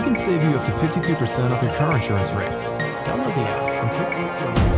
can save you up to 52% off your car insurance rates. Download the app and take a look for a moment.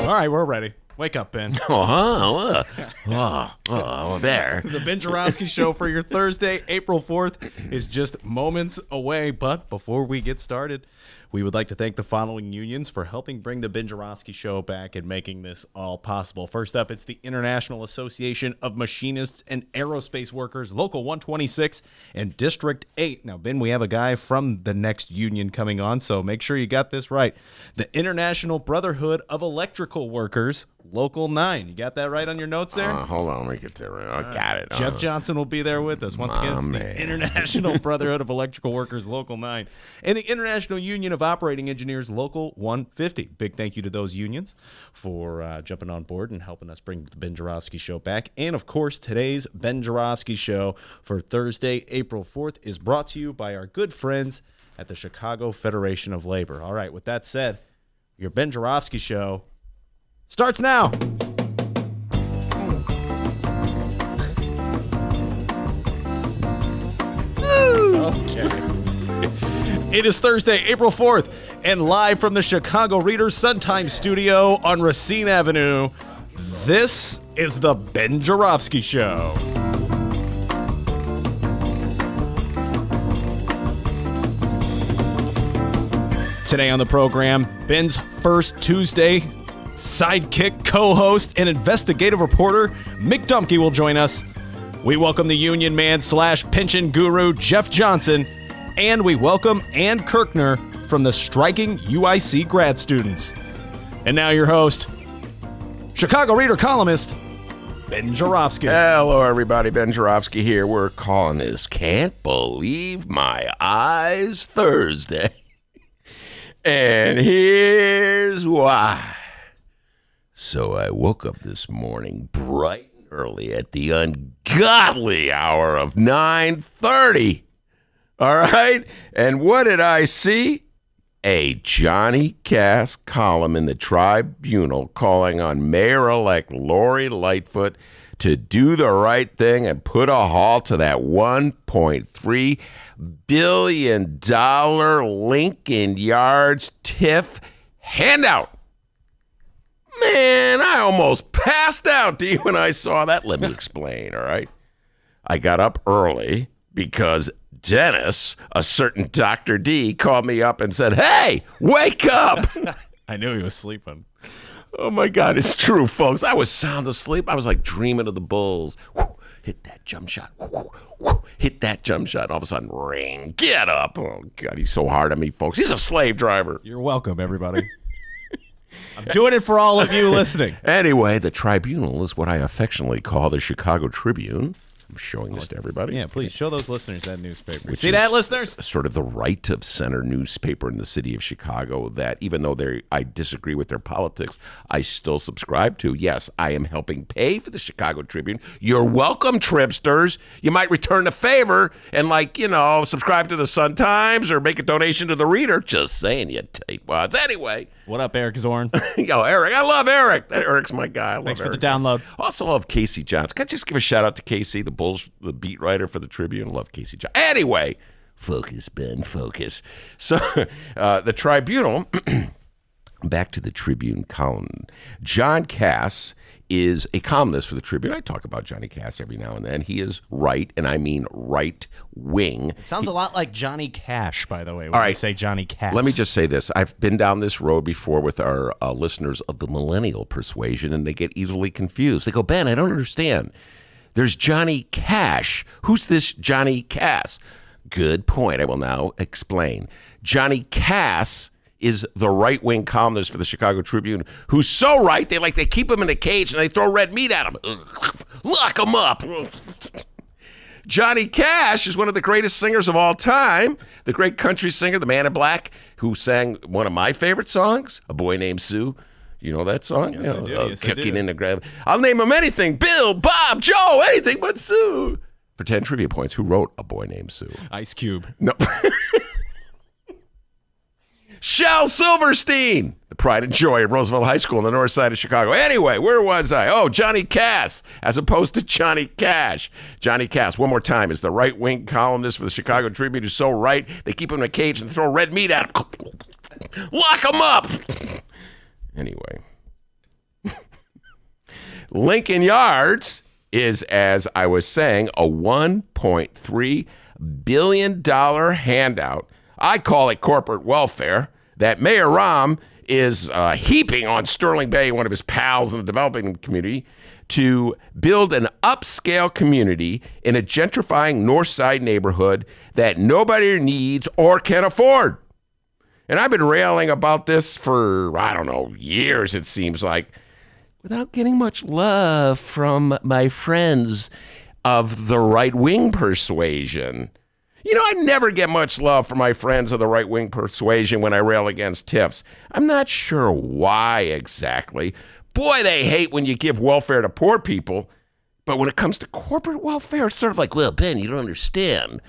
All right, we're ready. Wake up, Ben. There. The Ben Joravsky Show for your Thursday, April 4th, is just moments away. But before we get started, we would like to thank the following unions for helping bring the Ben Joravsky Show back and making this all possible. First up, it's the International Association of Machinists and Aerospace Workers, Local 126 and District 8. Now, Ben, we have a guy from the next union coming on, so make sure you got this right. The International Brotherhood of Electrical Workers, Local 9. You got that right on your notes there? Hold on, let me get that right. I got it. Jeff Johnson will be there with us. Once again, it's the International Brotherhood of Electrical Workers, Local 9, and the International Union of Operating Engineers, Local 150. Big thank you to those unions for jumping on board and helping us bring the Ben Joravsky Show back. And, of course, today's Ben Joravsky Show for Thursday, April 4th, is brought to you by our good friends at the Chicago Federation of Labor. All right, with that said, your Ben Joravsky Show starts now. Okay. It is Thursday, April 4th, and live from the Chicago Reader Sun-Times studio on Racine Avenue, this is the Ben Joravsky Show. Today on the program, Ben's first Tuesday sidekick, co-host, and investigative reporter, Mick Dumke will join us. We welcome the union man / pension guru, Jeff Johnson, and we welcome Ann Kirkner from the striking UIC grad students. And now your host, Chicago Reader columnist, Ben Joravsky. Hello, everybody. Ben Joravsky here. We're calling this Can't Believe My Eyes Thursday. And here's why. So I woke up this morning bright and early at the ungodly hour of 9:30. All right? And what did I see? A Johnny Cass column in the Tribunal calling on Mayor-elect Lori Lightfoot to do the right thing and put a halt to that $1.3 billion Lincoln Yards TIF handout. Man, I almost passed out to you when I saw that. Let me explain, all right? I got up early because Dennis, a certain Dr. D, called me up and said, "Hey, wake up." I knew he was sleeping. Oh, my God, it's true, folks. I was sound asleep. I was like dreaming of the Bulls. Hit that jump shot. Hit that jump shot. All of a sudden, ring. Get up. Oh, God, he's so hard on me, folks. He's a slave driver. You're welcome, everybody. I'm doing it for all of you listening. Anyway, the Tribunal is what I affectionately call the Chicago Tribune. I'm showing this to everybody. Yeah, please show those listeners that newspaper. See that, listeners? Sort of the right of center newspaper in the city of Chicago that even though I disagree with their politics, I still subscribe to. Yes, I am helping pay for the Chicago Tribune. You're welcome, Tribsters. You might return a favor and, subscribe to the Sun-Times or make a donation to the Reader. Just saying, you tightwads. Anyway. What up, Eric Zorn? Yo, Eric. I love Eric. Eric's my guy. I love Thanks for Eric. the download. Also love Casey Johnson. Can I just give a shout out to Casey, the Bulls, the beat writer for the Tribune? Love Casey Johnson. Anyway, focus, Ben, focus. So the Tribunal, back to the Tribune column. John Cass is a columnist for the Tribune. I talk about Johnny Cass every now and then. He is right, and I mean right wing. It sounds a lot like Johnny Cash, by the way, when you say Johnny Cass. Let me just say this. I've been down this road before with our listeners of the millennial persuasion, and they get easily confused. They go, "Ben, I don't understand. There's Johnny Cash. Who's this Johnny Cass?" Good point. I will now explain. Johnny Cass is the right-wing columnist for the Chicago Tribune who's so right, they keep him in a cage and they throw red meat at him. Lock him up. Johnny Cash is one of the greatest singers of all time, the great country singer, the man in black, who sang one of my favorite songs, A Boy Named Sue. You know that song? Yes, I do. Yes, I Kicking do. in the grab. I'll name him anything. Bill, Bob, Joe, anything but Sue. For 10 trivia points, who wrote A Boy Named Sue? Ice Cube. No. Shel Silverstein, the pride and joy of Roosevelt High School on the north side of Chicago. Anyway, where was I? Oh, Johnny Cass, as opposed to Johnny Cash. Johnny Cass, one more time, is the right-wing columnist for the Chicago Tribune who's so right, they keep him in a cage and throw red meat at him. Lock him up. Anyway. Lincoln Yards is, as I was saying, a $1.3 billion handout. I call it corporate welfare that Mayor Rahm is heaping on Sterling Bay, one of his pals in the developing community, to build an upscale community in a gentrifying North Side neighborhood that nobody needs or can afford. And I've been railing about this for, years, it seems like, without getting much love from my friends of the right-wing persuasion. I never get much love from my friends of the right-wing persuasion when I rail against TIFs. I'm not sure why exactly. Boy, they hate when you give welfare to poor people. But when it comes to corporate welfare, it's sort of like, well, Ben, you don't understand.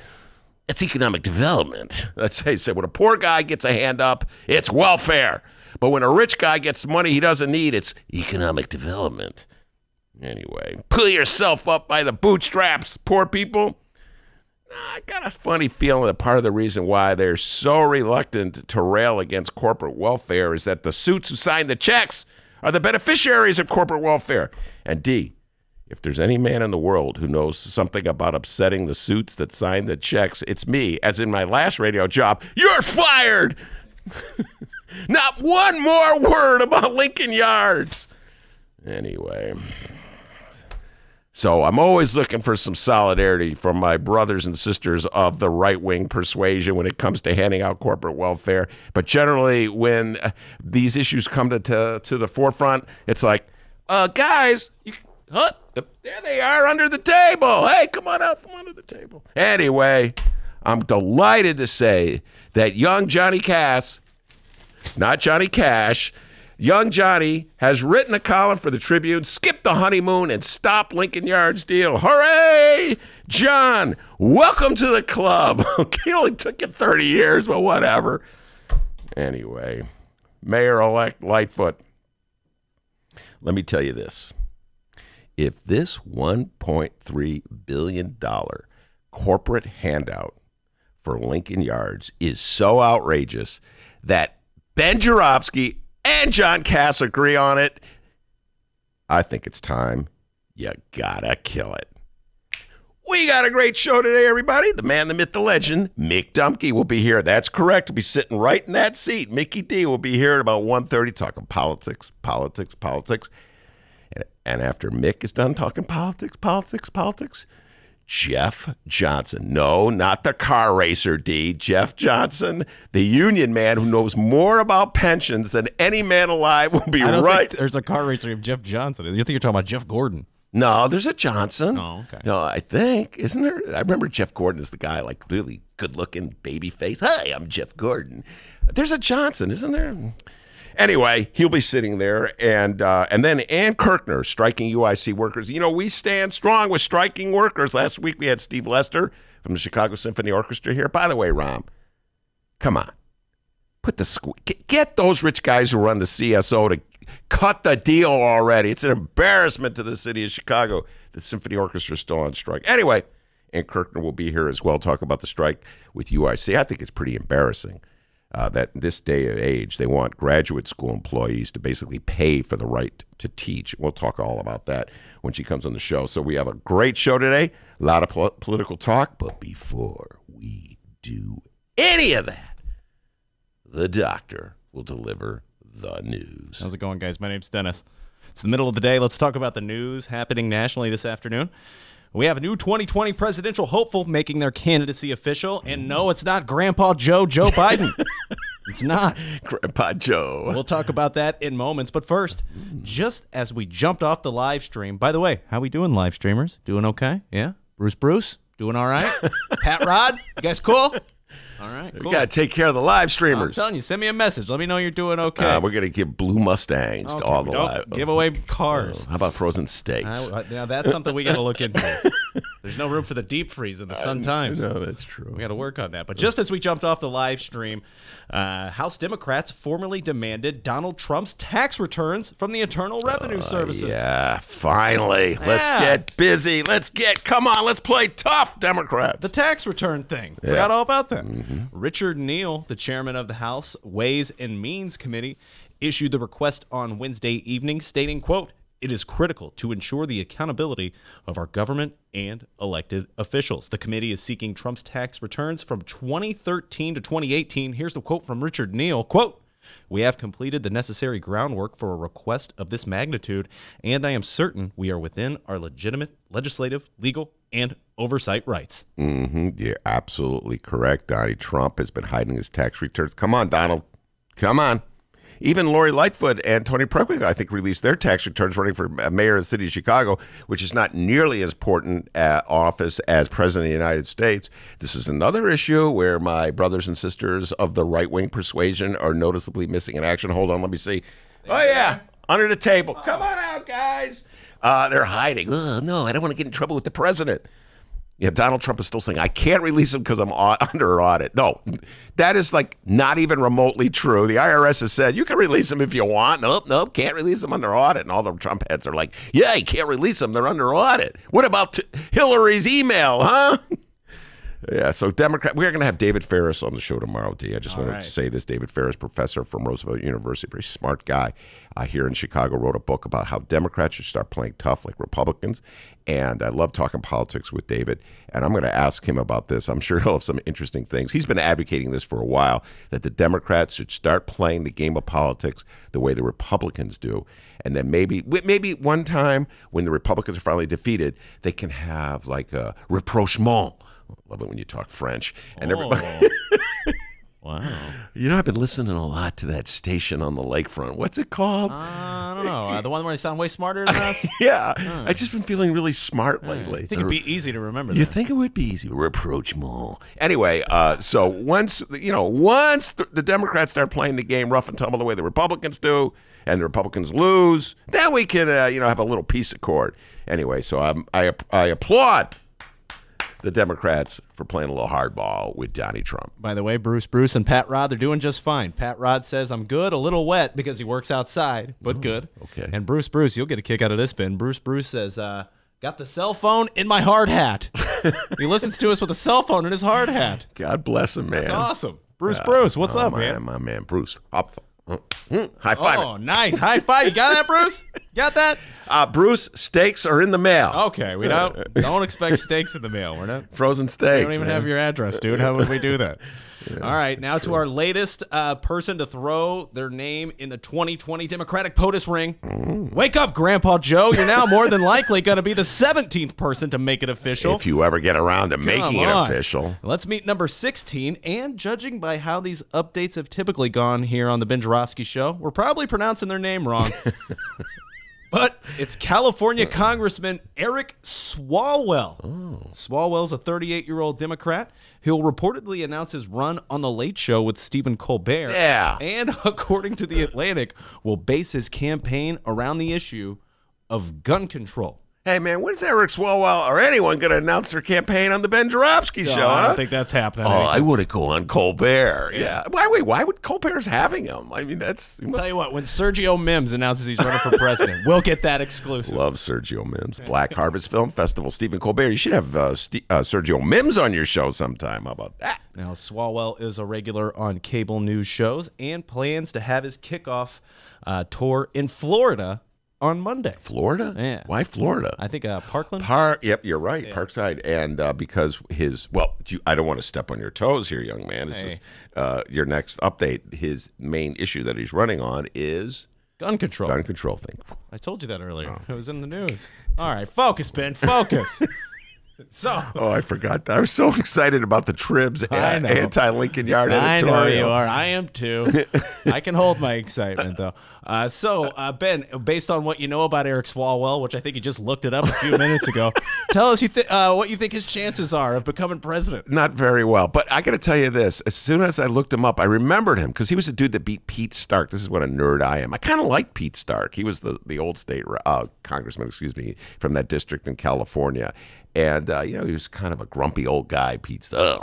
It's economic development. Let's face it, when a poor guy gets a hand up, it's welfare. But when a rich guy gets money he doesn't need, it's economic development. Anyway, pull yourself up by the bootstraps, poor people. I got a funny feeling that part of the reason why they're so reluctant to rail against corporate welfare is that the suits who sign the checks are the beneficiaries of corporate welfare. And D, if there's any man in the world who knows something about upsetting the suits that sign the checks, it's me, as in my last radio job. You're fired! Not one more word about Lincoln Yards. Anyway. So I'm always looking for some solidarity from my brothers and sisters of the right-wing persuasion when it comes to handing out corporate welfare. But generally, when these issues come to the forefront, it's like, guys, there they are under the table. Hey, come on out from under the table. Anyway, I'm delighted to say that young Johnny Cass, not Johnny Cash, Young Johnny has written a column for the Tribune, skipped the honeymoon, and stopped Lincoln Yards deal. Hooray! John, welcome to the club. Okay, it only took you 30 years, but whatever. Anyway, Mayor-elect Lightfoot, let me tell you this. If this $1.3 billion corporate handout for Lincoln Yards is so outrageous that Ben Joravsky and John Cass agree on it, I think it's time you gotta kill it. We got a great show today, everybody. The man, the myth, the legend, Mick Dumke will be here. That's correct. He'll be sitting right in that seat. Mickey D will be here at about 1:30 talking politics. And after Mick is done talking politics, Jeff Johnson. No, not the car racer, D. Jeff Johnson, the union man who knows more about pensions than any man alive, will be right. Think there's a car racer named Jeff Johnson. You think you're talking about Jeff Gordon? No, there's a Johnson. Oh, okay. No, I think, isn't there? I remember Jeff Gordon is the guy, like really good-looking baby face. Hi, I'm Jeff Gordon. There's a Johnson, isn't there? Anyway, he'll be sitting there, and then Ann Kirkner, striking UIC workers. You know, we stand strong with striking workers. Last week we had Steve Lester from the Chicago Symphony Orchestra here. By the way, Rom, come on, get those rich guys who run the CSO to cut the deal already. It's an embarrassment to the city of Chicago. The Symphony Orchestra is still on strike. Anyway, Ann Kirkner will be here as well, talk about the strike with UIC. I think it's pretty embarrassing. That in this day and age, they want graduate school employees to basically pay for the right to teach. We'll talk all about that when she comes on the show. So we have a great show today, a lot of political talk. But before we do any of that, the doctor will deliver the news. How's it going, guys? My name's Dennis. It's the middle of the day. Let's talk about the news happening nationally this afternoon. We have a new 2020 presidential hopeful making their candidacy official. And no, it's not Grandpa Joe Biden. It's not. Grandpa Joe. We'll talk about that in moments. But first, just as we jumped off the live stream, by the way, how we doing, live streamers? Doing okay? Yeah? Bruce? Doing all right? Pat Rod? You guys cool? All right, cool. We got to take care of the live streamers. I'm telling you, send me a message. Let me know you're doing okay. We're going to give blue Mustangs to all the live. Give away cars. How about frozen steaks? Now, that's something we got to look into. There's no room for the deep freeze in the Sun Times. No, that's true. We got to work on that. But just as we jumped off the live stream, House Democrats formally demanded Donald Trump's tax returns from the Internal Revenue Services. Yeah, finally. Let's get busy. Come on, let's play tough, Democrats. The tax return thing. Yeah. Forgot all about that. Richard Neal, the chairman of the House Ways and Means Committee, issued the request on Wednesday evening, stating, quote, "It is critical to ensure the accountability of our government and elected officials. The committee is seeking Trump's tax returns from 2013 to 2018. Here's the quote from Richard Neal, quote, "We have completed the necessary groundwork for a request of this magnitude, and I am certain we are within our legitimate legislative, legal, and oversight rights." You're absolutely correct, Donnie. Trump has been hiding his tax returns. Come on, Donald. Come on. Even Lori Lightfoot and Tony ProPublica, I think, released their tax returns running for mayor of the city of Chicago, which is not nearly as important office as president of the United States. This is another issue where my brothers and sisters of the right-wing persuasion are noticeably missing in action. Hold on, let me see. Oh, yeah, under the table. Come on out, guys. They're hiding. Oh, no, I don't want to get in trouble with the president. Yeah, Donald Trump is still saying, I can't release him because I'm under audit. No, that is like not even remotely true. The IRS has said, you can release him if you want. Nope, can't release him under audit. And all the Trump heads are like, yeah, you can't release them. They're under audit. What about Hillary's email, huh? Yeah, so we're going to have David Ferris on the show tomorrow, D. I just wanted to say this. David Ferris, professor from Roosevelt University, very smart guy here in Chicago, wrote a book about how Democrats should start playing tough like Republicans. And I love talking politics with David. And I'm going to ask him about this. I'm sure he'll have some interesting things. He's been advocating this for a while, that the Democrats should start playing the game of politics the way the Republicans do. And then maybe one time when the Republicans are finally defeated, they can have like a rapprochement. Love it when you talk French. And everybody. Wow. You know, I've been listening a lot to that station on the lakefront. What's it called? I don't know. The one where they sound way smarter than us? Yeah. I've just been feeling really smart lately. I think it'd be easy to remember that. You think it would be easy? Rapprochement. Anyway, so once the Democrats start playing the game rough and tumble the way the Republicans do, and the Republicans lose, then we can, have a little peace accord. Anyway, so I applaud the Democrats for playing a little hardball with Donnie Trump. By the way, Bruce and Pat Rod, they're doing just fine. Pat Rod says, I'm good, a little wet because he works outside, but good. Okay. And Bruce, you'll get a kick out of this, Ben. Bruce says, got the cell phone in my hard hat. He listens to us with a cell phone in his hard hat. God bless him, man. That's awesome. Bruce, what's up, man? My man, Bruce. High five. Oh, nice. High five. You got that, Bruce? Got that? Bruce, steaks are in the mail. Okay, we don't expect steaks in the mail. We're not frozen steaks. We don't even have your address, dude. How would we do that? All right, now to our latest person to throw their name in the 2020 Democratic POTUS ring. Wake up, Grandpa Joe. You're now more than likely going to be the 17th person to make it official. If you ever get around to making it official. Let's meet number 16. And judging by how these updates have typically gone here on the Ben Joravsky Show, we're probably pronouncing their name wrong. But it's California Congressman Eric Swalwell. Swalwell's a 38-year-old Democrat. He'll reportedly announce his run on The Late Show with Stephen Colbert. Yeah. And according to The Atlantic, will base his campaign around the issue of gun control. Hey, man, when's Eric Swalwell or anyone going to announce their campaign on the Ben Joravsky Show? I don't think that's happening. I want to go on Colbert. Yeah. Why would Colbert's having him? I mean, that's... Tell you what, when Sergio Mims announces he's running for president, we'll get that exclusive. Love Sergio Mims. Black Harvest Film Festival, Stephen Colbert. You should have Sergio Mims on your show sometime. How about that? Now, Swalwell is a regular on cable news shows and plans to have his kickoff tour in Florida on Monday. Florida? Yeah. Why Florida? I think Parkland? Yep, you're right. Yeah. Parkside. And because I don't want to step on your toes here, young man. This is your next update. His main issue that he's running on is... gun control. Gun control thing. I told you that earlier. It was in the news. All right, focus, Ben, focus. I forgot. I was so excited about the Tribs anti-Lincoln Yard editorial. I know you are. I am too. I can hold my excitement though. Ben, based on what you know about Eric Swalwell, which I think you just looked it up a few minutes ago, tell us what you think his chances are of becoming president. Not very well, but I got to tell you this. As soon as I looked him up, I remembered him because he was the dude that beat Pete Stark. This is what a nerd I am. I kind of like Pete Stark. He was the old state congressman, from that district in California. And, he was kind of a grumpy old guy, Pete Stark.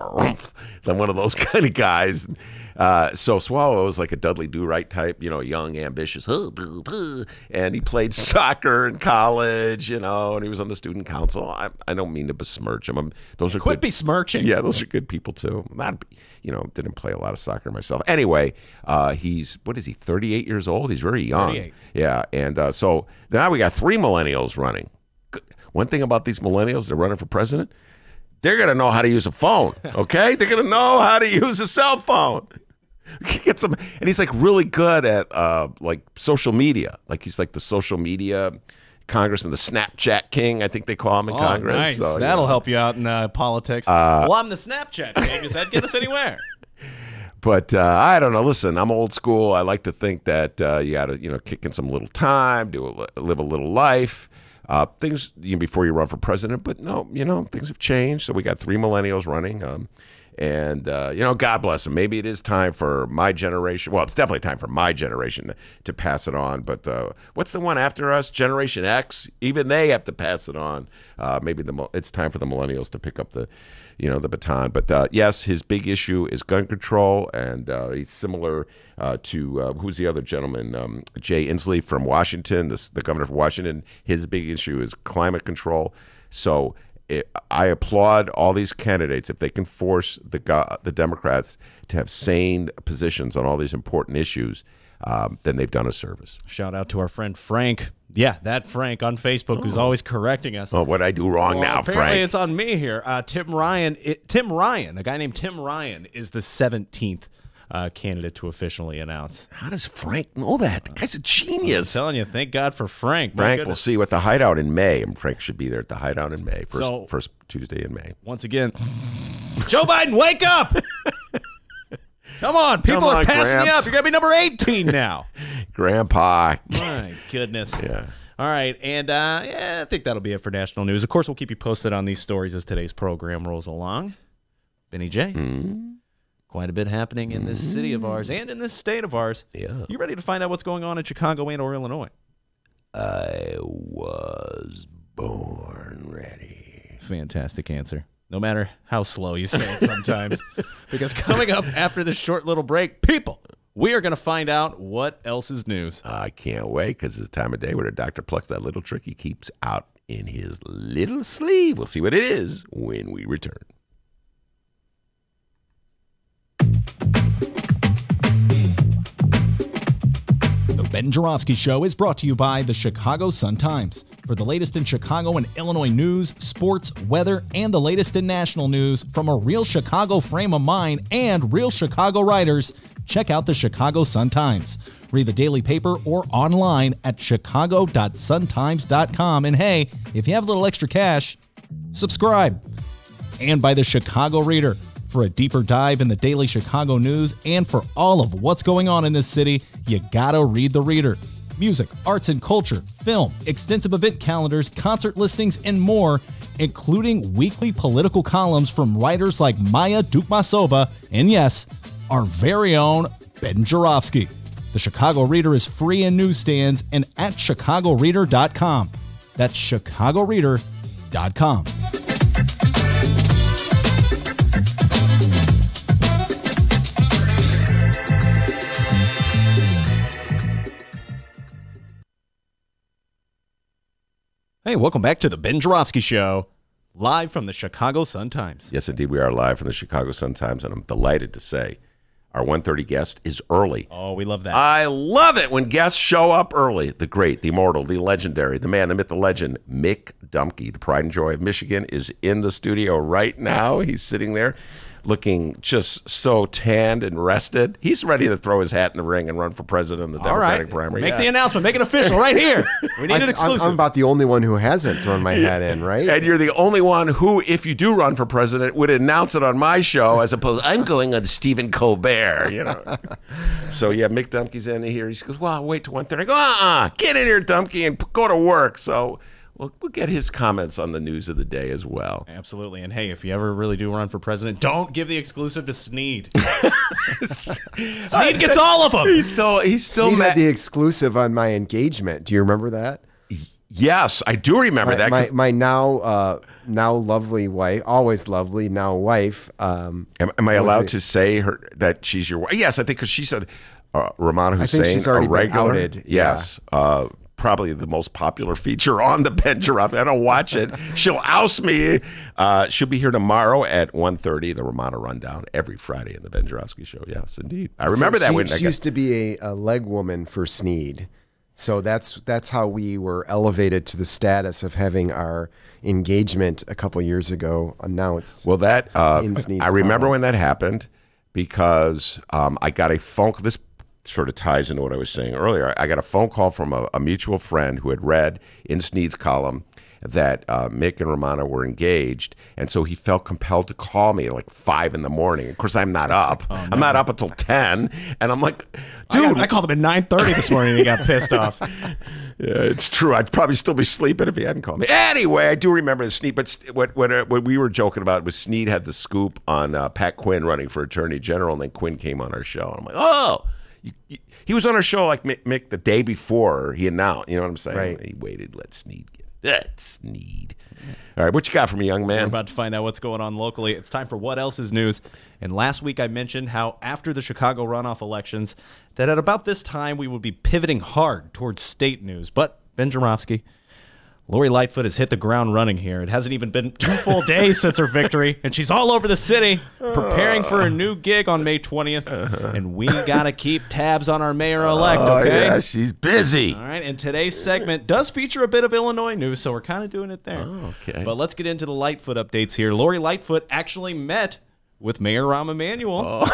One of those kind of guys. So Swalwell was like a Dudley Do-Right type, young, ambitious. And he played soccer in college, and he was on the student council. I don't mean to besmirch him. Quit besmirching. Yeah, those are good people, too. Didn't play a lot of soccer myself. Anyway, he's, 38 years old? He's very young. 38. Yeah, and so now we got 3 millennials running. One thing about these millennials that are running for president, they're going to know how to use a phone, okay? They're going to know how to use a cell phone. And he's like really good at social media. Like he's like the social media congressman, the Snapchat king, I think they call him in Congress. Nice. So, that'll help you out in politics. Well, I'm the Snapchat king. Does that get us anywhere? But I don't know. Listen, I'm old school. I like to think that you got to, kick in some little time, live a little life. Things before you run for president, but no, things have changed. So we got 3 millennials running, and God bless them. Maybe it is time for my generation. Well, it's definitely time for my generation to pass it on. But what's the one after us? Generation X. Even they have to pass it on. Maybe it's time for the millennials to pick up the baton. But yes, his big issue is gun control, and he's similar to who's the other gentleman, Jay Inslee from Washington, the governor from Washington. His big issue is climate control. So I applaud all these candidates if they can force the Democrats to have sane positions on all these important issues. Then they've done a service. Shout out to our friend Frank. Yeah, that Frank on Facebook who's always correcting us. Oh, what'd I do wrong now, apparently Frank? It's on me here. Tim Ryan, a guy named Tim Ryan, is the 17th candidate to officially announce. How does Frank know that? The guy's a genius. I'm telling you, thank God for Frank. Frank, we'll see you at the Hideout in May. And Frank should be there at the Hideout in May, first Tuesday in May. Once again, Joe Biden, wake up! Come on, people are passing you up. You're going to be number 18 now. Grandpa. My goodness. Yeah. All right, and I think that'll be it for national news. Of course, we'll keep you posted on these stories as today's program rolls along. Benny J. Quite a bit happening in this city of ours and in this state of ours. Yeah. You ready to find out what's going on in Chicago and or Illinois? I was born ready. Fantastic answer. No matter how slow you say it sometimes. Because coming up after this short little break, people, we are going to find out what else is news. I can't wait, because it's the time of day where the doctor plucks that little trick he keeps out in his little sleeve. We'll see what it is when we return. The Ben Joravsky Show is brought to you by the Chicago Sun-Times. For the latest in Chicago and Illinois news, sports, weather, and the latest in national news from a real Chicago frame of mind and real Chicago writers, check out the Chicago Sun-Times. Read the daily paper or online at chicago.suntimes.com. And hey, if you have a little extra cash, subscribe. And by the Chicago Reader. For a deeper dive in the daily Chicago news and for all of what's going on in this city, you gotta read the Reader. Music, arts and culture, film, extensive event calendars, concert listings, and more, including weekly political columns from writers like Maya Dukmasova and, yes, our very own Ben Joravsky. The Chicago Reader is free in newsstands and at chicagoreader.com. That's chicagoreader.com. Hey, welcome back to the Ben Joravsky Show, live from the Chicago Sun-Times. Yes, indeed, we are live from the Chicago Sun-Times, and I'm delighted to say our 1:30 guest is early. Oh, we love that. I love it when guests show up early. The great, the immortal, the legendary, the man, the myth, the legend, Mick Dumke, the pride and joy of Michigan, is in the studio right now. He's sitting there looking just so tanned and rested. He's ready to throw his hat in the ring and run for president of the Democratic primary. Make the announcement. Make it official right here. We need an exclusive. I'm about the only one who hasn't thrown my hat in, right? And you're the only one who, if you do run for president, would announce it on my show as opposed, I'm going on Stephen Colbert, you know. So, yeah, Mick Dumke's in here. He goes, well, I'll wait till 1:30. I go, get in here, Dumke, and go to work. So we'll get his comments on the news of the day as well. Absolutely. And hey, if you ever really do run for president, don't give the exclusive to Sneed. Sneed gets all of them. He's still Sneed had the exclusive on my engagement. Do you remember that? Yes, I do remember that. My now lovely wife, always lovely, now wife. Am I allowed to say that she's your wife? Yes, I think because she said Romana Hussein, I think she's already a regular. been outed. Yes. Yeah. Probably the most popular feature on the Ben Joravsky. I don't watch it. She'll oust me. She'll be here tomorrow at 1:30, the Romana Rundown, every Friday in the Ben Joravsky Show. Yes, indeed. I remember that. She used to be a leg woman for Sneed. So that's how we were elevated to the status of having our engagement a couple years ago announced. Well, that in Sneed's I remember column. when that happened because I got a phone call. This sort of ties into what I was saying earlier. I got a phone call from a mutual friend who had read in Sneed's column that Mick and Romana were engaged, and so he felt compelled to call me at like 5 in the morning. Of course, I'm not up. Oh, no. I'm not up until 10, and I'm like, dude. I called him at 9:30 this morning and he got pissed off. Yeah, it's true. I'd probably still be sleeping if he hadn't called me. Anyway, I do remember the Sneed, but what we were joking about was Sneed had the scoop on Pat Quinn running for Attorney General, and then Quinn came on our show. And I'm like, oh, he was on our show like Mick the day before he announced. You know what I'm saying? Right. He waited, let Sneed get it. That's Sneed. All right, what you got for me, young man? We're about to find out what's going on locally. It's time for What Else is News. And last week I mentioned how after the Chicago runoff elections, that at about this time we would be pivoting hard towards state news. But Ben Joravsky, Lori Lightfoot has hit the ground running here. It hasn't even been 2 full days since her victory, and she's all over the city preparing for a new gig on May 20th. And we got to keep tabs on our mayor-elect, okay? Yeah, she's busy. All right, and today's segment does feature a bit of Illinois news, so we're kind of doing it there. Oh, okay. But let's get into the Lightfoot updates here. Lori Lightfoot actually met with Mayor Rahm Emanuel.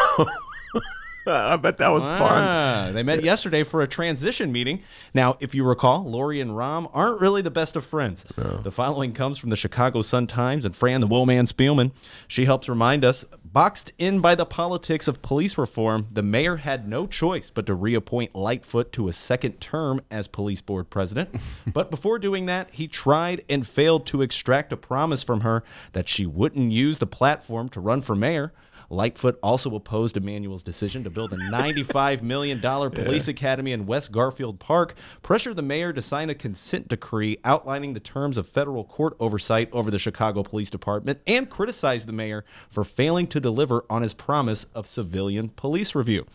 I bet that was fun. They met yesterday for a transition meeting. Now, if you recall, Lori and Rahm aren't really the best of friends. No. The following comes from the Chicago Sun-Times and Fran the Woolman Spielman. She helps remind us, boxed in by the politics of police reform, the mayor had no choice but to reappoint Lightfoot to a second term as police board president. But before doing that, he tried and failed to extract a promise from her that she wouldn't use the platform to run for mayor. Lightfoot also opposed Emanuel's decision to build a $95 million police academy in West Garfield Park, pressured the mayor to sign a consent decree outlining the terms of federal court oversight over the Chicago Police Department, and criticized the mayor for failing to deliver on his promise of civilian police review.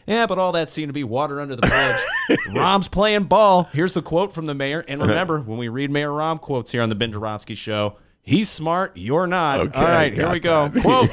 Yeah, but all that seemed to be water under the bridge. Rahm's playing ball. Here's the quote from the mayor. And remember, when we read Mayor Rahm quotes here on the Ben Joravsky Show, he's smart, you're not. Okay, all right, here we go. that. Quote,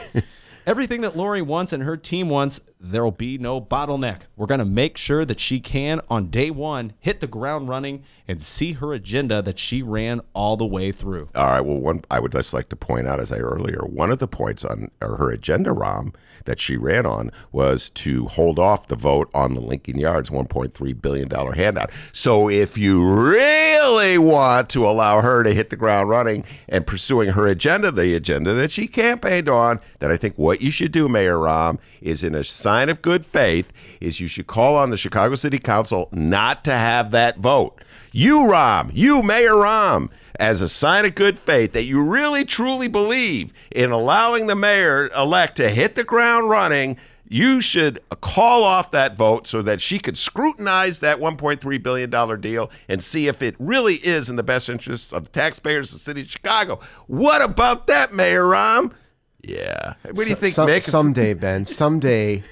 everything that Lori wants and her team wants, there'll be no bottleneck. We're going to make sure that she can, on day one, hit the ground running and see her agenda that she ran all the way through. All right. Well, I would just like to point out, as I earlier, one of the points on her agenda, Rahm, that she ran on was to hold off the vote on the Lincoln Yards $1.3 billion handout. So if you really want to allow her to hit the ground running and pursuing her agenda, the agenda that she campaigned on, then I think what you should do, Mayor Rahm, is in a sign of good faith, is you should call on the Chicago City Council not to have that vote. You, Rahm, you, Mayor Rahm, as a sign of good faith that you really truly believe in allowing the mayor-elect to hit the ground running, you should call off that vote so that she could scrutinize that $1.3 billion deal and see if it really is in the best interests of the taxpayers of the city of Chicago. What about that, Mayor Rahm? Yeah. What do you think, Mick? Someday, Ben, someday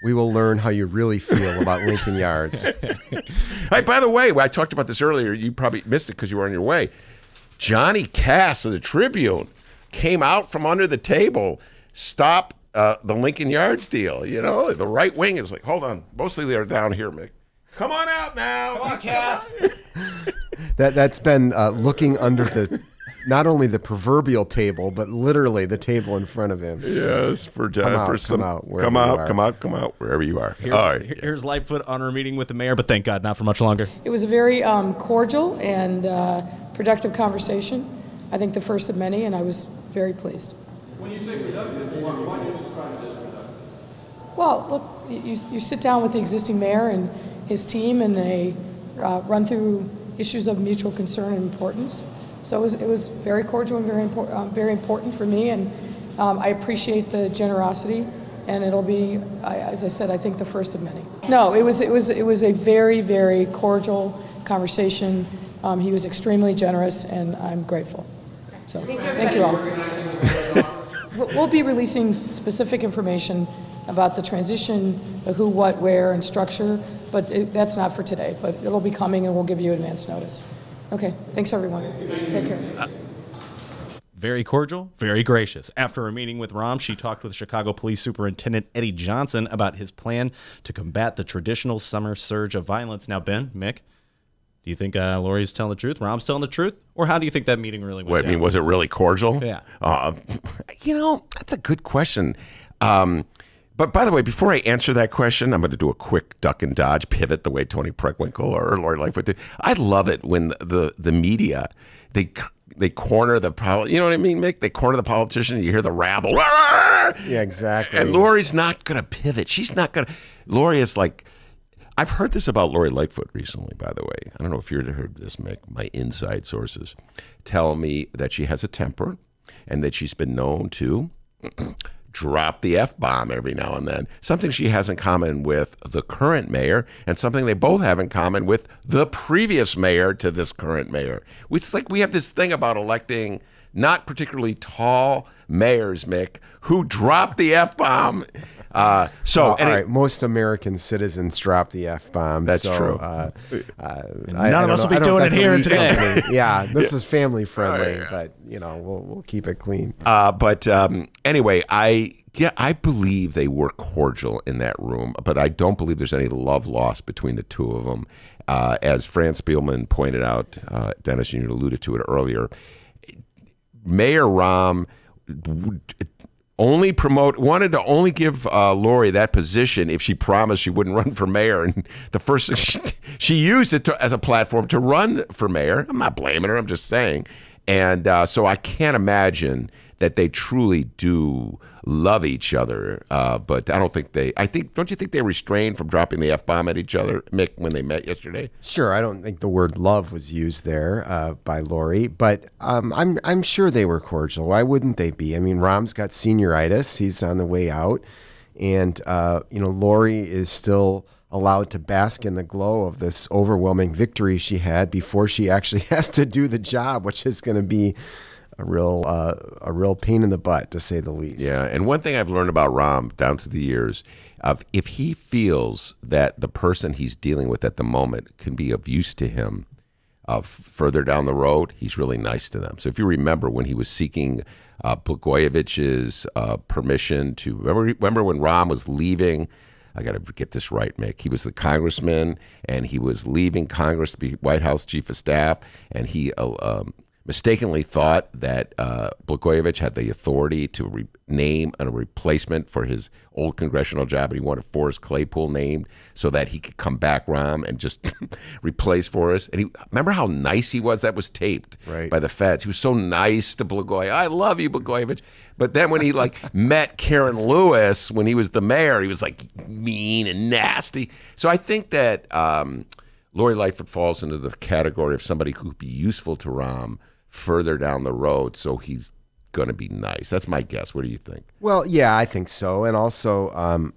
we will learn how you really feel about Lincoln Yards. Hey, by the way, I talked about this earlier. You probably missed it because you were on your way. Johnny Cass of the Tribune came out from under the table, stop the Lincoln Yards deal. You know, the right wing is like, hold on. Mostly they're down here, Mick. Come on out now. Come on, Cass. That's been looking under the not only the proverbial table, but literally the table in front of him. Yes, for some. Come out, wherever you are. Here's Lightfoot on our meeting with the mayor, but thank God, not for much longer. It was a very cordial and productive conversation. I think the first of many, and I was very pleased. When you say productive, why do you describe it as productive? Well, look, you sit down with the existing mayor and his team, and they run through issues of mutual concern and importance. So it was very cordial and very important for me, and I appreciate the generosity. And it'll be, as I said, I think the first of many. No, it was a very, very cordial conversation. He was extremely generous, and I'm grateful. So thank you all. We'll be releasing specific information about the transition, the who, what, where, and structure, but that's not for today. But it'll be coming, and we'll give you advance notice. Okay, thanks everyone. Take care. Very cordial, very gracious. After a meeting with Rahm, she talked with Chicago Police Superintendent Eddie Johnson about his plan to combat the traditional summer surge of violence. Now, Ben, Mick, do you think Lori's telling the truth, Rahm's telling the truth, or how do you think that meeting really went down? I mean, was it really cordial? Yeah. That's a good question. But by the way, before I answer that question, I'm going to do a quick duck and dodge pivot the way Tony Preckwinkle or Lori Lightfoot did. I love it when the media, they corner the, you know what I mean, Mick? They corner the politician and you hear the rabble. Yeah, exactly. And Lori's not going to pivot. She's not going to. Lori is like, I've heard this about Lori Lightfoot recently, by the way. I don't know if you've heard this, Mick. My inside sources tell me that she has a temper and that she's been known to drop the F-bomb every now and then. Something she has in common with the current mayor and something they both have in common with the previous mayor to this current mayor. It's like we have this thing about electing not particularly tall mayors, Mick, who drop the F-bomb. All right, most American citizens drop the F-bomb. That's true. None of us will be doing it here today. Yeah, this is family friendly, but we'll keep it clean. Anyway, I believe they were cordial in that room, but I don't believe there's any love lost between the two of them. As Fran Spielman pointed out, Dennis, you alluded to it earlier, Mayor Rahm wanted to only give Lori that position if she promised she wouldn't run for mayor. And the first she used it as a platform to run for mayor. I'm not blaming her. I'm just saying. And so I can't imagine that they truly do love each other. But I don't think don't you think they restrained from dropping the F-bomb at each other, Mick, when they met yesterday? Sure, I don't think the word love was used there by Lori, but I'm sure they were cordial. Why wouldn't they be? I mean, Rahm's got senioritis; he's on the way out, and Lori is still allowed to bask in the glow of this overwhelming victory she had before she actually has to do the job, which is going to be a real pain in the butt, to say the least. Yeah, and one thing I've learned about Rahm down through the years, if he feels that the person he's dealing with at the moment can be of use to him further down the road, he's really nice to them. So if you remember when he was seeking Blagojevich's permission to remember when Rahm was leaving. I got to get this right, Mick. He was the congressman, and he was leaving Congress to be White House chief of staff, and he mistakenly thought that Blagojevich had the authority to name a replacement for his old congressional job, and he wanted Forrest Claypool named so that he could come back, Rahm, and just replace Forrest. And remember how nice he was? That was taped by the feds. He was so nice to Blagojevich. I love you, Blagojevich. But then when he met Karen Lewis when he was the mayor, he was mean and nasty. So I think that Lori Lightfoot falls into the category of somebody who could be useful to Rahm further down the road, so he's going to be nice. That's my guess. What do you think? Well, yeah, I think so. And also,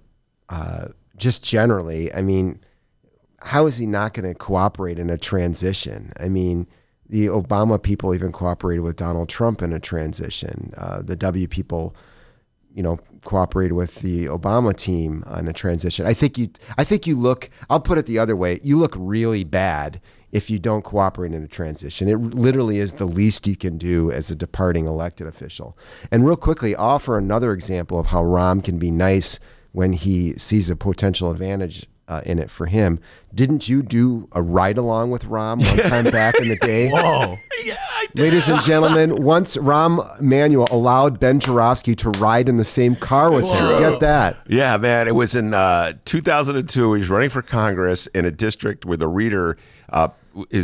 just generally, I mean, how is he not going to cooperate in a transition? I mean, the Obama people even cooperated with Donald Trump in a transition. The W people, cooperated with the Obama team on a transition. I think you look, I'll put it the other way, you look really bad if you don't cooperate in a transition. It literally is the least you can do as a departing elected official. And real quickly, I'll offer another example of how Rahm can be nice when he sees a potential advantage in it for him. Didn't you do a ride-along with Rahm one time back in the day? Whoa. Yeah, I did. Ladies and gentlemen, once Rahm Emanuel allowed Ben Joravsky to ride in the same car with him. Get that. Yeah, man. It was in 2002. He was running for Congress in a district where the reader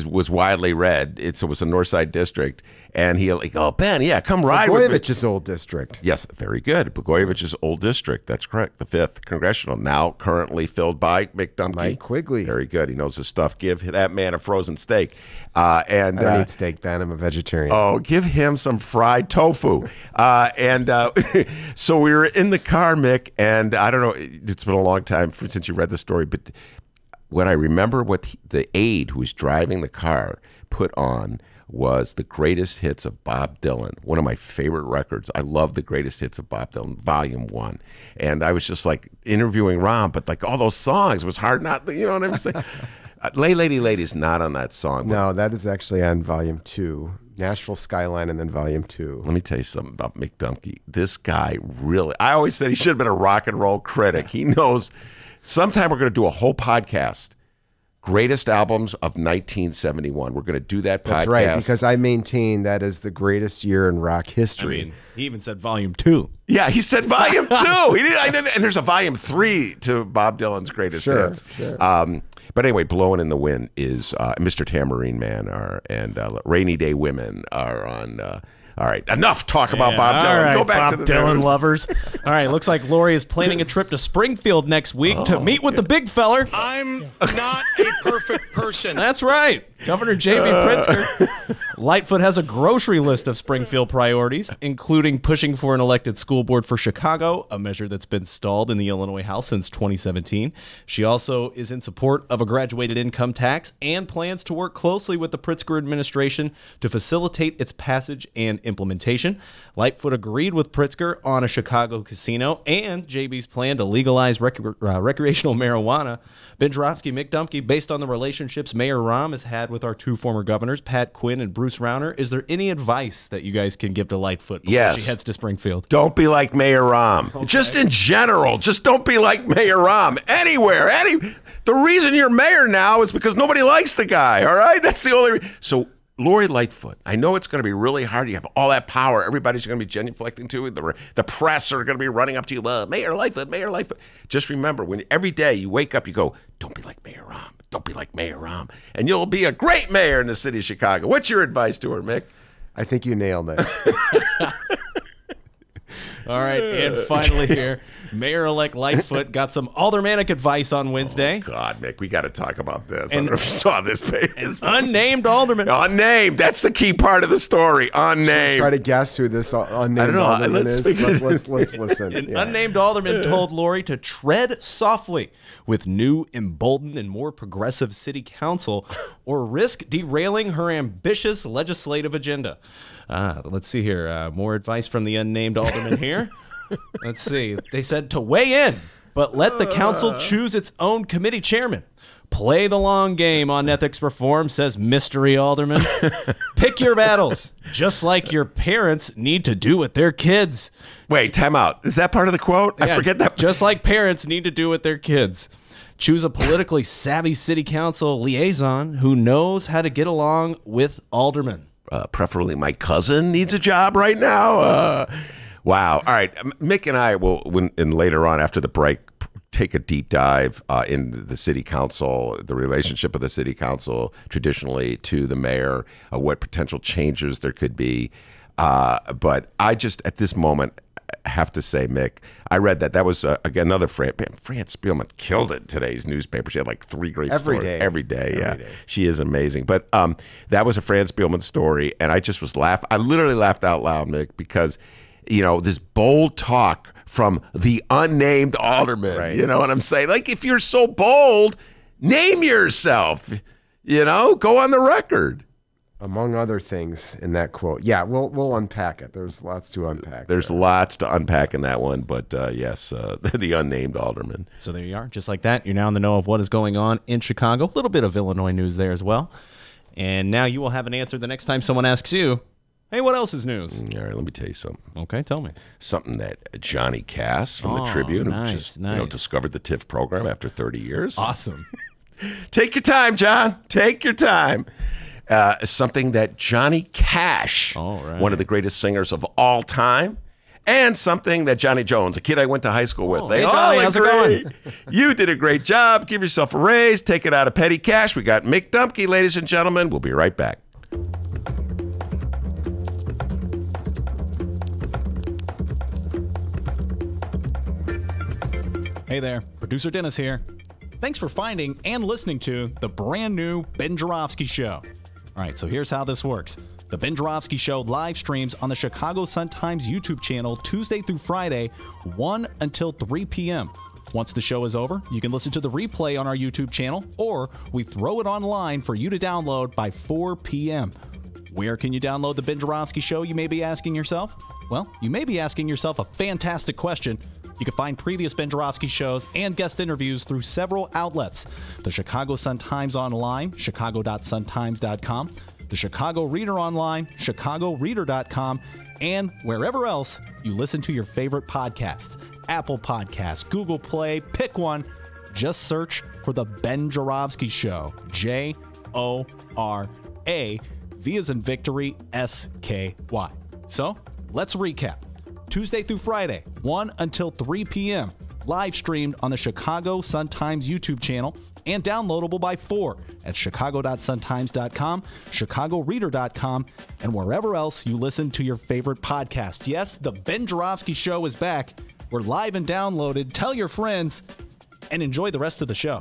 was widely read. It was a Northside district. And he Ben, yeah, come ride with me. Blagojevich's old district. Yes, very good. Blagojevich's old district. That's correct. The 5th Congressional, now currently filled by Mick Dumke. Mike Quigley. Very good. He knows his stuff. Give that man a frozen steak. I don't eat steak, Ben. I'm a vegetarian. Oh, give him some fried tofu. So we were in the car, Mick, and I don't know, it's been a long time since you read the story, but what I remember the aide who was driving the car put on was the greatest hits of Bob Dylan, one of my favorite records. I love the greatest hits of Bob Dylan, Volume 1. And I was just interviewing Rahm, but all those songs, it was hard not, you know what I'm saying? Lay Lady Lady's not on that song. No, that is actually on Volume 2. Nashville Skyline and then Volume 2. Let me tell you something about Mick Dumke. This guy really, I always said he should have been a rock and roll critic. He knows. Sometime we're going to do a whole podcast. Greatest albums of 1971. We're going to do that podcast. That's right, because I maintain that is the greatest year in rock history. I mean, he even said Volume 2. Yeah, he said Volume 2. And there's a Volume 3 to Bob Dylan's greatest hits. Sure. But anyway, Blowing in the Wind is Mr. Tamarine Man and Rainy Day Women are on. All right, enough talk about Bob Dylan. All right, Go back Bob to the Dylan news. lovers. All right, looks like Lori is planning a trip to Springfield next week to meet with the big feller. I'm not a perfect person. That's right. Governor J.B. Pritzker. Lightfoot has a grocery list of Springfield priorities, including pushing for an elected school board for Chicago, a measure that's been stalled in the Illinois House since 2017. She also is in support of a graduated income tax and plans to work closely with the Pritzker administration to facilitate its passage and implementation. Lightfoot agreed with Pritzker on a Chicago casino and JB's plan to legalize recreational marijuana. Ben Joravsky, Mick Dumke, based on the relationships Mayor Rahm has had with our two former governors, Pat Quinn and Bruce Rauner, is there any advice that you guys can give to Lightfoot before she heads to Springfield? Don't be like Mayor Rahm. Okay. Just in general, just don't be like Mayor Rahm. Anywhere, the reason you're mayor now is because nobody likes the guy, all right? That's the only reason. So Lori Lightfoot, I know it's going to be really hard. You have all that power. Everybody's going to be genuflecting to it. The press are going to be running up to you. Mayor Lightfoot, Mayor Lightfoot. Just remember, when every day you wake up, you go, don't be like Mayor Rahm. Don't be like Mayor Rahm. And you'll be a great mayor in the city of Chicago. What's your advice to her, Mick? I think you nailed it. All right, and finally here, Mayor-elect Lightfoot got some aldermanic advice on Wednesday. Oh, God, Mick, we got to talk about this. I don't know if you saw this page. Unnamed alderman. Unnamed. That's the key part of the story. Unnamed. Try to guess who this unnamed alderman is. Let's listen. An unnamed alderman told Lori to tread softly with new, emboldened, and more progressive city council or risk derailing her ambitious legislative agenda. Let's see here. More advice from the unnamed alderman here. Let's see. They said to weigh in, but let the council choose its own committee chairman. Play the long game on ethics reform, says mystery alderman. Pick your battles, just like your parents need to do with their kids. Wait, time out. Is that part of the quote? Yeah, I forget that. Just like parents need to do with their kids. Choose a politically savvy city council liaison who knows how to get along with aldermen. Preferably my cousin needs a job right now. Wow. All right. Mick and I will, later on after the break, take a deep dive in the city council, the relationship of the city council traditionally to the mayor, what potential changes there could be. But I just, at this moment, have to say, Mick, I read that was, again, another Fran Spielman killed it in today's newspaper. She had like 3 great stories. Every day. She is amazing. But that was a Fran Spielman story, and I just was laughing. I literally laughed out loud, Mick, because, this bold talk from the unnamed alderman. Right. You know what I'm saying? Like, if you're so bold, name yourself. Go on the record. Among other things in that quote. Yeah, we'll unpack it. There's lots to unpack. There's lots to unpack in that one, but yes, the unnamed alderman. So there you are. Just like that, you're now in the know of what is going on in Chicago. A little bit of Illinois news there as well. And now you will have an answer the next time someone asks you, hey, what else is news? All right, let me tell you something. Okay, tell me. Something that Johnny Cass from the Tribune, who just discovered the TIFF program after 30 years. Awesome. Take your time, John. Take your time. Something that Johnny Cash, one of the greatest singers of all time, and something that Johnny Jones, a kid I went to high school with, they all agree. You did a great job. Give yourself a raise. Take it out of petty cash. We got Mick Dumke, ladies and gentlemen. We'll be right back. Hey there, producer Dennis here. Thanks for finding and listening to the brand new Ben Joravsky Show. All right, so here's how this works. The Ben Joravsky Show live streams on the Chicago Sun-Times YouTube channel Tuesday through Friday, 1 until 3 p.m. Once the show is over, you can listen to the replay on our YouTube channel, or we throw it online for you to download by 4 p.m. Where can you download the Ben Joravsky Show, you may be asking yourself? Well, you may be asking yourself a fantastic question. You can find previous Ben Joravsky shows and guest interviews through several outlets. The Chicago Sun-Times online, chicago.suntimes.com, the Chicago Reader online, chicagoreader.com, and wherever else you listen to your favorite podcasts. Apple Podcasts, Google Play, pick one. Just search for The Ben Joravsky Show. Jora, V as in victory, SKY. So, let's recap. Tuesday through Friday, 1 until 3 p.m. Live streamed on the Chicago Sun-Times YouTube channel and downloadable by 4 at chicago.suntimes.com, chicagoreader.com, and wherever else you listen to your favorite podcast. Yes, the Ben Joravsky Show is back. We're live and downloaded. Tell your friends and enjoy the rest of the show.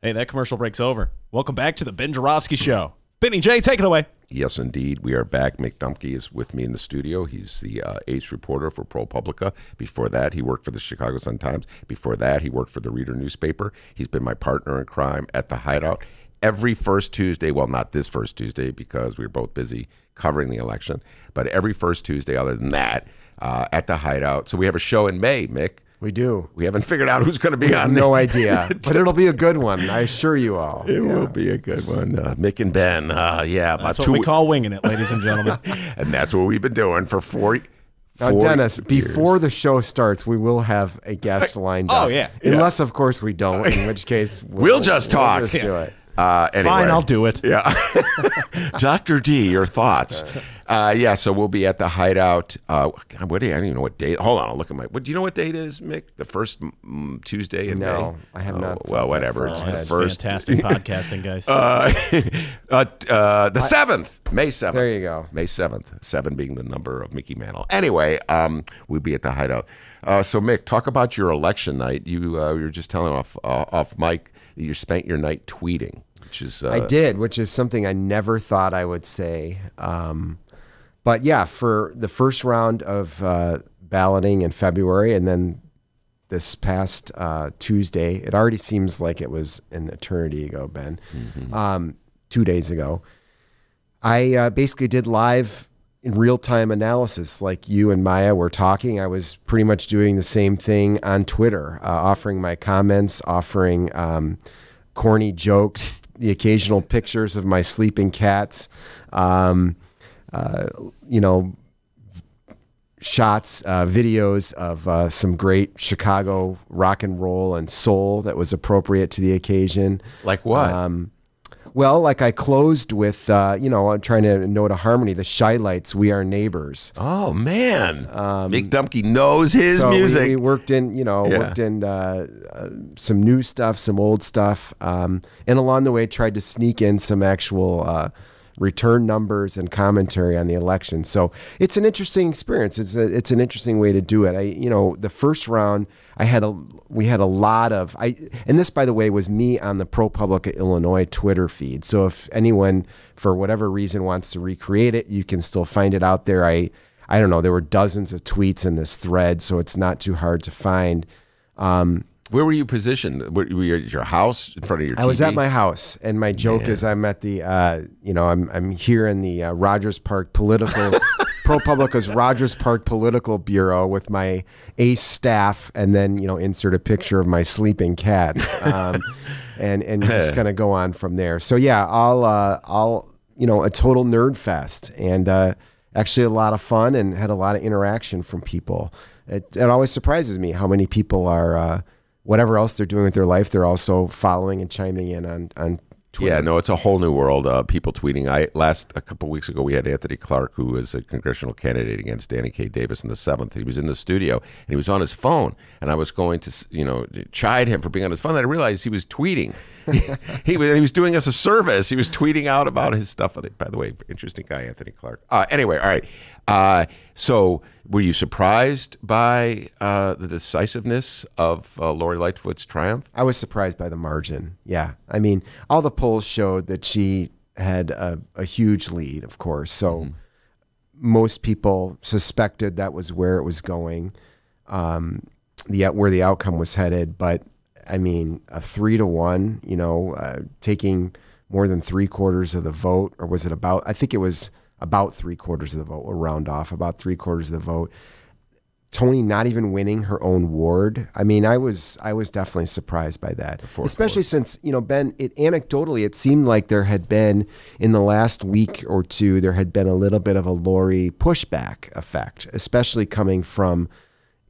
Hey, that commercial break's over. Welcome back to the Ben Joravsky Show. Benny J, take it away. Yes, indeed. We are back. Mick Dumke is with me in the studio. He's the ace reporter for ProPublica. Before that, he worked for the Chicago Sun-Times. Before that, he worked for the Reader newspaper. He's been my partner in crime at the Hideout. Every first Tuesday, well, not this first Tuesday because we were both busy covering the election, but every first Tuesday other than that, at the Hideout. So we have a show in May, Mick. We do. We haven't figured out who's going to be on. No idea, but it'll be a good one. I assure you all. It will be a good one. Mick and Ben. About that's what we call winging it, ladies and gentlemen. And that's what we've been doing for 4 Now, Dennis, before the show starts, we will have a guest lined up. Oh, yeah. Unless, of course, we don't, in which case we'll just talk. We'll just do it. Anyway. Fine, I'll do it. Yeah. Dr. D, your thoughts. Yeah, so we'll be at the Hideout. God, what day? I don't even know what date. Hold on, I'll look at my. Do you know what date it is, Mick? The first Tuesday in May? No, I have not. Well, whatever. It's the first. Fantastic podcasting, guys. The 7th, May 7th. There you go. May 7th. 7 being the number of Mickey Mantle. Anyway, we'll be at the Hideout. So, Mick, talk about your election night. You were just telling off mic that you spent your night tweeting. Which is, I did, which is something I never thought I would say. But yeah, for the first round of balloting in February, and then this past Tuesday, it already seems like it was an eternity ago, Ben. 2 days ago, I basically did live in real-time analysis like you and Maya were talking. I was pretty much doing the same thing on Twitter, offering my comments, offering corny jokes, the occasional pictures of my sleeping cats, shots, videos of some great Chicago rock and roll and soul that was appropriate to the occasion. Like what? Well, like I closed with, I'm trying to note a harmony, the Shy Lights, We Are Neighbors. Oh, man. Mick Dumke knows his music. We worked in, some new stuff, some old stuff. And along the way, tried to sneak in some actual return numbers and commentary on the election. So it's an interesting experience. It's an interesting way to do it. The first round, we had a lot of, and this, by the way, was me on the ProPublica Illinois Twitter feed. So if anyone, for whatever reason, wants to recreate it, you can still find it out there. I don't know, there were dozens of tweets in this thread, so it's not too hard to find. Where were you positioned? Were you at your house, in front of your TV? I was at my house, and my joke is I'm at the, I'm here in the Rogers Park political, ProPublica's Rogers Park Political Bureau with my ace staff, and then, insert a picture of my sleeping cats, and just kind of go on from there. So yeah, I'll a total nerd fest, and actually a lot of fun, and had a lot of interaction from people. It always surprises me how many people are. Whatever else they're doing with their life, they're also following and chiming in on Twitter. Yeah, no, it's a whole new world. People tweeting. A couple of weeks ago, we had Anthony Clark, who was a congressional candidate against Danny K. Davis in the 7th. He was in the studio, and he was on his phone. And I was going to, chide him for being on his phone. And I realized he was tweeting. he was doing us a service. He was tweeting out about his stuff. By the way, interesting guy, Anthony Clark. Anyway, all right. So were you surprised by the decisiveness of Lori Lightfoot's triumph? I was surprised by the margin. Yeah. I mean, all the polls showed that she had a huge lead, of course. So most people suspected that was where it was going, where the outcome was headed. But I mean, a 3-1, taking more than 3/4 of the vote, or was it about, I think it was about 3/4 of the vote. We'll round off about 3/4 of the vote. Tony not even winning her own ward. I mean, I was definitely surprised by that, especially since, Ben, anecdotally, it seemed like there had been, in the last week or two, there had been a little bit of a Lori pushback effect, especially coming from,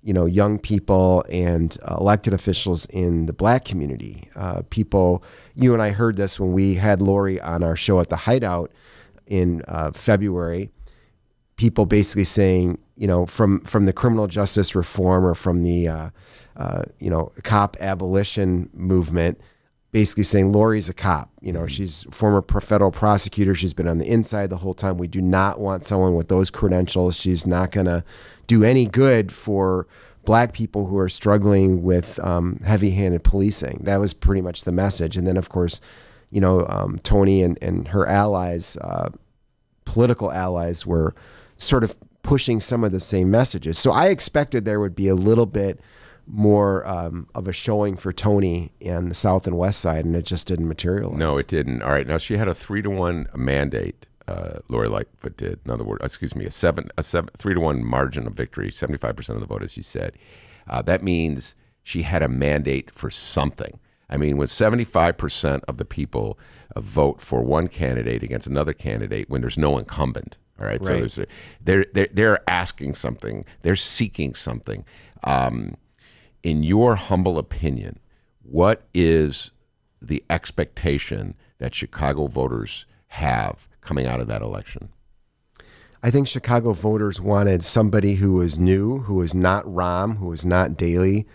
young people and elected officials in the Black community. People, you and I heard this when we had Lori on our show at the Hideout in February, people basically saying, from the criminal justice reform or from the, cop abolition movement, basically saying Lori's a cop. She's a former federal prosecutor. She's been on the inside the whole time. We do not want someone with those credentials. She's not going to do any good for Black people who are struggling with heavy-handed policing. That was pretty much the message. And then, of course, Tony and her allies, political allies, were sort of pushing some of the same messages. So I expected there would be a little bit more of a showing for Tony in the South and West Side, and it just didn't materialize. No, it didn't. All right, now she had a 3-1 mandate. Lori Lightfoot did. In other words, a 3-1 margin of victory, 75% of the vote, as you said. That means she had a mandate for something. I mean, when 75% of the people vote for one candidate against another candidate, when there's no incumbent, all right? Right. So they're asking something, they're seeking something. In your humble opinion, what is the expectation that Chicago voters have coming out of that election? I think Chicago voters wanted somebody who was new, who was not Rahm, who was not Daley,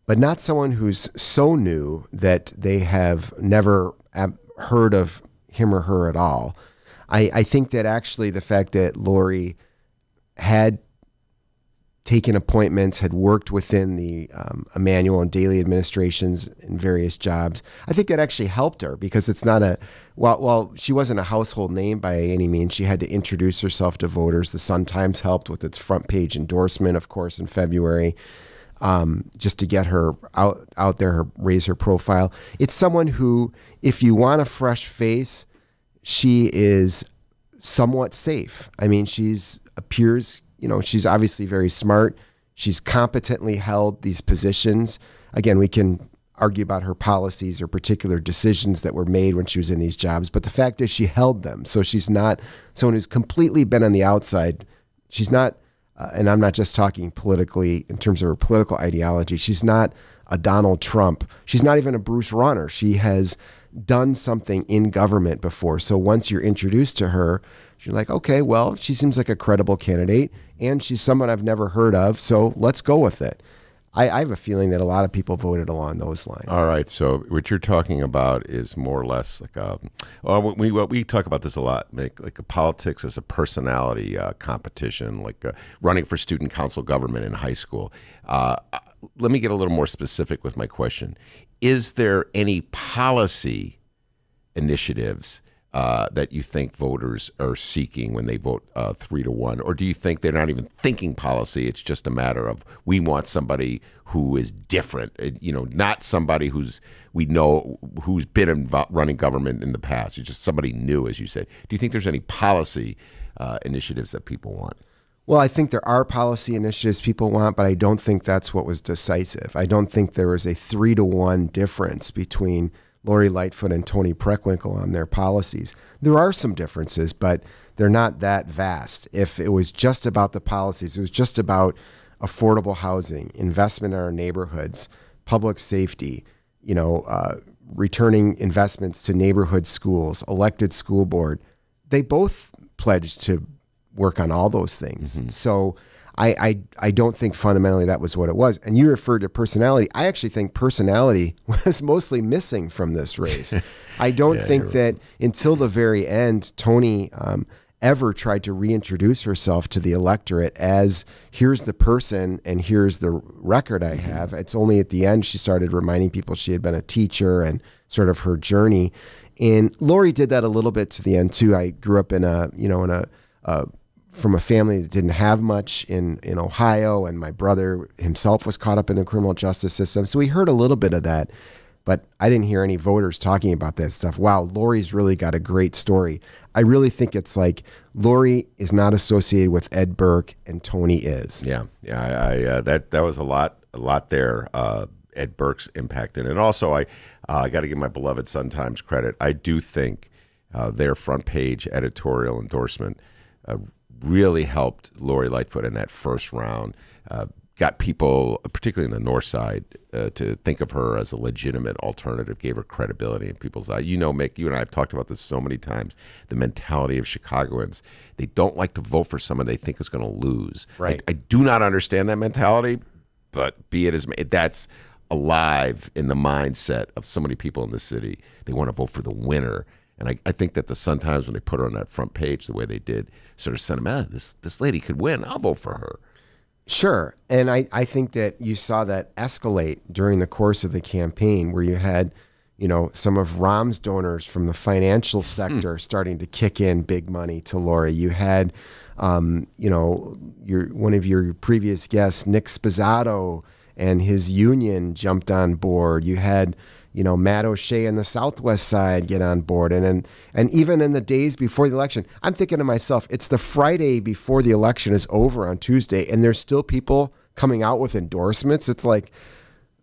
but not someone who's so new that they have never heard of him or her at all. I think that actually the fact that Lori had taken appointments, had worked within the Emanuel and Daley administrations in various jobs, I think that actually helped her, because it's not while she wasn't a household name by any means, she had to introduce herself to voters. The Sun-Times helped with its front page endorsement, of course, in February, just to get her out there, raise her profile. It's someone who, if you want a fresh face, she is somewhat safe. I mean, she's obviously very smart. She's competently held these positions. Again, we can argue about her policies or particular decisions that were made when she was in these jobs, but the fact is she held them. So she's not someone who's completely been on the outside. She's not, and I'm not just talking politically in terms of her political ideology. She's not a Donald Trump. She's not even a Bruce Rauner. She has done something in government before. So once you're introduced to her, you're like, okay, well, she seems like a credible candidate, and she's someone I've never heard of, so let's go with it. I have a feeling that a lot of people voted along those lines. All right, so what you're talking about is more or less like we talk about this a lot, like a politics as a personality competition, like running for student council government in high school. Let me get a little more specific with my question. Is there any policy initiatives that you think voters are seeking when they vote 3-1? Or do you think they're not even thinking policy? It's just a matter of, we want somebody who is different, not somebody who's been running government in the past. It's just somebody new, as you said. Do you think there's any policy initiatives that people want? Well, I think there are policy initiatives people want, but I don't think that's what was decisive. I don't think there was a 3-1 difference between Lori Lightfoot and Tony Preckwinkle on their policies. There are some differences, but they're not that vast. If it was just about the policies, it was just about affordable housing, investment in our neighborhoods, public safety, returning investments to neighborhood schools, elected school board, they both pledged to work on all those things. Mm-hmm. So I don't think fundamentally that was what it was. And you referred to personality. I actually think personality was mostly missing from this race. I don't think that until the very end, Tony ever tried to reintroduce herself to the electorate as, here's the person and here's the record I have. It's only at the end she started reminding people she had been a teacher and sort of her journey. And Lori did that a little bit to the end too. I grew up from a family that didn't have much in Ohio, and my brother himself was caught up in the criminal justice system. So we heard a little bit of that, but I didn't hear any voters talking about that stuff. Wow, Lori's really got a great story. I really think it's like Lori is not associated with Ed Burke and Tony is. Yeah. That was a lot there. Ed Burke's impact in it. And also, I got to give my beloved Sun-Times credit. I do think their front page editorial endorsement really helped Lori Lightfoot in that first round, got people, particularly in the north side, to think of her as a legitimate alternative, gave her credibility in people's eyes. Mick, you and I have talked about this so many times, the mentality of Chicagoans. They don't like to vote for someone they think is going to lose. Right. I do not understand that mentality, but be it as that's alive in the mindset of so many people in the city. They want to vote for the winner. And I think that the Sun-Times, when they put her on that front page the way they did, sort of sent them, this lady could win. I'll vote for her. Sure. And I think that you saw that escalate during the course of the campaign, where you had, some of Rahm's donors from the financial sector starting to kick in big money to Lori. You had, one of your previous guests, Nick Spizzato, and his union jumped on board. You had Matt O'Shea and the Southwest Side get on board. And even in the days before the election, I'm thinking to myself, it's the Friday before the election is over on Tuesday, and there's still people coming out with endorsements. It's like,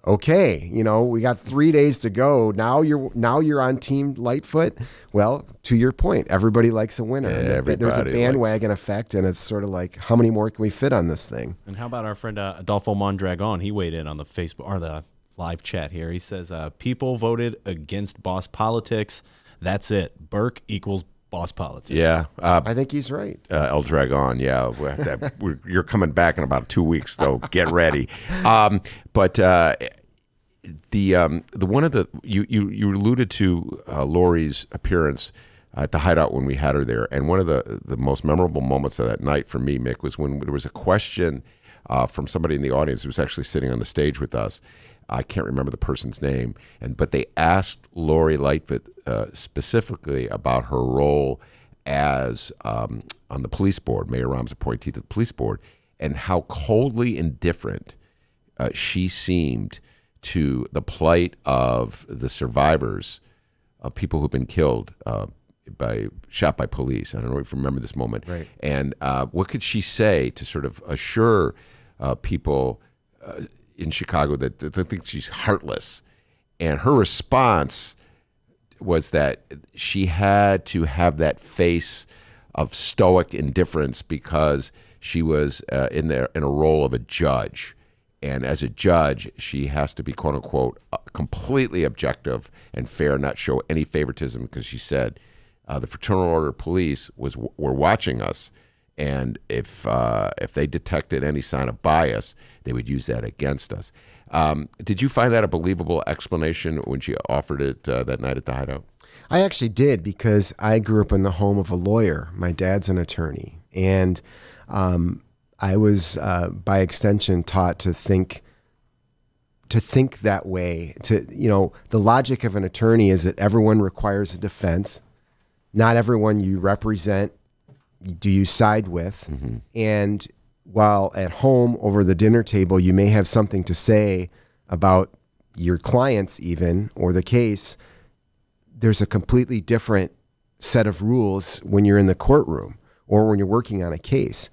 okay, we got 3 days to go. Now you're on Team Lightfoot. Well, to your point, everybody likes a winner. Yeah, there's a bandwagon effect, and it's sort of like, how many more can we fit on this thing? And how about our friend Adolfo Mondragon? He weighed in on the Facebook or the live chat here. He says, people voted against boss politics. That's it. Burke equals boss politics. Yeah. I think he's right. El Dragon, yeah. You're coming back in about 2 weeks, though. Get ready. But the one of the you alluded to Lori's appearance at the Hideout when we had her there, and one of the most memorable moments of that night for me, Mick, was when there was a question from somebody in the audience who was actually sitting on the stage with us. I can't remember the person's name, but they asked Lori Lightfoot specifically about her role as on the police board, Mayor Rahm's appointee to the police board, and how coldly indifferent she seemed to the plight of the survivors of people who've been killed shot by police. I don't know if you remember this moment. Right. And what could she say to sort of assure people in Chicago that they think she's heartless? And her response was that she had to have that face of stoic indifference because she was in a role of a judge. And as a judge, she has to be, quote unquote, completely objective and fair, not show any favoritism, because she said the Fraternal Order of Police were watching us, and if they detected any sign of bias, they would use that against us. Did you find that a believable explanation when she offered it that night at the Hideout? I actually did, because I grew up in the home of a lawyer. My dad's an attorney, and I was, by extension, taught to think that way. The logic of an attorney is that everyone requires a defense. Not everyone you represent do you side with. Mm-hmm. And while at home over the dinner table, you may have something to say about your clients even, or the case, there's a completely different set of rules when you're in the courtroom or when you're working on a case.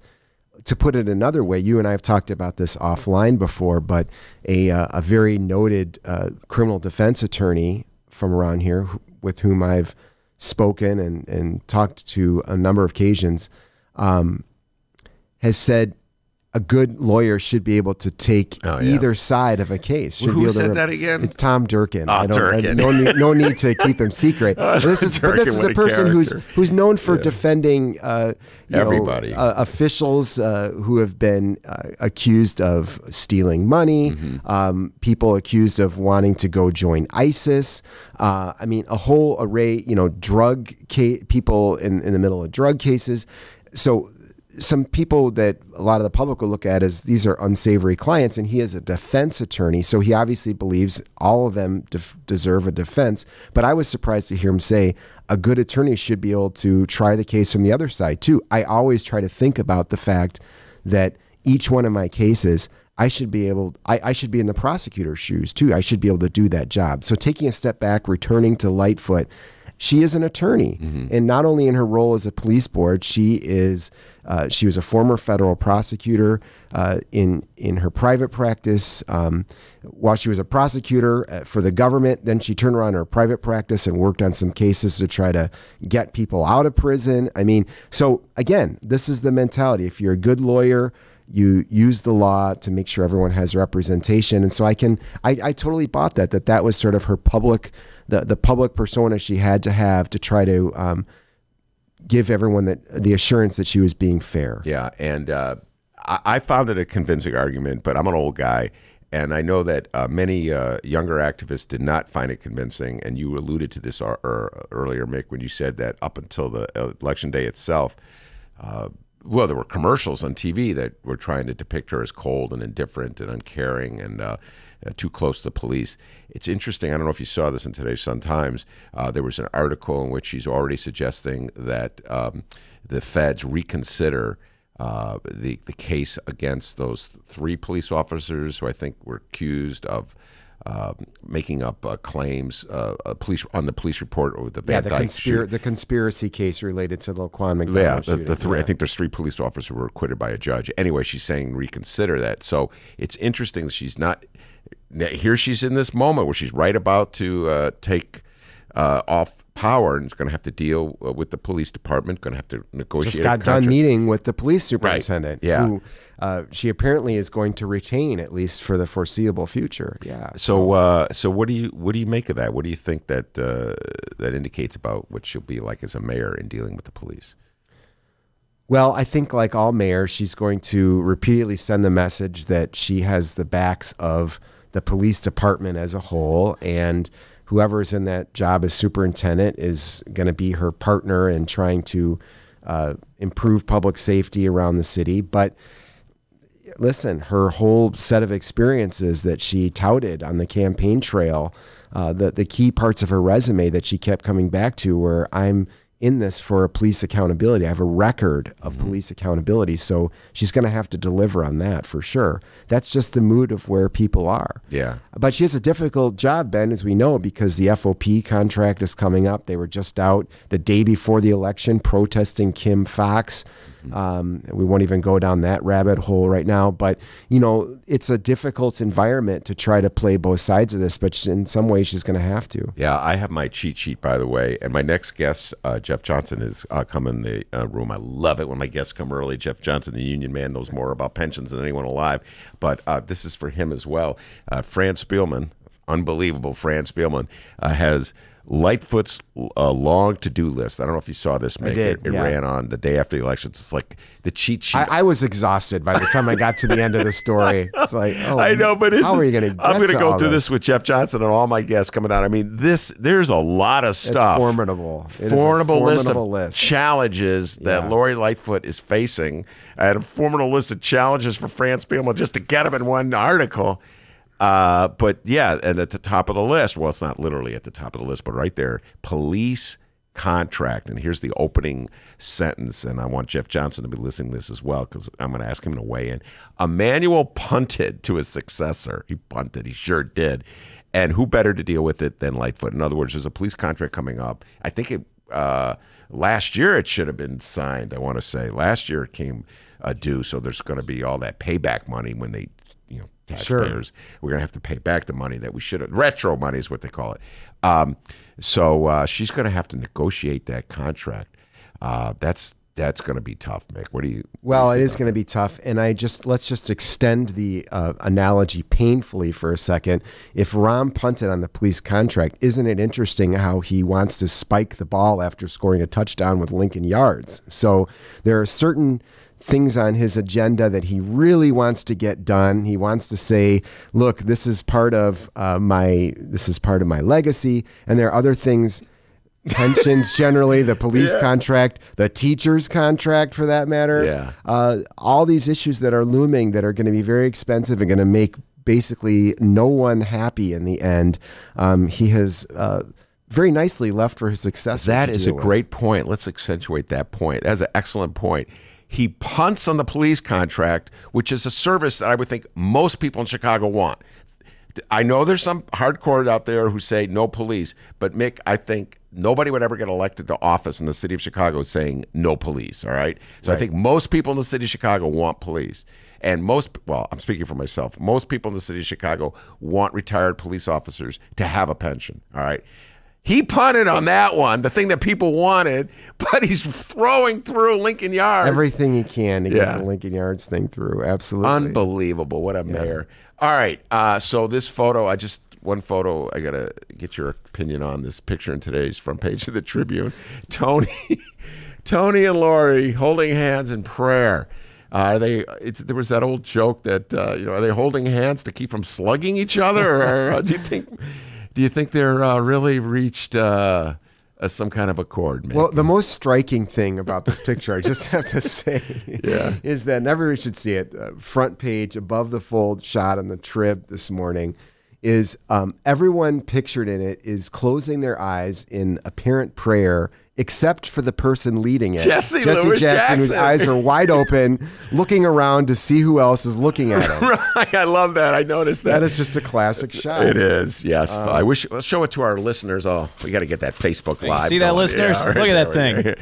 To put it another way, you and I have talked about this offline before, but a very noted criminal defense attorney from around here with whom I've spoken and talked to a number of occasions has said a good lawyer should be able to take either side of a case. Who said that again? It's Tom Durkin. Durkin. No need to keep him secret. This is a person who's known for defending everybody, officials who have been accused of stealing money, people accused of wanting to go join ISIS. I mean, a whole array. Drug people in the middle of drug cases. So some people that a lot of the public will look at as these are unsavory clients, and he is a defense attorney, so he obviously believes all of them deserve a defense. But I was surprised to hear him say a good attorney should be able to try the case from the other side too. I always try to think about the fact that each one of my cases, I should be in the prosecutor's shoes too. I should be able to do that job. So taking a step back, returning to Lightfoot, she is an attorney, and not only in her role as a police board, she was a former federal prosecutor in her private practice. While she was a prosecutor for the government, then she turned around her private practice and worked on some cases to try to get people out of prison. I mean, so again, this is the mentality. If you're a good lawyer, you use the law to make sure everyone has representation. And so I totally bought that was sort of her public, the public persona she had to have to try to give everyone the assurance that she was being fair. Yeah, and I found it a convincing argument, but I'm an old guy, and I know that many younger activists did not find it convincing, and you alluded to this earlier, Mick, when you said that up until the election day itself, well, there were commercials on TV that were trying to depict her as cold and indifferent and uncaring and too close to the police. It's interesting. I don't know if you saw this in today's Sun-Times. There was an article in which she's already suggesting that the feds reconsider the case against those 3 police officers who I think were accused of making up claims on the police report or the Van Dyke shoot. The conspiracy case related to the Laquan McDonald shooting. The 3. I think there's 3 police officers who were acquitted by a judge. Anyway, she's saying reconsider that. So it's interesting that she's not. Here she's in this moment where she's right about to take off power and is going to have to deal with the police department, going to have to negotiate. Just got done meeting with the police superintendent, right. Yeah. who she apparently is going to retain at least for the foreseeable future. Yeah. So, so what do you make of that? What do you think that that indicates about what she'll be like as a mayor in dealing with the police? Well, I think like all mayors, she's going to repeatedly send the message that she has the backs of the police department as a whole, and whoever's in that job as superintendent is going to be her partner in trying to improve public safety around the city. But listen, her whole set of experiences that she touted on the campaign trail, the key parts of her resume that she kept coming back to were, I'm in this for police accountability. I have a record of police accountability, so she's going to have to deliver on that for sure. That's just the mood of where people are. Yeah. But she has a difficult job, Ben, as we know, because the FOP contract is coming up. They were just out the day before the election protesting Kim Fox. We won't even go down that rabbit hole right now, but you know, it's a difficult environment to try to play both sides of this, but in some ways she's going to have to. Yeah, I have my cheat sheet, by the way, and my next guest, Jeff Johnson, is come in the room. I love it when my guests come early. Jeff Johnson, the union man, knows more about pensions than anyone alive, but this is for him as well. Fran Spielman, unbelievable Fran Spielman, has Lightfoot's long to-do list. I don't know if you saw this, Mick. I did, It yeah. ran on the day after the elections. It's like the cheat sheet. I was exhausted by the time I got to the end of the story. It's like, oh, I know, but how are you going to I'm going to go all through this with Jeff Johnson and all my guests coming out. I mean, there's a lot of stuff. It's formidable. It is a formidable formidable list of challenges that Yeah. Lori Lightfoot is facing. I had a formidable list of challenges for Fran Spielman just to get them in one article. But yeah, and at the top of the list, well, it's not literally at the top of the list, but right there, police contract. And here's the opening sentence, and I want Jeff Johnson to be listening to this as well, because I'm going to ask him to weigh in. Emmanuel punted to his successor. He punted. He sure did. And who better to deal with it than Lightfoot? In other words, there's a police contract coming up. I think last year it should have been signed, I want to say. Last year it came due, so there's going to be all that payback money when they, taxpayers, we're going to have to pay back the money that we should have. Retro money is what they call it. So she's going to have to negotiate that contract. That's going to be tough, Mick. What do you? Well, it is going to be tough, and let's just extend the analogy painfully for a second. If Rahm punted on the police contract, isn't it interesting how he wants to spike the ball after scoring a touchdown with Lincoln Yards? So there are certain things on his agenda that he really wants to get done. He wants to say, look, this is part of my legacy. And there are other things, pensions generally, the police contract, the teacher's contract for that matter. All these issues that are looming that are going to be very expensive and going to make basically no one happy in the end. He has very nicely left for his successor. That is a great point. Let's accentuate that point. That's an excellent point. He punts on the police contract, which is a service that I would think most people in Chicago want. I know there's some hardcore out there who say no police, but Mick, I think nobody would ever get elected to office in the city of Chicago saying no police, all right? So I think most people in the city of Chicago want police. And I'm speaking for myself, most people in the city of Chicago want retired police officers to have a pension, all right? He punted on that one, the thing that people wanted, but he's throwing through Lincoln Yards. Everything he can to get the Lincoln Yards thing through. Absolutely. Unbelievable. What a mayor. All right. So this photo, one photo, I got to get your opinion on this picture in today's front page of the Tribune. Tony and Lori holding hands in prayer. There was that old joke that, are they holding hands to keep from slugging each other? Or do you think they're really reached some kind of accord, Mick? Well, the most striking thing about this picture, I just have to say, is that, and everybody should see it, front page, above the fold shot on the Trib this morning, is everyone pictured in it is closing their eyes in apparent prayer, except for the person leading it, Jesse Jackson, whose eyes are wide open, looking around to see who else is looking at him. Right, I love that. I noticed that. That is just a classic shot. It is, yes. I wish. Let's show it to our listeners. Oh, we got to get that Facebook Live. See that, going. listeners? Yeah, Look at that thing.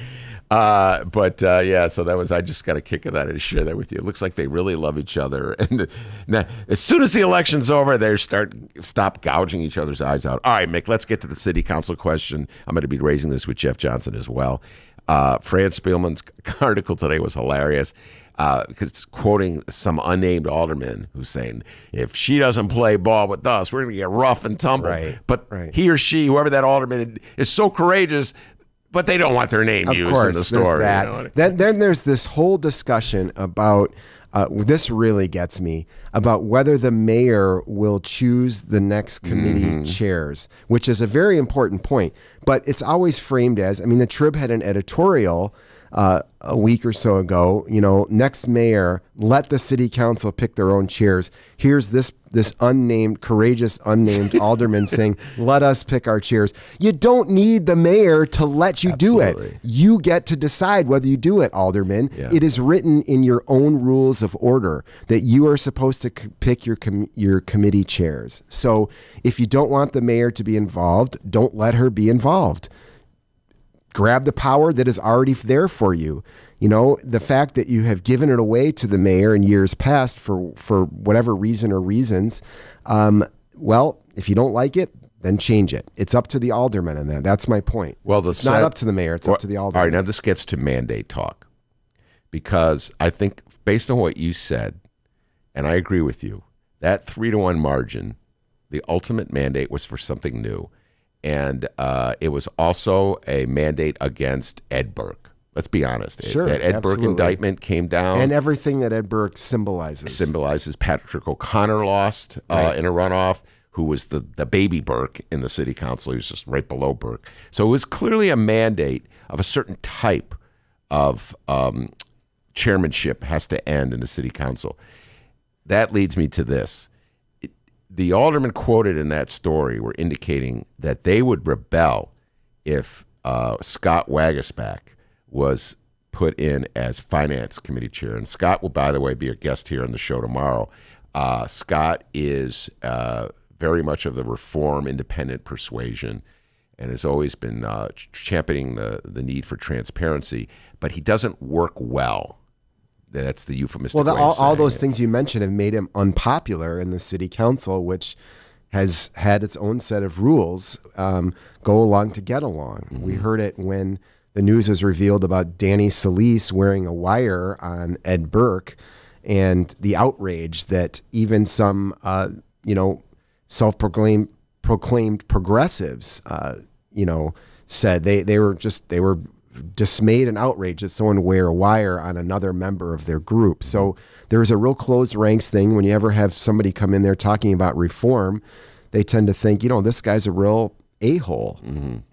Yeah, so that was, I just got a kick of that and share that with you. It looks like they really love each other. And now, as soon as the election's over, they stop gouging each other's eyes out. All right, Mick, let's get to the city council question. I'm going to be raising this with Jeff Johnson as well. Fran Spielman's article today was hilarious. Because it's quoting some unnamed alderman who's saying, if she doesn't play ball with us, we're going to get rough and tumble. Right, but right. he or she, whoever that alderman is so courageous, but they don't want their name used in the story. That. You know? Then there's this whole discussion about, this really gets me, about whether the mayor will choose the next committee chairs, which is a very important point. But it's always framed as, I mean, the Trib had an editorial a week or so ago, next mayor, let the city council pick their own chairs. Here's this courageous unnamed alderman saying, let us pick our chairs. You don't need the mayor to let you do it. You get to decide whether you do it, alderman. Yeah. It is written in your own rules of order that you are supposed to pick your committee chairs. So if you don't want the mayor to be involved, don't let her be involved. Grab the power that is already there for you. The fact that you have given it away to the mayor in years past for whatever reason or reasons, well, if you don't like it, then change it. It's up to the alderman, and that's my point. Well, it's not up to the mayor. It's up to the alderman. All right, now this gets to mandate talk, because I think based on what you said, and I agree with you, that 3-to-1 margin, the ultimate mandate was for something new. And it was also a mandate against Ed Burke. Let's be honest. Sure, that Ed absolutely. Burke indictment came down. And everything that Ed Burke symbolizes. Patrick O'Connor lost in a runoff, who was the baby Burke in the city council. He was just right below Burke. So it was clearly a mandate of a certain type of chairmanship has to end in the city council. That leads me to this. The aldermen quoted in that story were indicating that they would rebel if Scott Wagasback was put in as finance committee chair. And Scott will, by the way, be a guest here on the show tomorrow. Scott is very much of the reform, independent persuasion, and has always been championing the need for transparency, but he doesn't work well. That's the euphemistic way of saying all those it. things you mentioned have made him unpopular in the city council, which has had its own set of rules, go along to get along. We heard it when the news was revealed about Danny Solis wearing a wire on Ed Burke, and the outrage that even some, self-proclaimed progressives, said they were dismayed and outraged that someone would wear a wire on another member of their group. So there's a real closed ranks thing. When you ever have somebody come in there talking about reform, they tend to think, this guy's a real a-hole.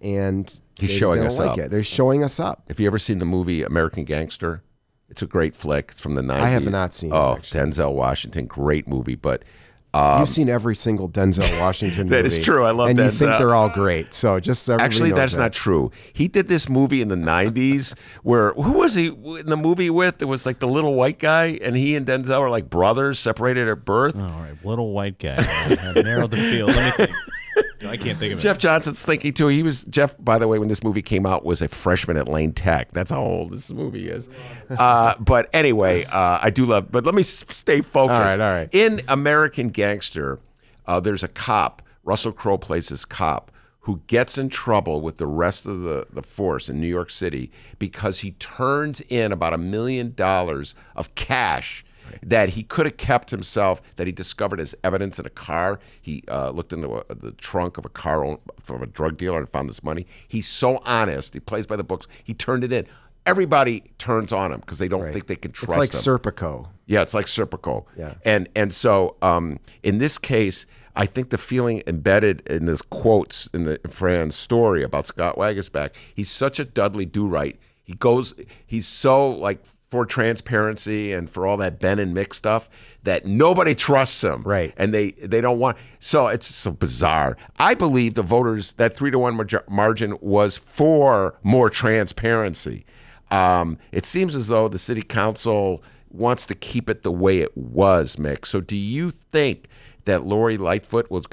And he's showing us up. They're showing us up. Have you ever seen the movie American Gangster? It's a great flick. It's from the 90s. I have not seen it, actually. Denzel Washington, great movie. But you've seen every single Denzel Washington movie. That is true. I love and Denzel. And you think they're all great. So just so everybody actually, knows that's not true. He did this movie in the 90s where, who was he in the movie with? It was like the little white guy, and he and Denzel were like brothers, separated at birth. All right, little white guy. I've narrowed the field. Let me think. I can't think of it. Jeff Johnson's thinking too. Jeff, by the way, when this movie came out, was a freshman at Lane Tech. That's how old this movie is. But anyway, I do love. But let me stay focused. All right. In American Gangster, there's a cop. Russell Crowe plays this cop who gets in trouble with the rest of the force in New York City because he turns in about $1 million of cash that he could have kept himself, that he discovered as evidence in a car. He looked into the trunk of a car from a drug dealer and found this money. He's so honest. He plays by the books. He turned it in. Everybody turns on him because they don't think they can trust him. It's like Serpico. Yeah, it's like Serpico. Yeah. And so in this case, I think the feeling embedded in this quotes in the Fran's story about Scott Wagasback, he's such a Dudley Do-Right. He's so like for transparency and for all that Ben and Mick stuff that nobody trusts him. Right. And they don't want. So it's so bizarre. I believe the voters, that 3-to-1 margin was for more transparency. It seems as though the city council wants to keep it the way it was, Mick. So do you think that Lori Lightfoot will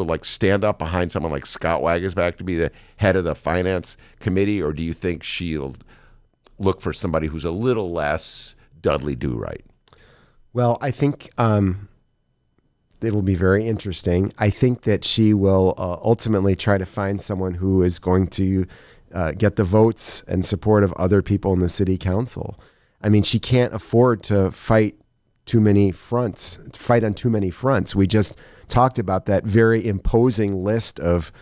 like stand up behind someone like Scott Wagasback to be the head of the finance committee, or do you think she'll look for somebody who's a little less Dudley Do-Right? Well, I think it will be very interesting. I think that she will ultimately try to find someone who is going to get the votes and support of other people in the city council. I mean, she can't afford to fight on too many fronts. We just talked about that very imposing list of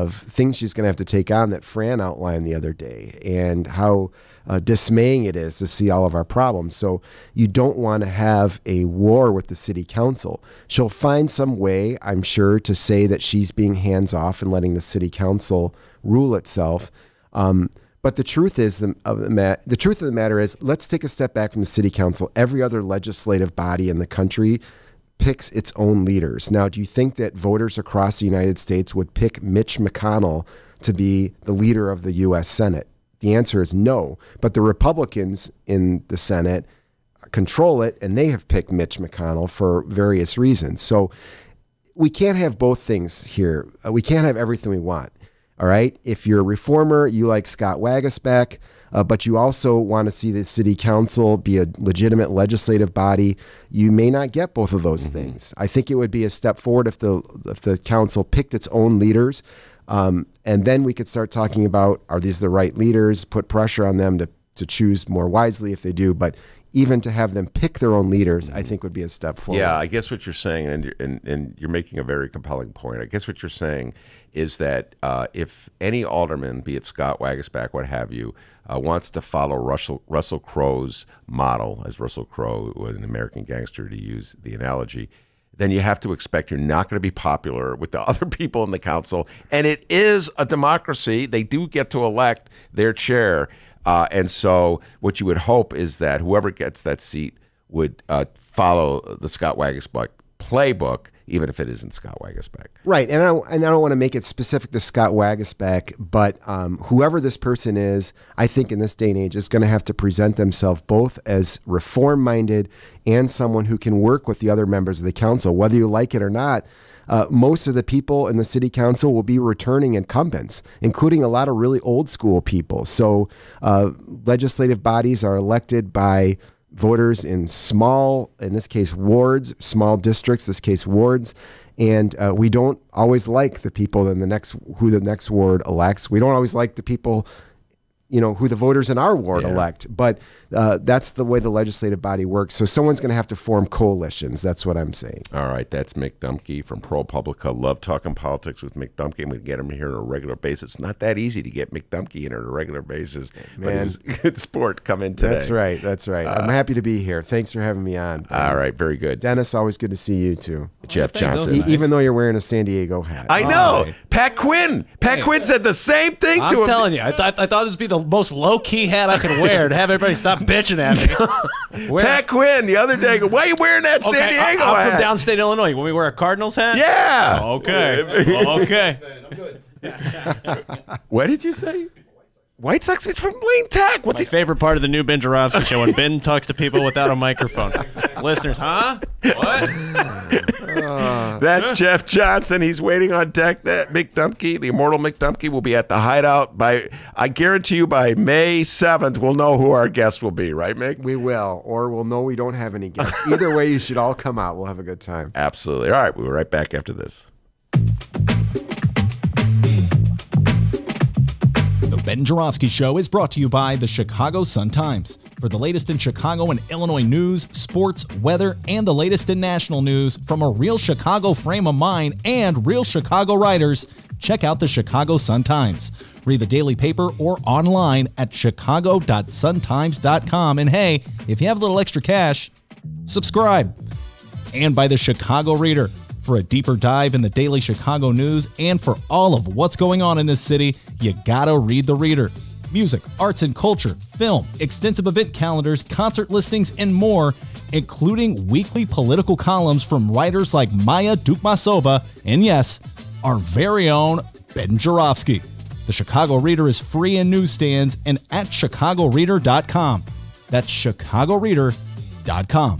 things she's going to have to take on that Fran outlined the other day, and how dismaying it is to see all of our problems. So you don't want to have a war with the city council. She'll find some way, I'm sure, to say that she's being hands off and letting the city council rule itself. But the truth is, the truth of the matter is, let's take a step back from the city council. Every other legislative body in the country picks its own leaders. Now, do you think that voters across the United States would pick Mitch McConnell to be the leader of the U.S. Senate? The answer is no. But the Republicans in the Senate control it, and they have picked Mitch McConnell for various reasons. So we can't have both things here. We can't have everything we want. All right. If you're a reformer, you like Scott Waguespack, but you also want to see the city council be a legitimate legislative body, you may not get both of those things. I think it would be a step forward if the council picked its own leaders, and then we could start talking about, are these the right leaders, put pressure on them to choose more wisely if they do. But even to have them pick their own leaders, I think would be a step forward. Yeah, I guess what you're saying, and you're making a very compelling point. I guess what you're saying is that if any alderman, be it Scott Waguespack, what have you, wants to follow Russell Crowe's model, as Russell Crowe was an American gangster, to use the analogy, then you have to expect you're not going to be popular with the other people in the council. And it is a democracy. They do get to elect their chair. And so what you would hope is that whoever gets that seat would follow the Scott Waguespack playbook, even if it isn't Scott Waguespack. Right. And I don't want to make it specific to Scott Waguespack, but whoever this person is, I think in this day and age is going to have to present themselves both as reform-minded and someone who can work with the other members of the council, whether you like it or not. Most of the people in the city council will be returning incumbents, including a lot of really old school people. So legislative bodies are elected by voters in in this case, wards, small districts, this case, wards. And we don't always like the people in who the next ward elects. We don't always like the people, who the voters in our ward elect. But that's the way the legislative body works. So someone's going to have to form coalitions. That's what I'm saying. All right. That's Mick Dumke from ProPublica. Love talking politics with Mick Dumke. We get him here on a regular basis. It's not that easy to get Mick Dumke in on a regular basis. Man, but it was good sport coming today. That's right. I'm happy to be here. Thanks for having me on. All right. Very good. Dennis, always good to see you too. Jeff Johnson. Nice. Even though you're wearing a San Diego hat. I know. Right. Pat Quinn. Pat Quinn said the same thing to him. I'm telling you. I thought this would be the most low-key hat I could wear to have everybody stop bitching at me. Pat Quinn the other day, why are you wearing that San Diego hat? I'm from downstate Illinois. When we wear a Cardinals hat? Yeah. Okay. Okay. I'm good. What did you say? White Sox? He's from Blaine Tech. What's my favorite part of the new Ben Joravsky show, when Ben talks to people without a microphone. Listeners, huh? What? That's Jeff Johnson. He's waiting on deck. That Mick Dumke, the immortal Mick Dumke, will be at the Hideout I guarantee you by May 7th, we'll know who our guest will be, right, Mick? We will, or we'll know we don't have any guests. Either way, you should all come out. We'll have a good time. Absolutely. All right, we'll be right back after this. The Ben Joravsky Show is brought to you by the Chicago Sun-Times. For the latest in Chicago and Illinois news, sports, weather, and the latest in national news from a real Chicago frame of mind and real Chicago writers, check out the Chicago Sun-Times. Read the daily paper or online at chicago.suntimes.com. And hey, if you have a little extra cash, subscribe. And by the Chicago Reader. For a deeper dive in the daily Chicago news and for all of what's going on in this city, you gotta read the Reader. Music, arts and culture, film, extensive event calendars, concert listings, and more, including weekly political columns from writers like Maya Dukmasova and, yes, our very own Ben Joravsky. The Chicago Reader is free in newsstands and at chicagoreader.com. That's chicagoreader.com.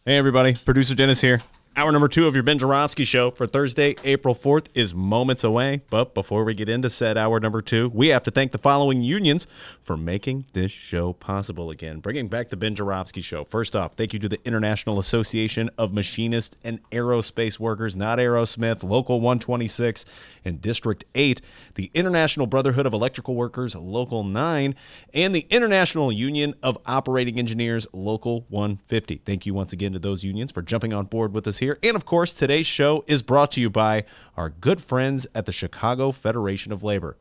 Hey, everybody. Producer Dennis here. Hour number 2 of your Ben Joravsky Show for Thursday, April 4th is moments away. But before we get into said hour number 2, we have to thank the following unions for making this show possible again. Bringing back the Ben Joravsky Show. First off, thank you to the International Association of Machinists and Aerospace Workers, not Aerosmith, Local 126 and District 8, the International Brotherhood of Electrical Workers, Local 9, and the International Union of Operating Engineers, Local 150. Thank you once again to those unions for jumping on board with us here. And of course, today's show is brought to you by our good friends at the Chicago Federation of Labor.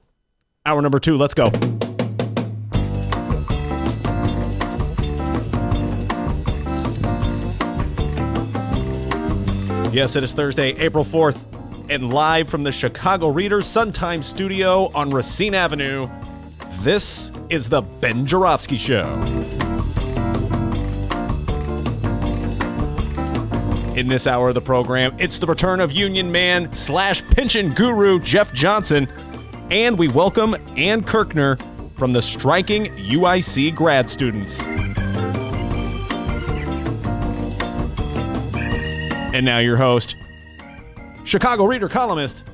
Hour number 2, let's go. Yes, it is Thursday, April 4th, and live from the Chicago Reader's Suntime studio on Racine Avenue, this is the Ben Joravsky Show. In this hour of the program, it's the return of union man / pension guru Jeff Johnson, and we welcome Ann Kirkner from the striking UIC grad students. And now your host, Chicago Reader columnist,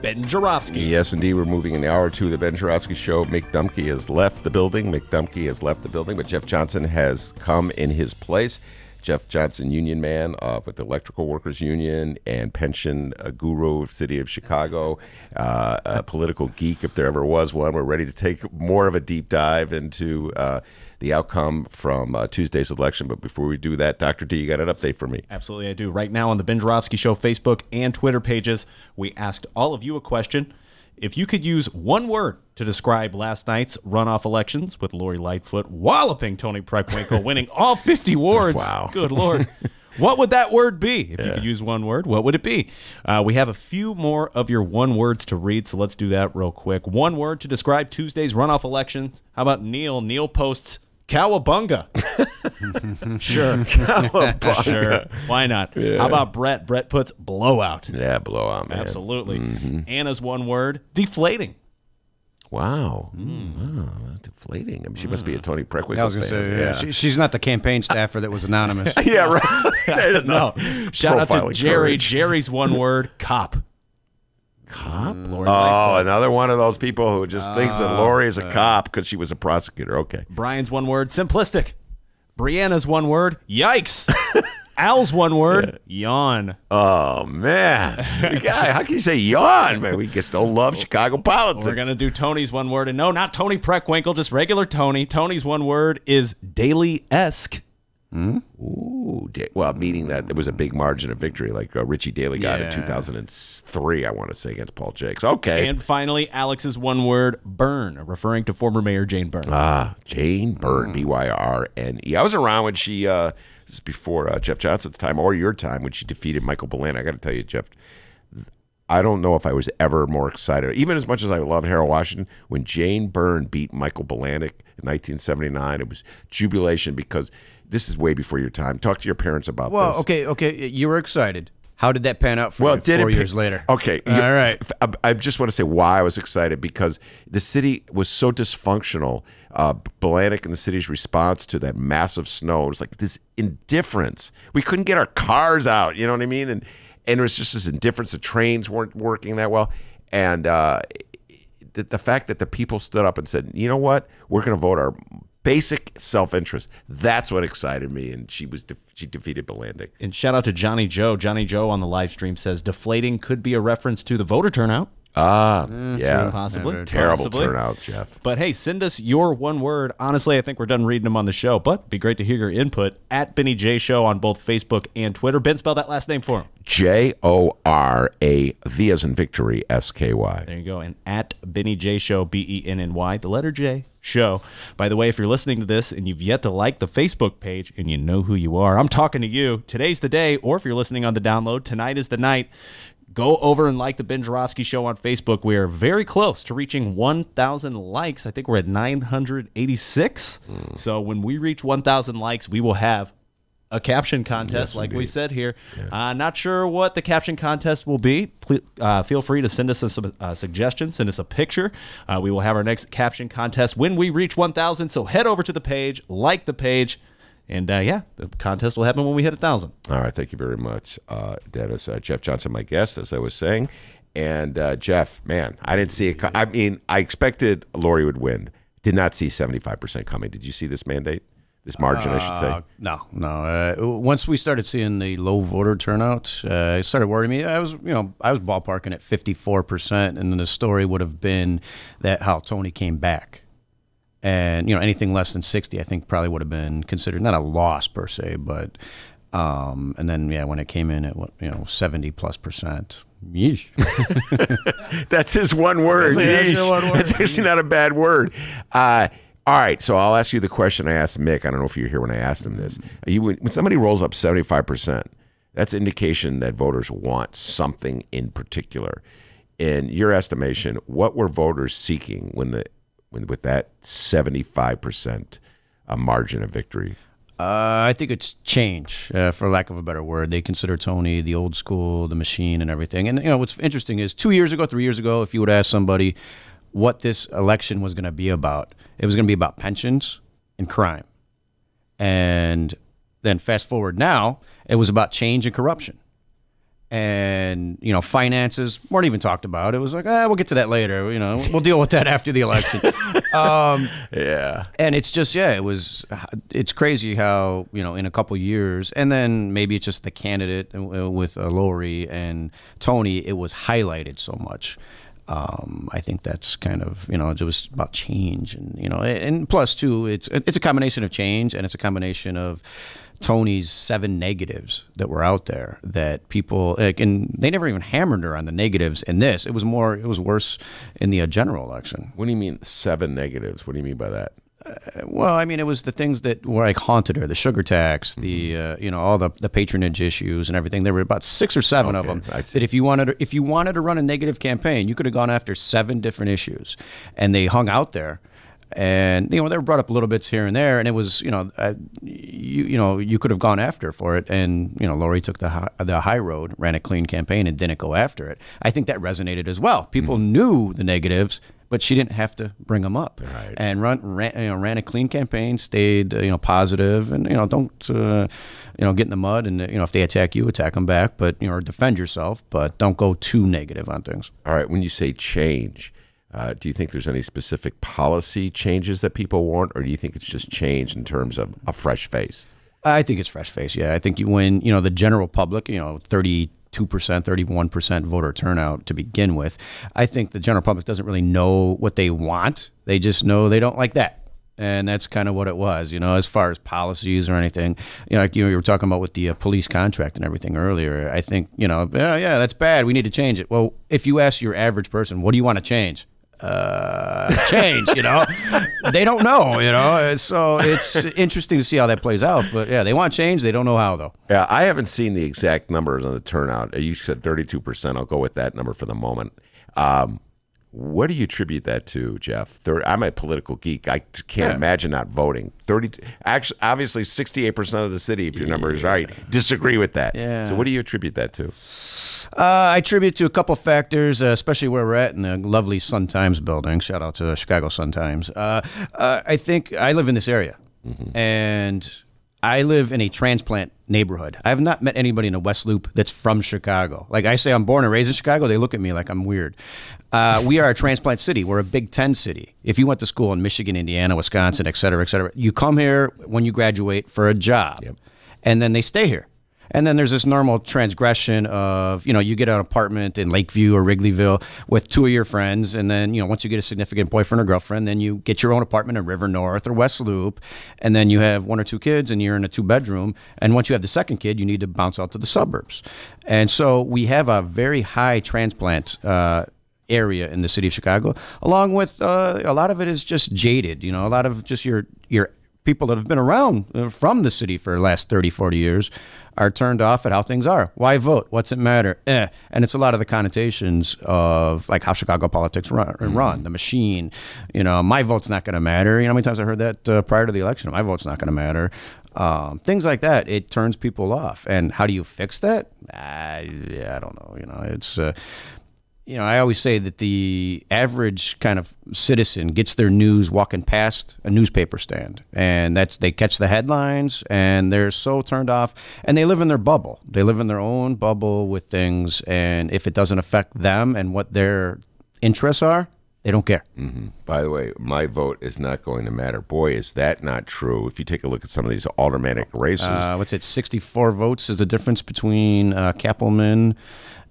Ben Joravsky. Yes, indeed. We're moving in the hour 2 of the Ben Joravsky Show. Mick Dumke has left the building. But Jeff Johnson has come in his place. Jeff Johnson, union man with the Electrical Workers Union and pension guru of the city of Chicago, a political geek if there ever was one. We're ready to take more of a deep dive into the outcome from Tuesday's election. But before we do that, Dr. D, you got an update for me? Absolutely, I do. Right now on the Ben Joravsky Show Facebook and Twitter pages, we asked all of you a question. If you could use one word to describe last night's runoff elections with Lori Lightfoot walloping Tony Preckwinkle, winning all 50 wards. Wow. Good Lord. What would that word be? If you could use one word, what would it be? We have a few more of your one words to read, so let's do that real quick. One word to describe Tuesday's runoff elections. How about Neil? Neil posts cowabunga. Sure. Cowabunga. Sure. Why not? Yeah. How about Brett? Brett puts blowout. Yeah, blowout, man. Absolutely. Anna's one word, deflating. Wow. Wow, deflating. I mean, she must be a Tony Preckwinkle I was going to say, she's not the campaign staffer that was anonymous. Yeah, right. No. Shout out to Profiling Jerry. courage. Jerry's one word, cop. Cop? Lori Oh, Lightfoot. another one of those people who just thinks that Lori is a cop because she was a prosecutor. Okay. Brian's one word, simplistic. Brianna's one word, yikes. Al's one word, yawn. Oh, man. Guy, how can you say yawn, man? We just don't love Chicago politics. We're going to do Tony's one word. And no, not Tony Preckwinkle, just regular Tony. Tony's one word is daily-esque. Ooh, well, meaning that there was a big margin of victory like Richie Daley got in Yeah. 2003, I want to say, against Paul Jakes. Okay. And finally, Alex's one word, burn, referring to former Mayor Jane Byrne. Jane Byrne, B-Y-R-N-E. I was around when she, this is before Jeff Johnson's time or your time, when she defeated Michael Belan. I got to tell you, Jeff, I don't know if I was ever more excited, even as much as I loved Harold Washington, when Jane Byrne beat Michael Belanek in 1979. It was jubilation because this is way before your time. Talk to your parents about Well, this. okay. You were excited. How did that pan out for you did 4 it years later? Okay. All right. I just want to say why I was excited, because the city was so dysfunctional. Belanek and the city's response to that massive snow, it was like this indifference. We couldn't get our cars out, you know what I mean? And there was just this indifference. The trains weren't working that well. And the fact that the people stood up and said, you know what, we're going to vote our basic self-interest. That's what excited me, and she defeated Belanek. And shout out to Johnny Joe. Johnny Joe on the live stream says deflating could be a reference to the voter turnout. Yeah. Possibly. Terrible Possibly. turnout, Jeff. But hey, send us your one word. Honestly, I think we're done reading them on the show, but it'd be great to hear your input at Benny J Show on both Facebook and Twitter. Ben, spell that last name for him. Jorav as in victory, S-K-Y. There you go. And at Benny J Show, B-E-N-N-Y, the letter J, Show. By the way, if you're listening to this and you've yet to like the Facebook page and you know who you are, I'm talking to you. Today's the day, or if you're listening on the download, tonight is the night. Go over and like the Ben Joravsky Show on Facebook. We are very close to reaching 1,000 likes. I think we're at 986. So when we reach 1,000 likes, we will have a caption contest, like we said here. Yeah. Not sure what the caption contest will be. Please, feel free to send us a suggestion. Send us a picture. We will have our next caption contest when we reach 1,000. So head over to the page, like the page, And yeah, the contest will happen when we hit 1,000. All right, thank you very much, Dennis. Jeff Johnson, my guest, as I was saying. And Jeff, man, I didn't see it. I mean, I expected Lori would win. Did not see 75% coming. Did you see this mandate? This margin, I should say. No. Once we started seeing the low voter turnout, it started worrying me. I was ballparking at 54%, and then the story would have been that how Tony came back, and anything less than 60, I think probably would have been considered not a loss per se, but and then when it came in at 70+%. Yeesh. That's his one word. That's actually not a bad word. All right, so I'll ask you the question I asked Mick. I don't know if you were here when I asked him this. When somebody rolls up 75%, that's indication that voters want something in particular. In your estimation, what were voters seeking with that 75% margin of victory? I think it's change, for lack of a better word. They consider Tony the old school, the machine, and everything. And what's interesting is 2 years ago, 3 years ago, if you would ask somebody what this election was going to be about, it was going to be about pensions and crime. And then fast forward now, it was about change and corruption. And, finances weren't even talked about. It was like, we'll get to that later. We'll deal with that after the election. Yeah. And it's just, it's crazy how, in a couple years, and then maybe it's just the candidate with Lori and Tony, it was highlighted so much. I think that's kind of, it was about change, and plus too, it's a combination of change, and it's a combination of Tony's 7 negatives that were out there that people, and they never even hammered her on the negatives in this. It was worse in the general election. What do you mean 7 negatives? What do you mean by that? Well, I mean, it was the things that were like haunted her, the sugar tax, the all the patronage issues and everything. There were about 6 or 7 of them that if you wanted to run a negative campaign, you could have gone after 7 different issues, and they hung out there. And they were brought up little bits here and there, and it was you could have gone after for it, and Lori took the high road, ran a clean campaign, and didn't go after it. I think that resonated as well. People knew the negatives, but she didn't have to bring them up, and ran a clean campaign, stayed positive, and don't get in the mud, and if they attack you, attack them back, but or defend yourself, but don't go too negative on things. All right, when you say change. Do you think there's any specific policy changes that people want, or do you think it's just change in terms of a fresh face? I think it's fresh face, yeah. I think when the general public, 32%, 31% voter turnout to begin with, I think the general public doesn't really know what they want. They just know they don't like that. And that's kind of what it was, as far as policies or anything. Like you were talking about with the police contract and everything earlier. I think, yeah, that's bad. We need to change it. Well, if you ask your average person, what do you want to change? Change, they don't know, so it's interesting to see how that plays out. But yeah, they want change, they don't know how though. Yeah, I haven't seen the exact numbers on the turnout. You said 32%. I'll go with that number for the moment. What do you attribute that to, Jeff? I'm a political geek. I can't imagine not voting. Actually, obviously, 68% of the city, if your number is right, disagree with that. Yeah. So what do you attribute that to? I attribute it to a couple factors, especially where we're at in the lovely Sun-Times building. Shout out to Chicago Sun-Times. I think I live in this area, and I live in a transplant neighborhood. I have not met anybody in the West Loop that's from Chicago. Like I say, I'm born and raised in Chicago. They look at me like I'm weird. We are a transplant city. We're a Big Ten city. If you went to school in Michigan, Indiana, Wisconsin, et cetera, you come here when you graduate for a job, and then they stay here. And then there's this normal transgression of, you get an apartment in Lakeview or Wrigleyville with 2 of your friends. And then, once you get a significant boyfriend or girlfriend, then you get your own apartment in River North or West Loop. And then you have 1 or 2 kids and you're in a 2-bedroom. And once you have the second kid, you need to bounce out to the suburbs. And so we have a very high transplant area in the city of Chicago, along with a lot of it is just jaded, a lot of just your people that have been around from the city for the last 30, 40 years are turned off at how things are. Why vote? What's it matter? And it's a lot of the connotations of like how Chicago politics run the machine. My vote's not going to matter. How many times I heard that prior to the election? My vote's not going to matter. Things like that. It turns people off. And how do you fix that? I don't know. It's I always say that the average kind of citizen gets their news walking past a newspaper stand, and they catch the headlines, and they're so turned off, and they live in their bubble. They live in their own bubble with things, and if it doesn't affect them and what their interests are, they don't care. By the way, my vote is not going to matter. Boy, is that not true. If you take a look at some of these aldermanic races. What's it, 64 votes is the difference between Kappelman.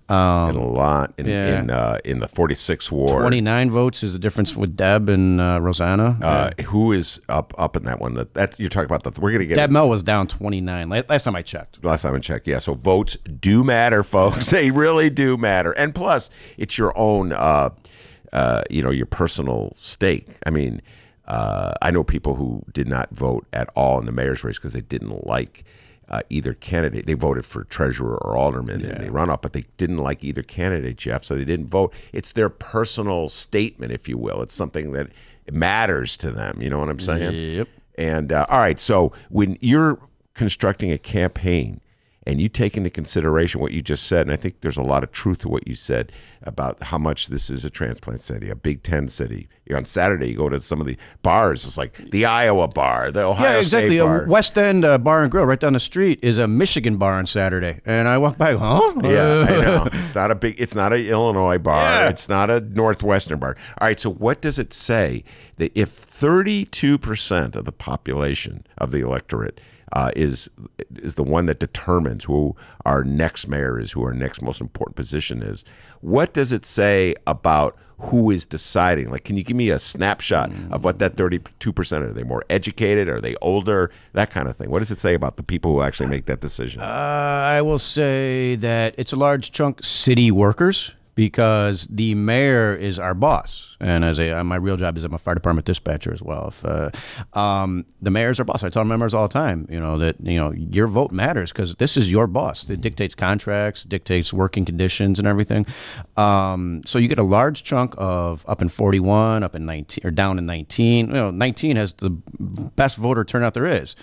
And a lot in the 46th ward. 29 votes is the difference with Deb and Rosanna. Who is up in that one? That you're talking about. We're going to get Deb Mell was down 29 last time I checked. Yeah. So votes do matter, folks. They really do matter. And plus, it's your own, your personal stake. I mean, I know people who did not vote at all in the mayor's race because they didn't like either candidate. They voted for treasurer or alderman and they run up, but they didn't like either candidate, Jeff, so they didn't vote. It's their personal statement, if you will. It's something that matters to them. You know what I'm saying? Yep. And all right, so when you're constructing a campaign and you take into consideration what you just said, and I think there's a lot of truth to what you said about how much this is a transplant city, a Big Ten city. On Saturday, you go to some of the bars. It's like the Iowa bar, the Ohio State bar. West End Bar and Grill right down the street is a Michigan bar on Saturday. And I walk by, huh? Yeah, I know. It's not an Illinois bar. Yeah. It's not a Northwestern bar. All right, so what does it say that if 32% of the population of the electorate is the one that determines who our next mayor is, who our next most important position is? What does it say about who is deciding? Like, can you give me a snapshot of what that 32% are? Are they more educated? Are they older? That kind of thing. What does it say about the people who actually make that decision? I will say that it's a large chunk city workers, because the mayor is our boss, and my real job is I'm a fire department dispatcher as well. If the mayor is our boss, I tell members all the time, that your vote matters because this is your boss. It dictates contracts, dictates working conditions, and everything. So you get a large chunk of up in 41, up in 19, or down in 19. 19 has the best voter turnout there is,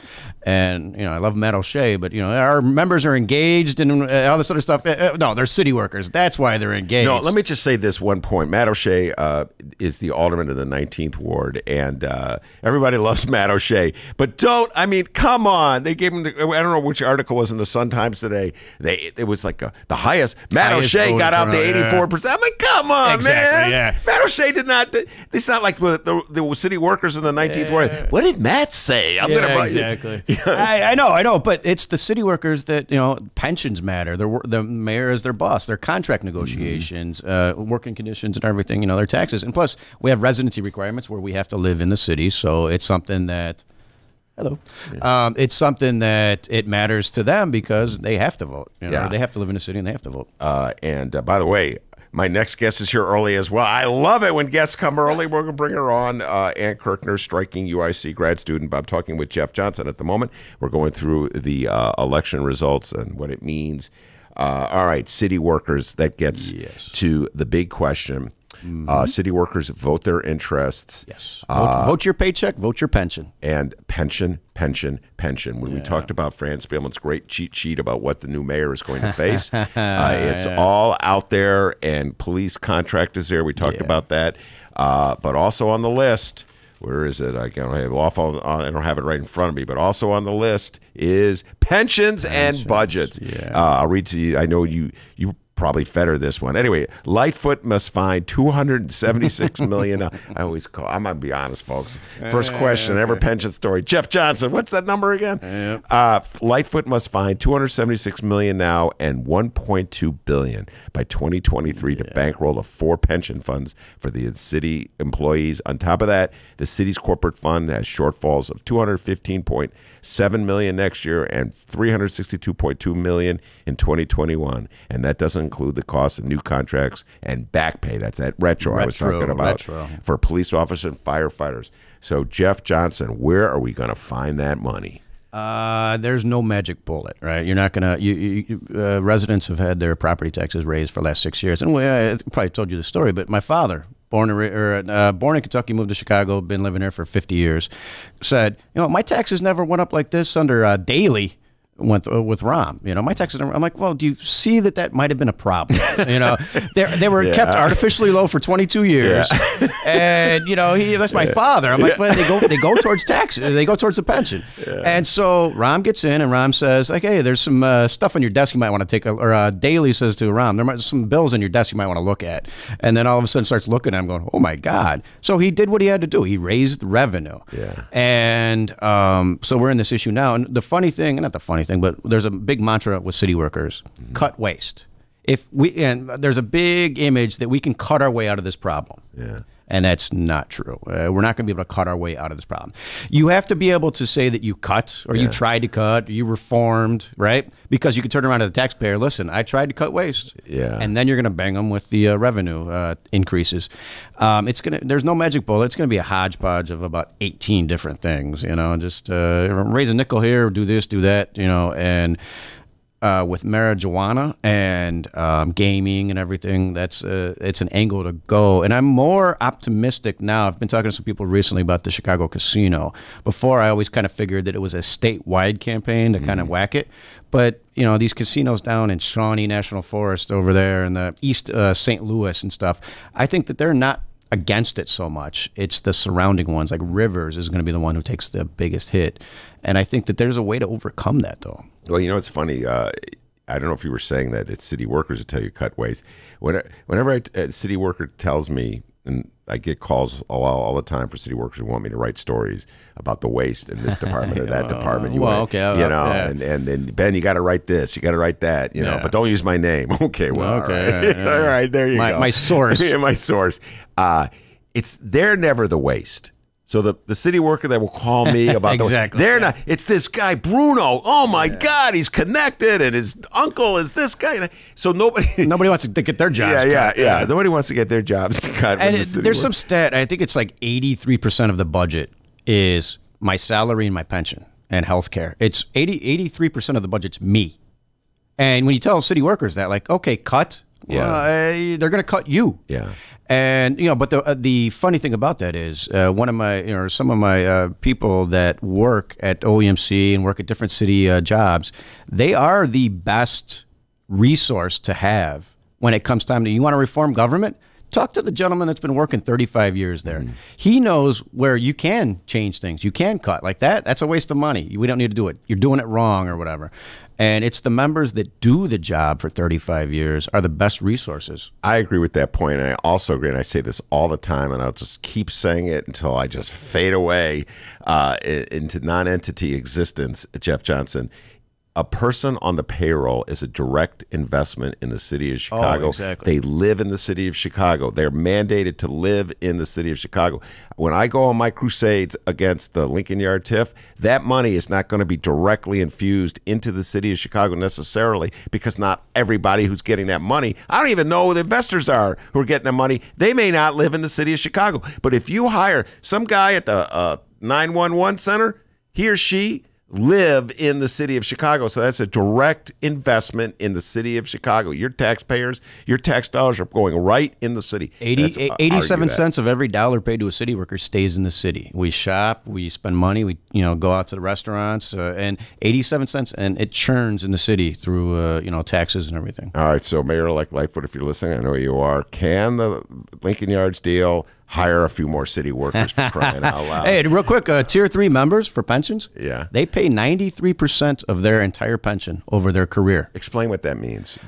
and I love Matt O'Shea, but our members are engaged and all this other stuff. No, they're city workers. That's why they're engaged. No, let me just say this one point. Matt O'Shea is the alderman of the 19th ward, and everybody loves Matt O'Shea. But come on. They gave him, I don't know which article was in the Sun-Times today. It was like the highest. Matt O'Shea got out the 84%. I'm like, come on, man. Yeah. Matt O'Shea did not. It's not like the city workers in the 19th ward. What did Matt say? Exactly. I know. But it's the city workers that, pensions matter. The mayor is their boss. Their contract negotiations. Working conditions and everything, their taxes. And plus, we have residency requirements where we have to live in the city. So it's something that, it's something that it matters to them because they have to vote. They have to live in the city and they have to vote. And by the way, my next guest is here early as well. I love it when guests come early. We're going to bring her on. Ann Kirkner, striking UIC grad student. I'm talking with Jeff Johnson at the moment. We're going through the election results and what it means. All right, city workers, that gets to the big question. City workers vote their interests. Yes. Vote your paycheck, vote your pension. And pension. When we talked about Fran Spielman's great cheat sheet about what the new mayor is going to face, it's all out there, and police contract is there. We talked about that. But also on the list, where is it? I don't have it right in front of me, but also on the list is pensions and budgets. Yeah. I'll read to you. I know you probably fetter this one. Anyway, Lightfoot must find $276 million. I'm going to be honest, folks. First question, ever pension story. Jeff Johnson, what's that number again? Lightfoot must find $276 million now and $1.2 billion by 2023 to bankroll the 4 pension funds for the city employees. On top of that, the city's corporate fund has shortfalls of $215.7 million next year and $362.2 million in 2021, and that doesn't include the cost of new contracts and back pay. That's that retro I was talking about for police officers and firefighters. So, Jeff Johnson, where are we going to find that money? There's no magic bullet, right? You're not going to. Residents have had their property taxes raised for the last 6 years, and I probably told you the story. But my father, born in Kentucky, moved to Chicago, been living here for 50 years, said, my taxes never went up like this under Daley went with Rahm. My taxes. I'm like, well, do you see that might have been a problem? They were kept artificially low for 22 years, and that's my father. I'm like, well, they go towards taxes. They go towards the pension, and so Rahm gets in, and Rahm says, like, hey, there's some stuff on your desk you might want to take, or Daley says to Rahm, there might be some bills on your desk you might want to look at, and then all of a sudden starts looking at him, going, oh my God. So he did what he had to do. He raised revenue, and so we're in this issue now. And the funny thing, not the funny thing, but there's a big mantra with city workers: cut waste. And there's a big image that we can cut our way out of this problem. And that's not true. We're not going to be able to cut our way out of this problem. You have to be able to say that you cut, or you tried to cut, or you reformed, right? Because you can turn around to the taxpayer, listen, I tried to cut waste. And then you're going to bang them with the revenue increases. There's no magic bullet. It's going to be a hodgepodge of about 18 different things, just raise a nickel here, do this, do that, and with marijuana and gaming and everything, it's an angle to go. And I'm more optimistic now. I've been talking to some people recently about the Chicago casino. Before, I always kind of figured that it was a statewide campaign to kind of whack it. But, these casinos down in Shawnee National Forest over there in the East St. Louis and stuff, I think that they're not against it so much. It's the surrounding ones, like Rivers is going to be the one who takes the biggest hit. And I think that there's a way to overcome that, though. Well, it's funny. I don't know if you were saying that it's city workers that tell you cut waste. Whenever a city worker tells me, and I get calls all the time for city workers who want me to write stories about the waste in this department or that department. And Ben, you got to write this, you got to write that, but don't use my name. Okay, well, okay, all right, there you go. My source. My source. They're never the waste. So the city worker that will call me about they're not. It's this guy Bruno. Oh my God, he's connected, and his uncle is this guy. So nobody wants to get their jobs. Yeah. Nobody wants to get their jobs cut. And there's some stat. I think it's like 83% of the budget is my salary and my pension and healthcare. It's 83% of the budget's me. And when you tell city workers that, like, okay, cut. They're going to cut you. And but the funny thing about that is one of my some of my people that work at OEMC and work at different city jobs, they are the best resource to have when it comes time to, you want to reform government? Talk to the gentleman that's been working 35 years there. He knows where you can change things. You can cut like that. That's a waste of money. We don't need to do it. You're doing it wrong or whatever. And it's the members that do the job for 35 years are the best resources. I agree with that point, and I also agree, and I say this all the time, and I'll just keep saying it until I just fade away into non-entity existence, Jeff Johnson. A person on the payroll is a direct investment in the city of Chicago. Oh, exactly. They live in the city of Chicago. They're mandated to live in the city of Chicago. When I go on my crusades against the Lincoln Yard TIF, that money is not going to be directly infused into the city of Chicago necessarily, because not everybody who's getting that money, I don't even know who the investors are who are getting the money. They may not live in the city of Chicago. But if you hire some guy at the 911 center, he or she live in the city of Chicago. So that's a direct investment in the city of Chicago. Your taxpayers, your tax dollars are going right in the city. 87 cents of every dollar paid to a city worker stays in the city. We shop, we spend money, we go out to the restaurants, and 87 cents, and it churns in the city through taxes and everything. All right, so Mayor-elect Lightfoot, if you're listening, I know you are, can the Lincoln Yards deal hire a few more city workers for crying out loud? Hey, real quick, Tier 3 members for pensions, they pay 93% of their entire pension over their career. Explain what that means.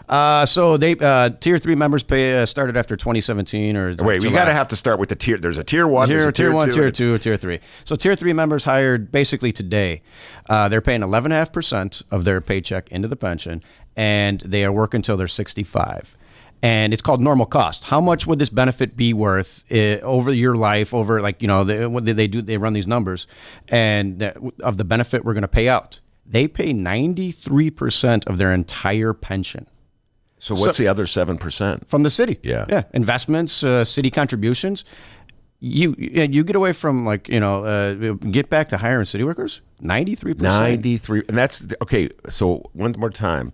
So they Tier 3 members pay started after 2017 or wait, we got to have to start with the tier. There's a Tier 1, there's a Tier 1, 2, Tier 2, Tier 3. So Tier 3 members hired basically today, they're paying 11.5% of their paycheck into the pension, and they are working until they're 65. And it's called normal cost. How much would this benefit be worth over your life? Over what they run these numbers, and of the benefit we're going to pay out. They pay 93% of their entire pension. So what's the other 7% from the city? Yeah, investments, city contributions. You get away from get back to hiring city workers. 93%. 93, and that's okay. So one more time.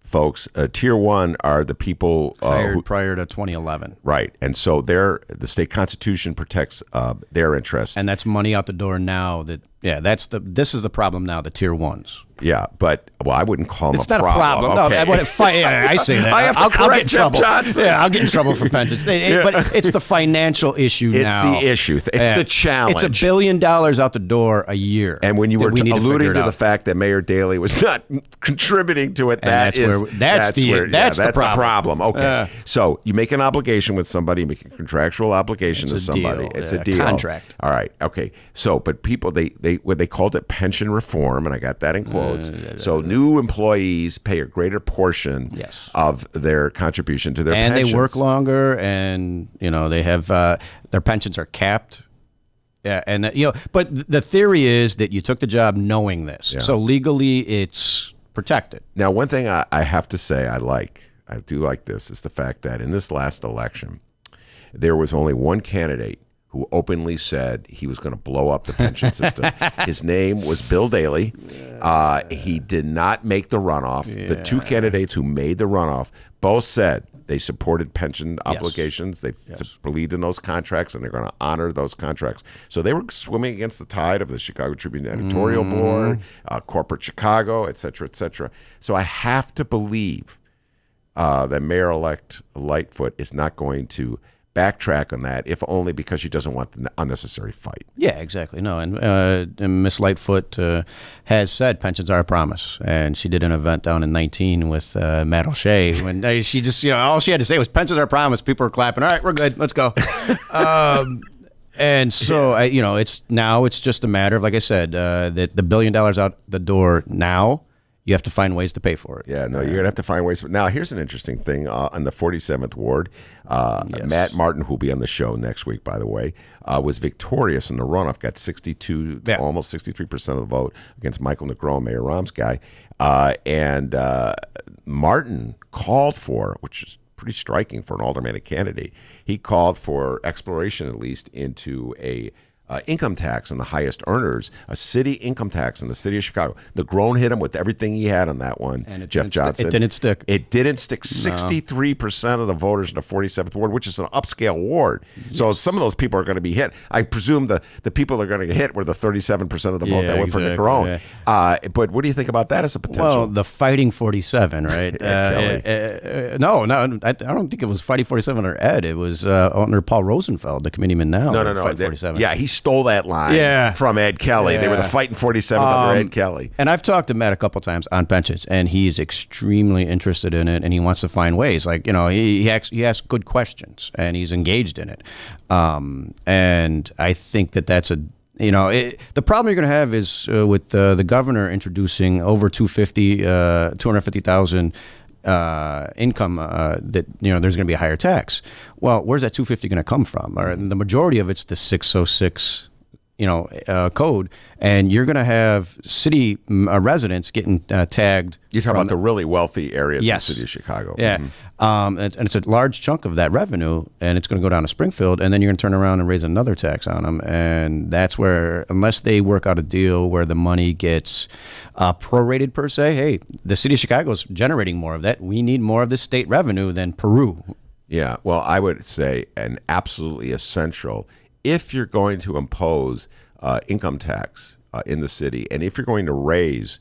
Folks, Tier 1 are the people hired prior to 2011. Right. And so the state constitution protects their interests. And that's money out the door now that Yeah, this is the problem now, the tier ones. Yeah, but I wouldn't call them it's not a problem. Okay. No, I say that. I have to I'll get in Jeff trouble. Johnson. Yeah, I'll get in trouble for pensions. But it's the financial issue now. It's the issue. It's the challenge. It's $1 billion out the door a year. And when you were alluding to the fact that Mayor Daley was not contributing to it, that's the problem. Okay, so you make an obligation with somebody, you make a contractual obligation to somebody. It's a deal. Contract. All right. Okay. So, but people they called it pension reform, and I got that in quotes. So new employees pay a greater portion of their contribution to their pensions. And they work longer, and they have their pensions are capped. Yeah, and but the theory is that you took the job knowing this, so legally it's protected. Now, one thing I have to say I do like this is the fact that in this last election, there was only one candidate who openly said he was going to blow up the pension system. His name was Bill Daley. He did not make the runoff. The two candidates who made the runoff both said they supported pension obligations. They believed in those contracts, and they're going to honor those contracts. So they were swimming against the tide of the Chicago Tribune editorial board, corporate Chicago, et cetera, et cetera. So I have to believe that Mayor-elect Lightfoot is not going to backtrack on that, if only because she doesn't want the unnecessary fight. Yeah, exactly. No, and Miss Lightfoot has said pensions are a promise, and she did an event down in 19 with Matt O'Shea when she just all she had to say was pensions are a promise. People were clapping. All right, we're good. Let's go. And so it's just a matter of, like I said, that the $1 billion out the door now. You have to find ways to pay for it. Yeah, no, you're going to have to find ways. Now, here's an interesting thing. On the 47th Ward, Matt Martin, who'll be on the show next week, by the way, was victorious in the runoff, got 62, almost 63% of the vote against Michael Negron, Mayor Rahm's guy. And Martin called for, which is pretty striking for an aldermanic candidate, he called for exploration, at least, into a income tax on the highest earners, a city income tax in the city of Chicago. Negron hit him with everything he had on that one, and Jeff Johnson. It didn't stick. It didn't stick. 63% of the voters in the 47th Ward, which is an upscale ward. So some of those people are going to be hit. I presume the people that are going to get hit were the 37% of the vote that went for Negron. But what do you think about that as a potential? Well, the Fighting 47, right? No, I don't think it was Fighting 47 or Ed. It was under Paul Rosenfeld, the committeeman now. No. Fighting 47. Yeah, he stole that line from Ed Kelly. They were the Fighting 47 under Ed Kelly. And I've talked to Matt a couple times on pensions, and he's extremely interested in it, and he wants to find ways. Like, he asks good questions, and he's engaged in it. And I think that's the problem you're going to have is with the governor introducing over 250,000 income that there's going to be a higher tax. Well, where's that 250 going to come from? Or the majority of it's the 606 code, and you're going to have city residents getting tagged. You're talking about the really wealthy areas Yes. of the city of Chicago. Yeah. And it's a large chunk of that revenue, and it's going to go down to Springfield, and then you're going to turn around and raise another tax on them. And that's where, unless they work out a deal where the money gets prorated per se, hey, the city of Chicago is generating more of that. We need more of this state revenue than Peru. Yeah, well, I would say an absolutely essential, if you're going to impose income tax in the city, and if you're going to raise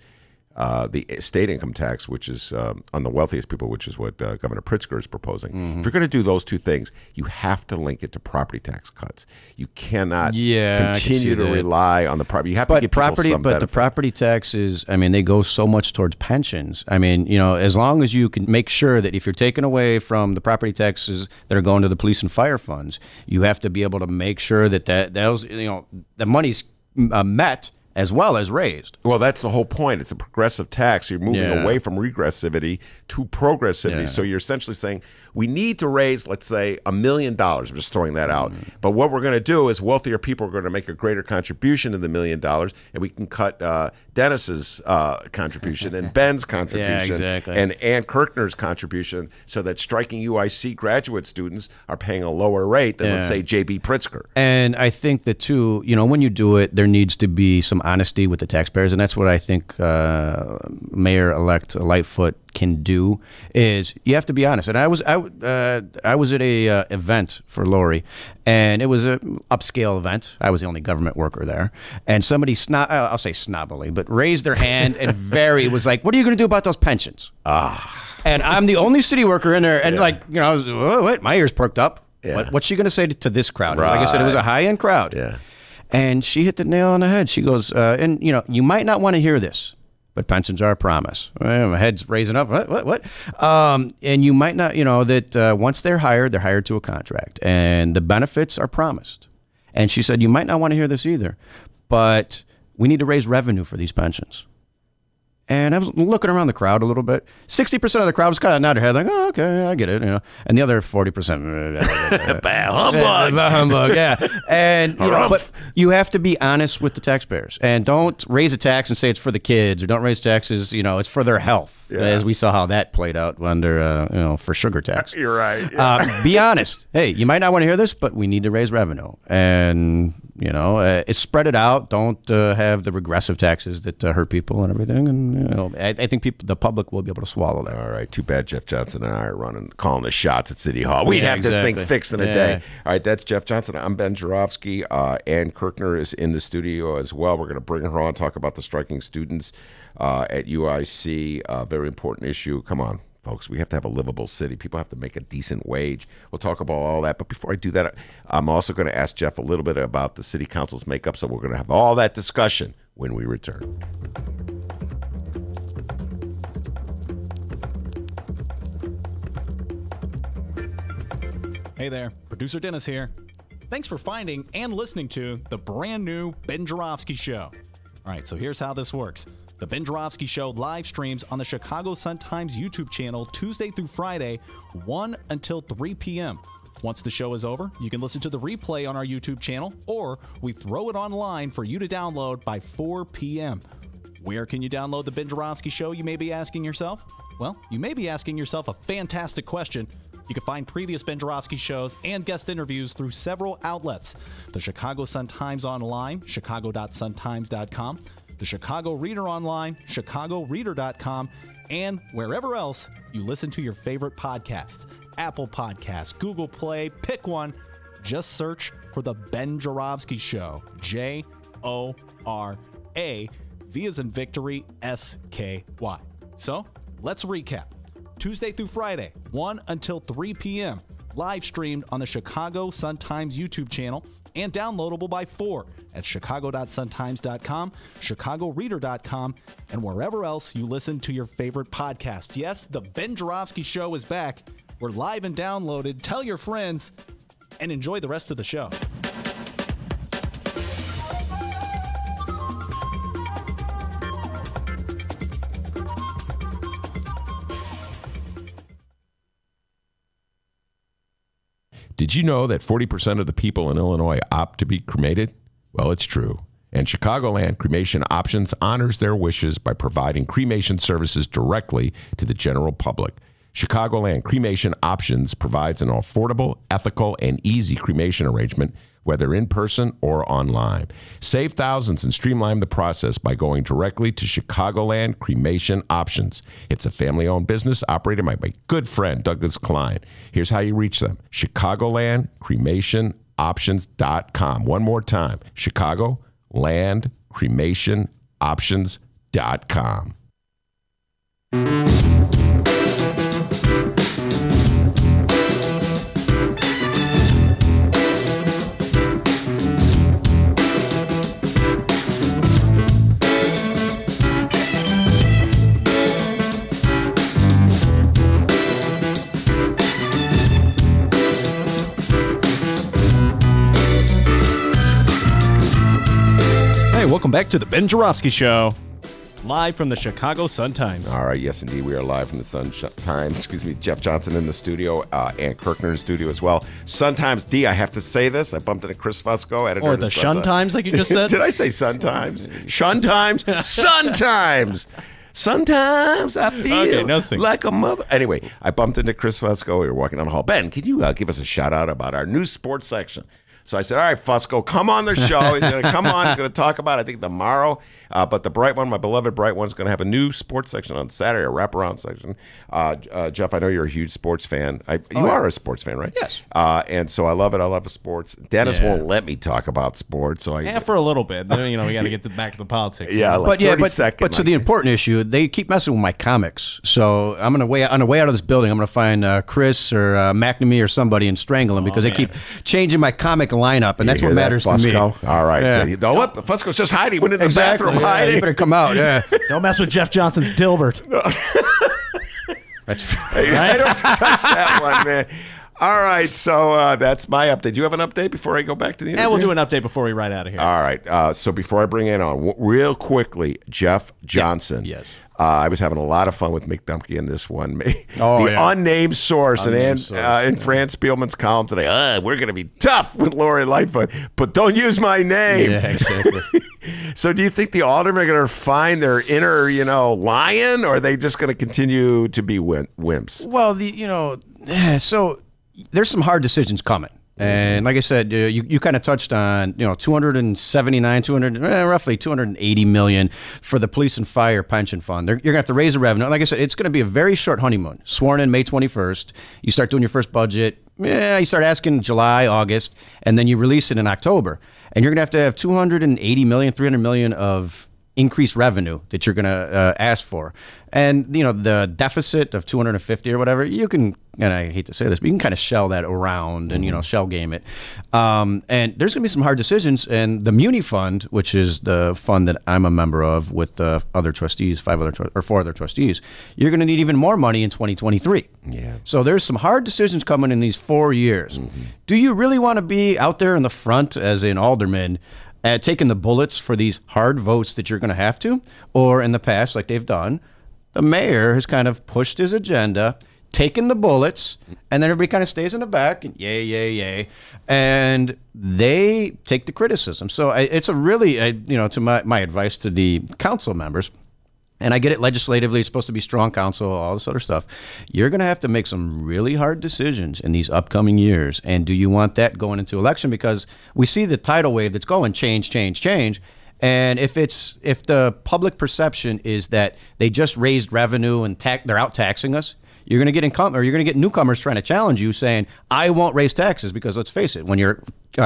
the state income tax, which is on the wealthiest people, which is what Governor Pritzker is proposing. If you're going to do those two things, you have to link it to property tax cuts. You cannot continue to rely on the property. You have to give people some benefit. The property taxes, they go so much towards pensions. As long as you can make sure that if you're taking away from the property taxes that are going to the police and fire funds, you have to be able to make sure that those the money's met as well as raised. Well, that's the whole point. It's a progressive tax. You're moving away from regressivity to progressivity. So you're essentially saying we need to raise, let's say, $1 million. I'm just throwing that out. But what we're going to do is wealthier people are going to make a greater contribution to the $1 million, and we can cut Dennis's contribution and Ben's contribution and Ann Kirkner's contribution, so that striking UIC graduate students are paying a lower rate than, let's say, J.B. Pritzker. And I think that, too, when you do it, there needs to be some honesty with the taxpayers, and that's what I think Mayor-elect Lightfoot can do. Is you have to be honest. And I was at a event for Lori, and it was a upscale event. I was the only government worker there, and somebody I'll say snobbily, but raised their hand and was like, "What are you going to do about those pensions?" And I'm the only city worker in there, and I was, what? My ears perked up. Yeah. What's she going to say to this crowd? Right. Like I said, it was a high-end crowd. Yeah. And she hit the nail on the head. She goes, and you might not want to hear this, but pensions are a promise. My head's raising up. What? And you might not, that once they're hired to a contract, and the benefits are promised. And she said, you might not want to hear this either, but we need to raise revenue for these pensions. And I was looking around the crowd a little bit. 60% of the crowd was kind of nodding their head, like, "Oh, okay, I get it," And the other 40%, humbug, humbug, yeah. And but you have to be honest with the taxpayers, and don't raise a tax and say it's for the kids, or don't raise taxes, it's for their health, as we saw how that played out under, for sugar tax. You're right. Yeah. Be honest. Hey, you might not want to hear this, but we need to raise revenue, and it's spread it out. Don't have the regressive taxes that hurt people and everything, and. I think the public will be able to swallow that. All right. Too bad Jeff Johnson and I are calling the shots at City Hall. We'd have this thing fixed in a day. All right. That's Jeff Johnson. I'm Ben Joravsky. Ann Kirkner is in the studio as well. We're going to bring her on, talk about the striking students at UIC. Very important issue. Come on, folks. We have to have a livable city. People have to make a decent wage. We'll talk about all that. But before I do that, I'm also going to ask Jeff a little bit about the city council's makeup. So we're going to have all that discussion when we return. Hey there, producer Dennis here. Thanks for finding and listening to the brand new Ben Joravsky Show. All right, so here's how this works. The Ben Joravsky Show live streams on the Chicago Sun-Times YouTube channel Tuesday through Friday, 1 until 3 p.m. Once the show is over, you can listen to the replay on our YouTube channel, or we throw it online for you to download by 4 p.m. Where can you download the Ben Joravsky Show, you may be asking yourself? Well, you may be asking yourself a fantastic question. You can find previous Ben Joravsky shows and guest interviews through several outlets. The Chicago Sun-Times online, chicago.suntimes.com, the Chicago Reader online, chicagoreader.com, and wherever else you listen to your favorite podcasts. Apple Podcasts, Google Play, pick one. Just search for The Ben Joravsky Show. J-O-R-A, V as in victory, S-K-Y. So, let's recap. Tuesday through Friday, 1 until 3 p.m. Live streamed on the Chicago Sun-Times YouTube channel and downloadable by 4 at chicago.suntimes.com, chicagoreader.com, and wherever else you listen to your favorite podcast. Yes, the Ben Joravsky Show is back. We're live and downloaded. Tell your friends and enjoy the rest of the show. Did you know that 40% of the people in Illinois opt to be cremated? Well, it's true. And Chicagoland Cremation Options honors their wishes by providing cremation services directly to the general public. Chicagoland Cremation Options provides an affordable, ethical, and easy cremation arrangement, whether in person or online. Save thousands and streamline the process by going directly to Chicagoland Cremation Options. It's a family-owned business operated by my good friend, Douglas Klein. Here's how you reach them. ChicagolandCremationOptions.com. One more time, ChicagolandCremationOptions.com. Welcome back to the Ben Joravsky Show, live from the Chicago Sun-Times. All right, yes, indeed, we are live from the Sun-Times. Excuse me, Jeff Johnson in the studio, Ann Kirkner in the studio as well. Sun-Times, D, I have to say this. I bumped into Chris Fusco, editor or of the Shun-Times, like you just said. Did I say Sun-Times? Shun-Times? Sun-Times! Sometimes I feel like a mother. Anyway, I bumped into Chris Fusco. We were walking down the hall. Ben, can you give us a shout out about our new sports section? So I said, all right, Fusco, come on the show. He's going to come on. He's going to talk about, I think, tomorrow. But the Bright One, my beloved Bright One, is going to have a new sports section on Saturday, a wraparound section. Jeff, I know you're a huge sports fan. You are a sports fan, right? Yes. And so I love it. I love sports. Dennis won't let me talk about sports. So for a little bit. Then, we got to get back to the politics. Yeah, like 30 seconds. But to the important issue, they keep messing with my comics. So I'm on the way out of this building, I'm going to find Chris or McNamee or somebody and strangle him because they keep changing my comic lineup, and that's what matters to me. All right. Yeah. You know what? Fusco's just hiding. He went in the bathroom hiding. You better come out. Yeah. Don't mess with Jeff Johnson's Dilbert. That's right. I don't touch that one, man. All right, so that's my update. Do you have an update before I go back to the interview? Yeah, we'll do an update before we ride out of here. All right. So before I bring it on, real quickly, Jeff Johnson. Yes. I was having a lot of fun with Mick Dumke in this one. Unnamed source. In Fran Spielman's column today, we're going to be tough with Lori Lightfoot, but don't use my name. Yeah, exactly. So do you think the aldermen are going to find their inner, lion, or are they just going to continue to be wimps? Well, so there's some hard decisions coming. And like I said, you kind of touched on, roughly 280 million for the police and fire pension fund. You're going to have to raise the revenue. Like I said, it's going to be a very short honeymoon. Sworn in May 21st. You start doing your first budget. You start asking July, August, and then you release it in October. And you're going to have 280 million, 300 million of increased revenue that you're going to ask for. And, the deficit of 250 or whatever, you can, and I hate to say this, but you can kind of shell that around and, shell game it. And there's going to be some hard decisions. And the Muni Fund, which is the fund that I'm a member of with the other trustees, 4 other trustees, you're going to need even more money in 2023. Yeah. So there's some hard decisions coming in these 4 years. Mm-hmm. Do you really want to be out there in the front as an alderman taking the bullets for these hard votes that you're going to have to? Or in the past, like they've done, the mayor has kind of pushed his agenda, taken the bullets, and then everybody kind of stays in the back and yay, yay, yay. And they take the criticism. So it's a really, to my advice to the council members, and I get it legislatively, it's supposed to be strong council, all this other stuff. You're going to have to make some really hard decisions in these upcoming years. And do you want that going into election? Because we see the tidal wave that's going change, change, change. And if the public perception is that they just raised revenue and they're out taxing us, you're going to get newcomers trying to challenge you saying, I won't raise taxes, because let's face it, when you're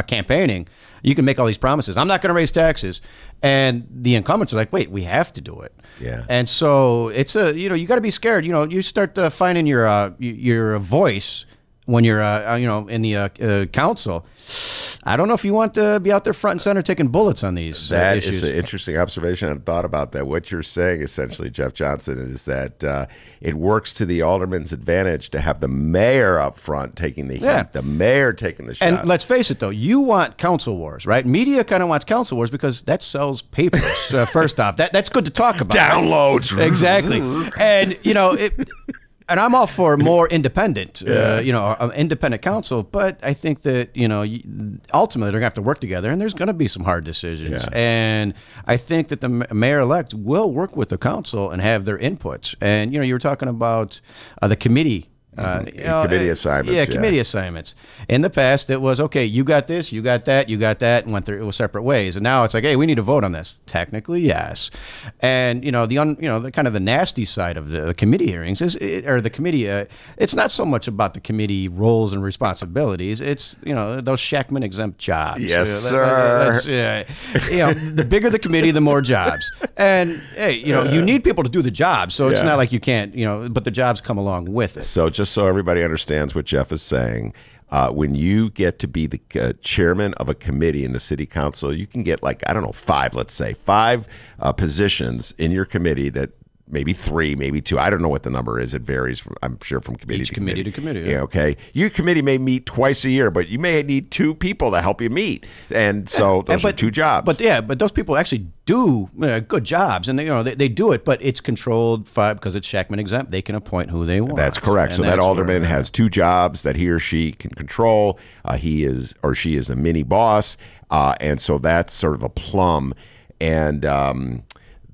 campaigning, you can make all these promises. I'm not going to raise taxes. And the incumbents are like, wait, we have to do it. Yeah. And so it's you got to be scared. You start finding your voice when you're in the council. I don't know if you want to be out there front and center taking bullets on these That issues. is an interesting observation. I thought about that. What you're saying, essentially, Jeff Johnson, is that it works to the alderman's advantage to have the mayor up front taking the heat, the mayor taking the shot. And let's face it, though, you want council wars, right? Media kind of wants council wars because that sells papers. First off, that's good to talk about. Downloads. Right? Exactly. And, and I'm all for more independent, independent counsel. But I think that, ultimately they're going to have to work together, and there's going to be some hard decisions. Yeah. And I think that the mayor-elect will work with the council and have their inputs. And, you were talking about the committee. Committee assignments. Yeah, committee assignments. In the past, it was, okay, you got this, you got that, and went through separate ways. And now it's like, hey, we need to vote on this. Technically, yes. And the kind of the nasty side of the committee hearings it's not so much about the committee roles and responsibilities. It's those Shackman exempt jobs. Yes, sir. The bigger the committee, the more jobs. And hey, you need people to do the job. So it's not like you can't, but the jobs come along with it. So just so everybody understands what Jeff is saying, when you get to be the chairman of a committee in the city council, you can get five positions in your committee that maybe 3, maybe 2. I don't know what the number is. It varies, I'm sure, from committee to committee. Yeah, okay. Your committee may meet twice a year, but you may need 2 people to help you meet. And so those are 2 jobs. But those people actually do good jobs, and they do it, but it's controlled because it's Shackman exempt. They can appoint who they want. That's correct. So that alderman has 2 jobs that he or she can control. He is or she is a mini boss, and so that's sort of a plum. And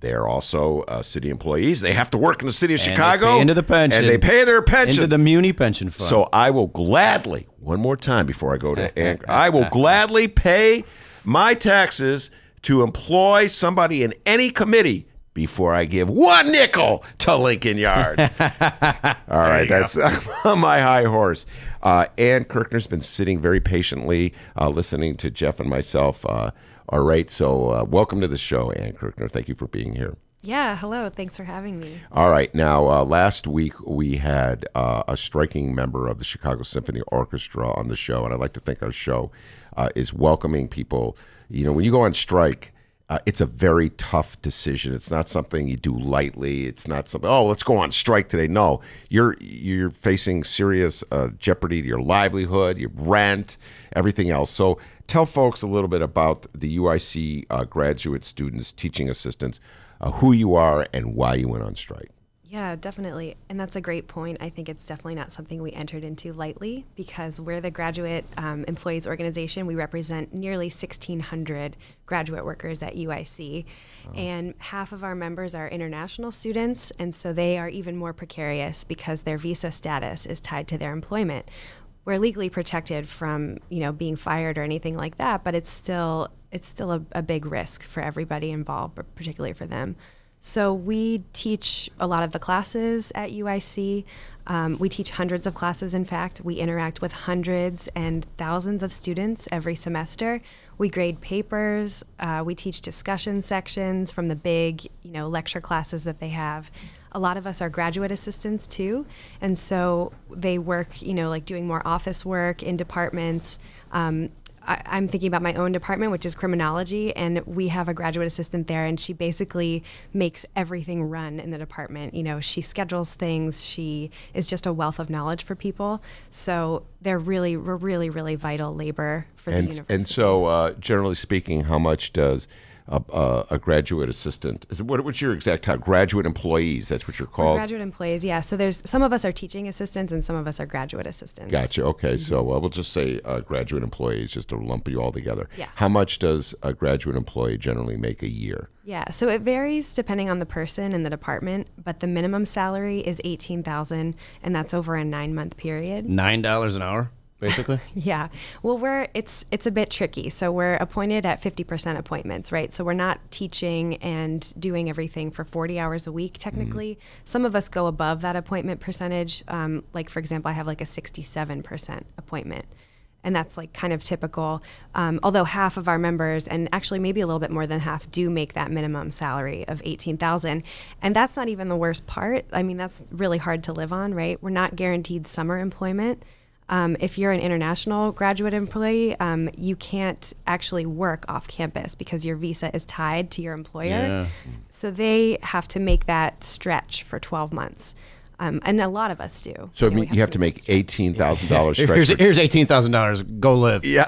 They're also city employees. They have to work in the city of And Chicago. they pay into the pension. And they pay their pension. Into the Muni pension fund. So I will gladly, one more time before I go to Anchor, I will gladly pay my taxes to employ somebody in any committee before I give one nickel to Lincoln Yards. All right, that's on my high horse. Ann Kirkner's been sitting very patiently listening to Jeff and myself. All right, so welcome to the show, Ann Kirkner. Thank you for being here. Yeah, hello. Thanks for having me. All right, now last week we had a striking member of the Chicago Symphony Orchestra on the show, and I'd like to think our show is welcoming people. You know, when you go on strike, it's a very tough decision. It's not something you do lightly. It's not something, oh, let's go on strike today. No, you're facing serious jeopardy to your livelihood, your rent, everything else. So tell folks a little bit about the UIC graduate students, teaching assistants, who you are and why you went on strike. Yeah, definitely. And that's a great point. I think it's definitely not something we entered into lightly because we're the graduate employees organization. We represent nearly 1,600 graduate workers at UIC. And half of our members are international students. And so they are even more precarious because their visa status is tied to their employment. We're legally protected from, being fired or anything like that, but it's still a big risk for everybody involved, but particularly for them. So we teach a lot of the classes at UIC. We teach hundreds of classes, in fact. We interact with hundreds and thousands of students every semester. We grade papers. We teach discussion sections from the big, lecture classes that they have. A lot of us are graduate assistants too. And so they work, like doing more office work in departments. I'm thinking about my own department, which is criminology, and we have a graduate assistant there, and she basically makes everything run in the department. She schedules things. She is just a wealth of knowledge for people. So we're really, really vital labor for the university. And so, generally speaking, how much does a graduate assistant, what's your exact title? Graduate employees, that's what you're called? We're graduate employees, yeah. So there's some of us are teaching assistants and some of us are graduate assistants. Gotcha. Okay, so we'll just say graduate employees, just to lump you all together. Yeah. How much does a graduate employee generally make a year? Yeah, so it varies depending on the person and the department, but the minimum salary is $18,000, and that's over a 9-month period. $9 an hour? Basically? Yeah. Well, it's a bit tricky. So we're appointed at 50% appointments, right? So we're not teaching and doing everything for 40 hours a week, technically. Mm-hmm. Some of us go above that appointment percentage. Like, for example, I have like a 67% appointment. And that's like kind of typical. Although half of our members, and actually maybe a little bit more than half, do make that minimum salary of $18,000. And that's not even the worst part. I mean, that's really hard to live on, right? We're not guaranteed summer employment. If you're an international graduate employee, you can't actually work off campus because your visa is tied to your employer. Yeah. So they have to make that stretch for 12 months. And a lot of us do. So you have to make $18,000 stretch. Here's $18,000. Go live. Yeah.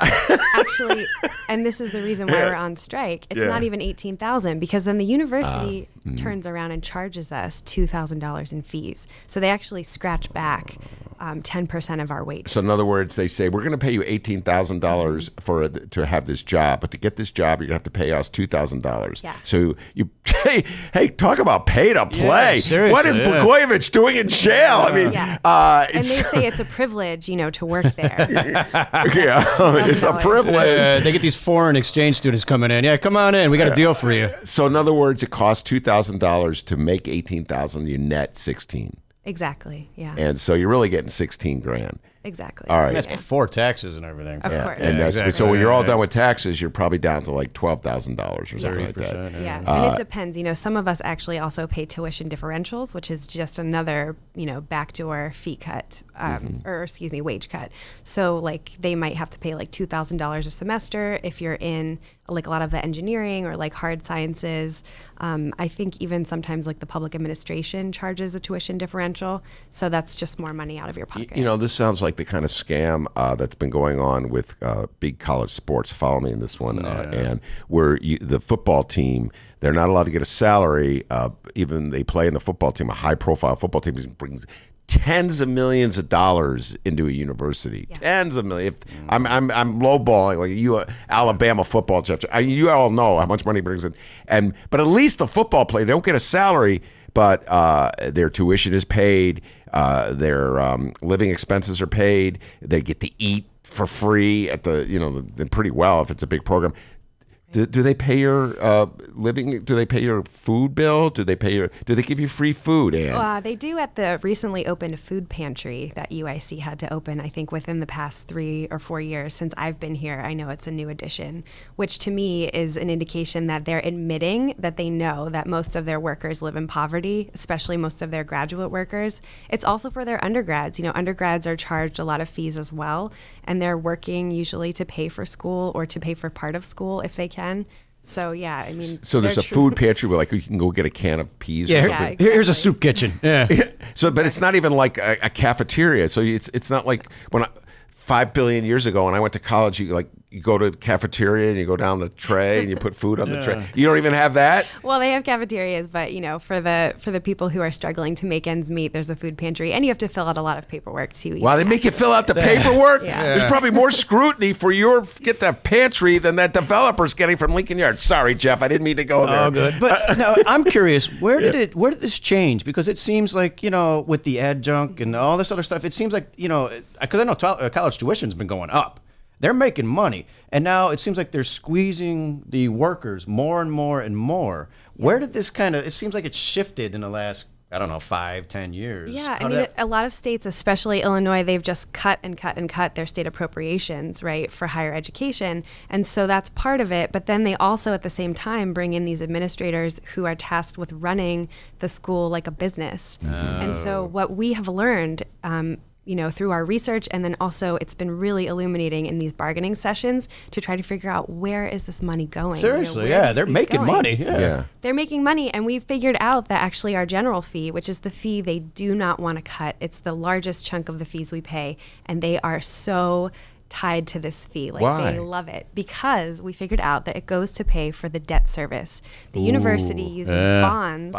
Actually, and this is the reason why we're on strike. It's not even $18,000 because then the university turns around and charges us $2,000 in fees. So they actually scratch back 10% of our wage. So in other words, they say, we're going to pay you $18,000 to have this job, but to get this job, you're going to have to pay us $2,000. Yeah. So you, hey, talk about pay to play. Seriously, what is Blagojevich doing in jail? I mean, and they say it's a privilege, to work there. It's a privilege. They get these foreign exchange students coming in. Yeah, come on in. We got a deal for you. So in other words, it costs $2,000 to make $18,000. You net 16. Exactly. Yeah. And so you're really getting 16 grand. Exactly. All right. That's before taxes and everything. Of course. And exactly. So when you're all done with taxes, you're probably down to like $12,000 or something like that. Yeah. And it depends. Some of us actually also pay tuition differentials, which is just another, backdoor fee cut, wage cut. So like they might have to pay like $2,000 a semester if you're in like a lot of the engineering or like hard sciences. I think even sometimes like the public administration charges a tuition differential. So that's just more money out of your pocket. This sounds like the kind of scam that's been going on with big college sports. Follow me in this one. And where the football team, they're not allowed to get a salary. Even they play in the football team, a high-profile football team brings tens of millions of dollars into a university. Yeah. Tens of millions. I'm lowballing like you, Alabama football judge. You all know how much money it brings in, but at least the football player, they don't get a salary, but their tuition is paid, their living expenses are paid, they get to eat for free at pretty well if it's a big program. Do they pay your living? Do they pay your food bill? Do they give you free food, Ann? They do at the recently opened food pantry that UIC had to open, I think, within the past 3 or 4 years since I've been here. I know it's a new addition, which to me is an indication that they're admitting that they know that most of their workers live in poverty, especially most of their graduate workers. It's also for their undergrads. Undergrads are charged a lot of fees as well, and they're working usually to pay for school or to pay for part of school if they can. So yeah, I mean. So there's a food pantry where like you can go get a can of peas. Yeah, or exactly. Here's a soup kitchen. Yeah. So, but it's not even like a cafeteria. So it's not like 5 billion years ago when I went to college. You go to the cafeteria and you go down the tray and you put food on the tray. You don't even have that? Well, they have cafeterias, but for the people who are struggling to make ends meet, there's a food pantry, and you have to fill out a lot of paperwork too. Wow, they make you fill out the paperwork? Yeah. There's probably more scrutiny for get that pantry than that developer's getting from Lincoln Yards. Sorry, Jeff, I didn't mean to go there. Oh, good. But now I'm curious, where did this change? Because it seems like, with the adjunct and all this other stuff, it seems like, because I know college tuition's been going up. They're making money, and now it seems like they're squeezing the workers more and more and more. Where did this it seems like it's shifted in the last, 5-10 years. Yeah, a lot of states, especially Illinois, they've just cut and cut and cut their state appropriations, right, for higher education. And so that's part of it. But then they also, at the same time, bring in these administrators who are tasked with running the school like a business. Oh. And so what we have learned, through our research, and then also it's been really illuminating in these bargaining sessions to try to figure out where is this money going. Seriously, they're making money. Yeah. They're making money, and we've figured out that actually our general fee, which is the fee they do not want to cut, it's the largest chunk of the fees we pay, and they are so tied to this fee. Why? They love it because we figured out that it goes to pay for the debt service. The university uses bonds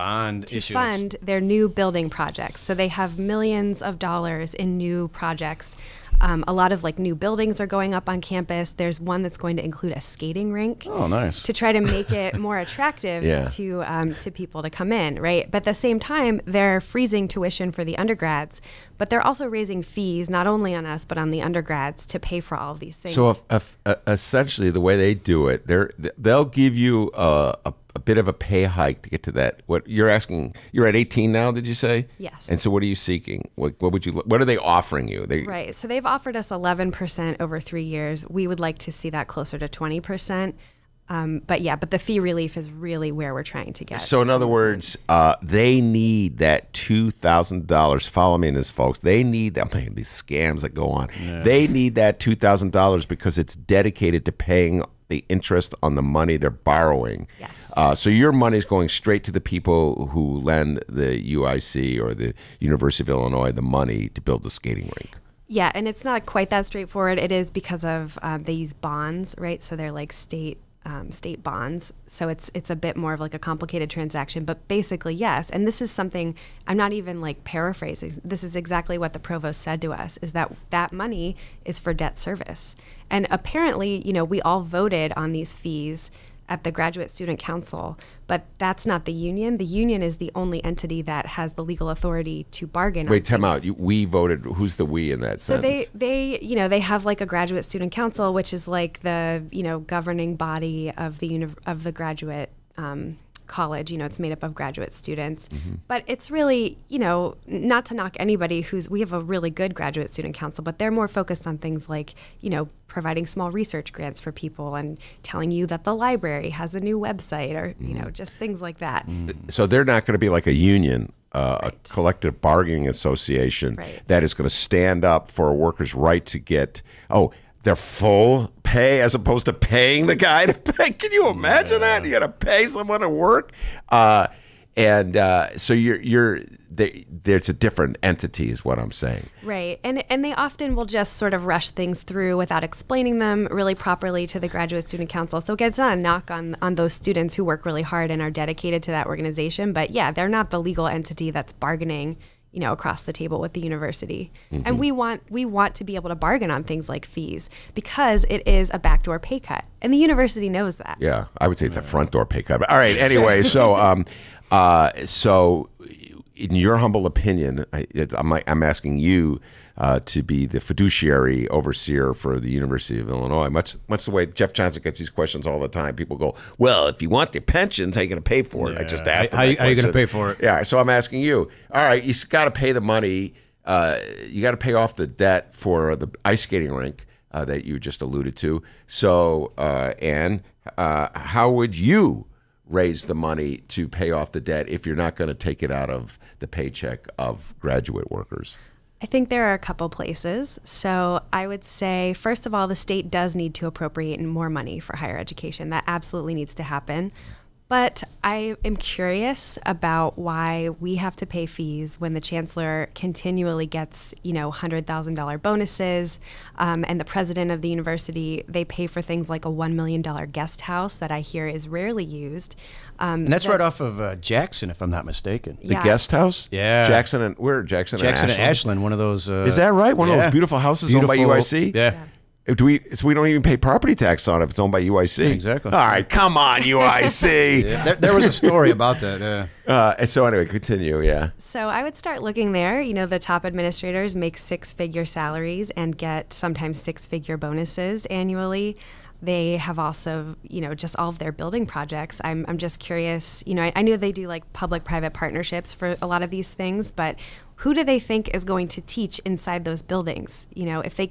to fund their new building projects. So they have millions of dollars in new projects. A lot of new buildings are going up on campus. There's one that's going to include a skating rink. Oh, nice. To try to make it more attractive to people to come in, right? But at the same time, they're freezing tuition for the undergrads, but they're also raising fees not only on us but on the undergrads to pay for all of these things. So essentially, the way they do it, they'll give you a bit of a pay hike to get to that. What you're asking? You're at 18 now, did you say? Yes. And so, what are you seeking? What are they offering you? Right. So they've offered us 11% over 3 years. We would like to see that closer to 20%. But the fee relief is really where we're trying to get. So in other words, they need that $2,000. Follow me in this, folks. They need that. Man, these scams that go on. Yeah. They need that $2,000 because it's dedicated to paying the interest on the money they're borrowing. Yes. So your money is going straight to the people who lend the UIC or the University of Illinois the money to build the skating rink. Yeah, and it's not quite that straightforward. It is because of they use bonds, right? So they're like state bonds. So it's a bit more of a complicated transaction, but basically, yes. And this is something, I'm not even paraphrasing. This is exactly what the provost said to us, is that money is for debt service. And apparently, we all voted on these fees at the Graduate Student Council, but that's not the union. The union is the only entity that has the legal authority to bargain. Wait, time out. We voted. Who's the we in that sentence? So they have a Graduate Student Council, which is the governing body of the graduate college. It's made up of graduate students, but it's really, not to knock anybody we have a really good Graduate Student Council, but they're more focused on things like, providing small research grants for people and telling you that the library has a new website or, just things like that. So they're not going to be like a union, a collective bargaining association that is going to stand up for a worker's right to get, their full pay as opposed to paying the guy to pay. Can you imagine that? You got to pay someone to work, so there's a different entity, is what I'm saying. Right, and they often will just sort of rush things through without explaining them really properly to the Graduate Student Council. So again, it's not a knock on those students who work really hard and are dedicated to that organization, but yeah, they're not the legal entity that's bargaining across the table with the university. And we want to be able to bargain on things like fees because it is a backdoor pay cut. And the university knows that. Yeah, I would say it's a front door pay cut. But all right, anyway, so so in your humble opinion, I'm asking you to be the fiduciary overseer for the University of Illinois. Much the way Jeff Johnson gets these questions all the time. People go, well, if you want the pensions, how are you going to pay for it? I just asked him how are you going to pay for it? Yeah, so I'm asking you, all right, you got to pay the money. You got to pay off the debt for the ice skating rink that you just alluded to. So, Ann, how would you raise the money to pay off the debt if you're not going to take it out of the paycheck of graduate workers? I think there are a couple places. So I would say, first of all, the state does need to appropriate more money for higher education. That absolutely needs to happen. But I am curious about why we have to pay fees when the chancellor continually gets, $100,000 bonuses, and the president of the university, they pay for things like a $1 million guest house that I hear is rarely used. And that's right off of Jackson, if I'm not mistaken. The guest house? Yeah. Jackson and Ashland? Ashland, one of those. Is that right? One of those beautiful houses owned by UIC? Yeah. So we don't even pay property tax on it if it's owned by UIC. Yeah, exactly. All right, come on, UIC. Yeah, there was a story about that. And so anyway, continue. Yeah. So I would start looking there. The top administrators make six-figure salaries and get sometimes six-figure bonuses annually. They have also, just all of their building projects. I'm just curious. I knew they do like public-private partnerships for a lot of these things, but who do they think is going to teach inside those buildings? If they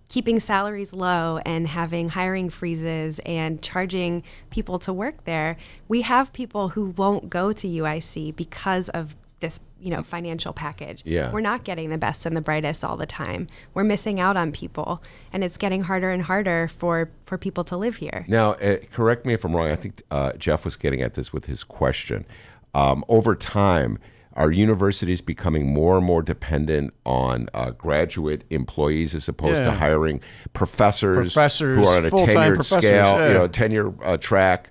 keeping salaries low and having hiring freezes and charging people to work there, we have people who won't go to UIC because of this, financial package. Yeah. We're not getting the best and the brightest all the time. We're missing out on people, and it's getting harder and harder for people to live here. Now, correct me if I'm wrong. I think Jeff was getting at this with his question. Over time, are universities becoming more and more dependent on graduate employees as opposed to hiring professors who are on a tenured scale, tenure track,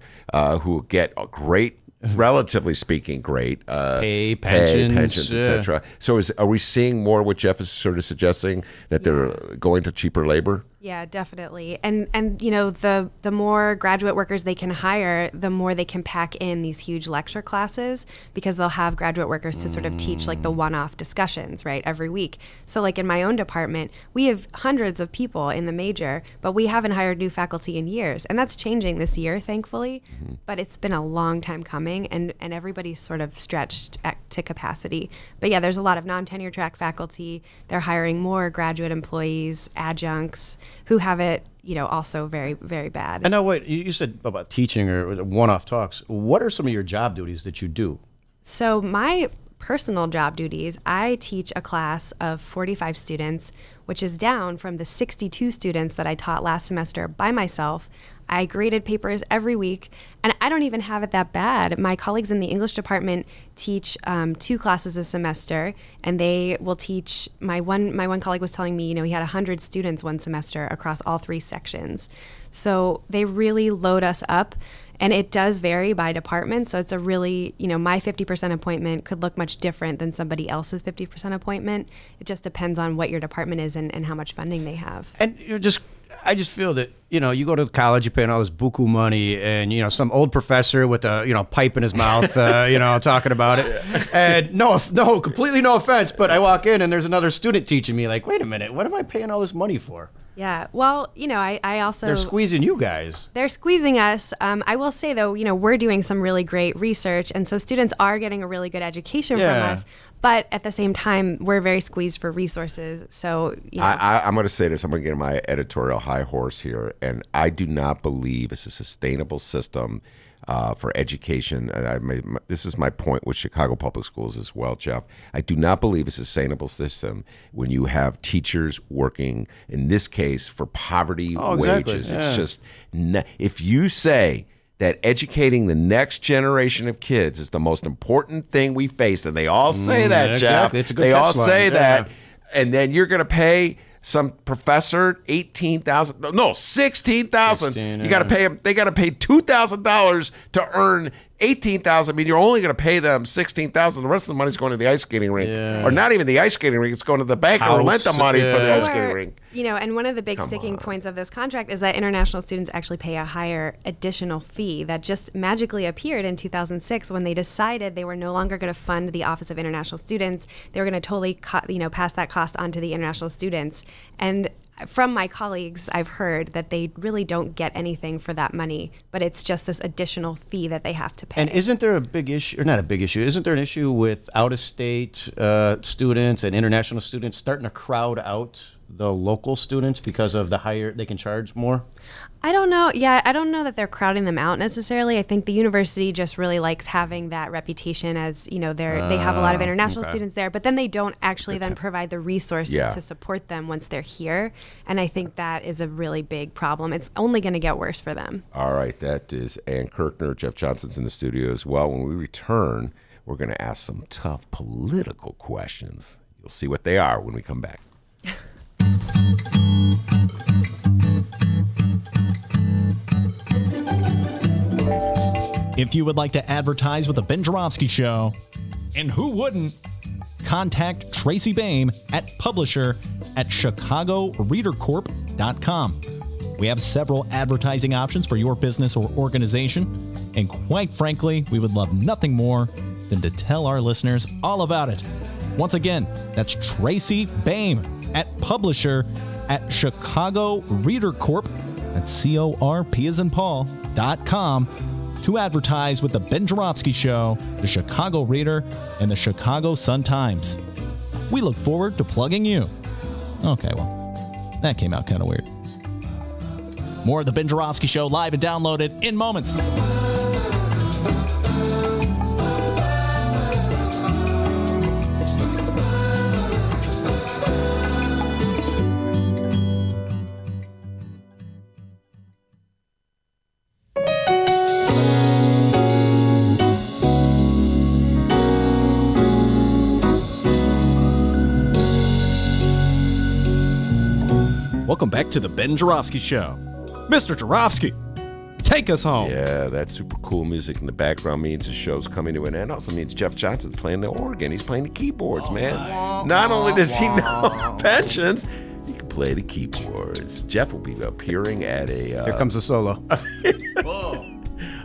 who get a great, relatively speaking, great pay, pensions, etc. So are we seeing more what Jeff is sort of suggesting, that they're going to cheaper labor? Yeah, definitely. And the more graduate workers they can hire, the more they can pack in these huge lecture classes, because they'll have graduate workers to sort of teach like the one-off discussions, right, every week. So like in my own department, we have hundreds of people in the major, but we haven't hired new faculty in years. And that's changing this year, thankfully. But it's been a long time coming, and everybody's sort of stretched to capacity. But yeah, there's a lot of non-tenure track faculty. They're hiring more graduate employees, adjuncts, who have it, also very, very bad. I know what you said about teaching or one-off talks. What are some of your job duties that you do? So my personal job duties, I teach a class of 45 students, which is down from the 62 students that I taught last semester by myself. I graded papers every week, and I don't even have it that bad. My colleagues in the English department teach 2 classes a semester, and they will teach. My one colleague was telling me, he had 100 students one semester across all 3 sections. So they really load us up, and it does vary by department. So it's a really, my 50% appointment could look much different than somebody else's 50% appointment. It just depends on what your department is and how much funding they have. And I just feel that, you go to college, you're paying all this buku money, and, some old professor with a, pipe in his mouth, talking about it. And no, completely no offense, but I walk in and there's another student teaching me, like, wait a minute, what am I paying all this money for? Yeah, well, I also... They're squeezing you guys. They're squeezing us. I will say, though, we're doing some really great research, and so students are getting a really good education from us. But at the same time, we're very squeezed for resources. So, I'm going to say this. I'm going to get on my editorial high horse here, and I do not believe it's a sustainable system for education. And this is my point with Chicago Public Schools as well, Jeff. I do not believe it's a sustainable system when you have teachers working, in this case, for poverty wages. Yeah. It's just, if you say that educating the next generation of kids is the most important thing we face, and they all say that, Jeff. It's a good they all catchline. say that, and then you're going to pay some professor $18,000, no, $16,000. You got to pay them. They got to pay $2,000 to earn $18,000. I mean, you're only going to pay them $16,000. The rest of the money's going to the ice skating rink, or not even the ice skating rink. It's going to the bank or lent the money for the ice skating rink. You know, and one of the big sticking points of this contract is that international students actually pay a higher additional fee that just magically appeared in 2006 when they decided they were no longer going to fund the Office of International Students. They were going to totally, pass that cost on to the international students. And from my colleagues, I've heard that they really don't get anything for that money, but it's just this additional fee that they have to pay. And isn't there a big issue, or not a big issue, isn't there an issue with out-of-state students and international students starting to crowd out the local students because of the higher, they can charge more? I don't know. Yeah, I don't know that they're crowding them out necessarily. I think the university just really likes having that reputation as, you know, they have a lot of international students there, but then they don't actually then provide the resources to support them once they're here. And I think that is a really big problem. It's only going to get worse for them. All right, that is Ann Kirkner. Jeff Johnson's in the studio as well. When we return, we're going to ask some tough political questions. You'll see what they are when we come back. If you would like to advertise with the Ben Joravsky Show, and who wouldn't, contact Tracy Baim at publisher@chicagoreadercorp.com. We have several advertising options for your business or organization, and quite frankly, we would love nothing more than to tell our listeners all about it. Once again, that's Tracy Baim at publisher@chicagoreadercorp, that's CORP as in Paul.com, to advertise with the Ben Joravsky Show, the Chicago Reader, and the Chicago Sun-Times. We look forward to plugging you. Okay, well, that came out kind of weird. More of the Ben Joravsky Show live and downloaded in moments. Welcome back to the Ben Joravsky Show. Mr. Joravsky, take us home. Yeah, that super cool music in the background means the show's coming to an end. Also means Jeff Johnson's playing the organ. He's playing the keyboards, man. Not only does he know pensions, he can play the keyboards. Jeff will be appearing at a... Here comes the solo. Whoa.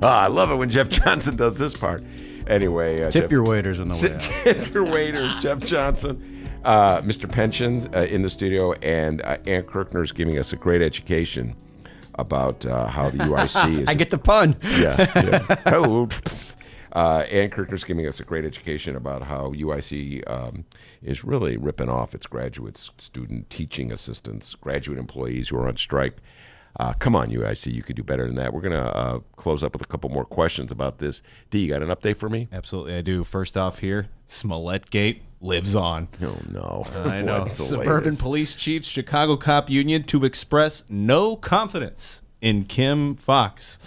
I love it when Jeff Johnson does this part. Anyway. Tip Jeff, your waiters on the way out. Tip your waiters, Jeff Johnson. Mr. Pensions in the studio, and Ann Kirkner is giving us a great education about how the UIC is. I get the pun. Yeah. Oh, Ann Kirkner is giving us a great education about how UIC is really ripping off its graduates, student teaching assistants, graduate employees who are on strike. Come on, UIC, you could do better than that. We're going to close up with a couple more questions about this. D, you got an update for me? Absolutely, I do. First off here, Smollett Gate lives on. Oh, no. I know. What's the Suburban latest? Police Chiefs Chicago Cop Union to express no confidence in Kim Foxx.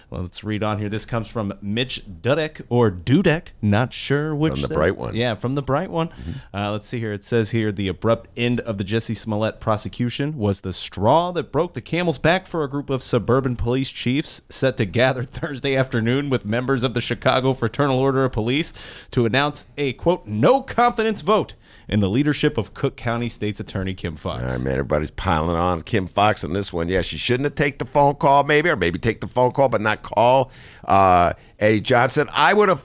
Well, let's read on here. This comes from Mitch Dudek, or Dudek, not sure which. From the Bright One. Yeah, from the Bright One. Let's see here. It says here, the abrupt end of the Jussie Smollett prosecution was the straw that broke the camel's back for a group of suburban police chiefs set to gather Thursday afternoon with members of the Chicago Fraternal Order of Police to announce a, quote, no confidence vote in the leadership of Cook County State's Attorney Kim Foxx. All right, man, everybody's piling on Kim Foxx on this one. Yeah, she shouldn't have taken the phone call, maybe, or maybe take the phone call but not call Eddie Johnson. I would have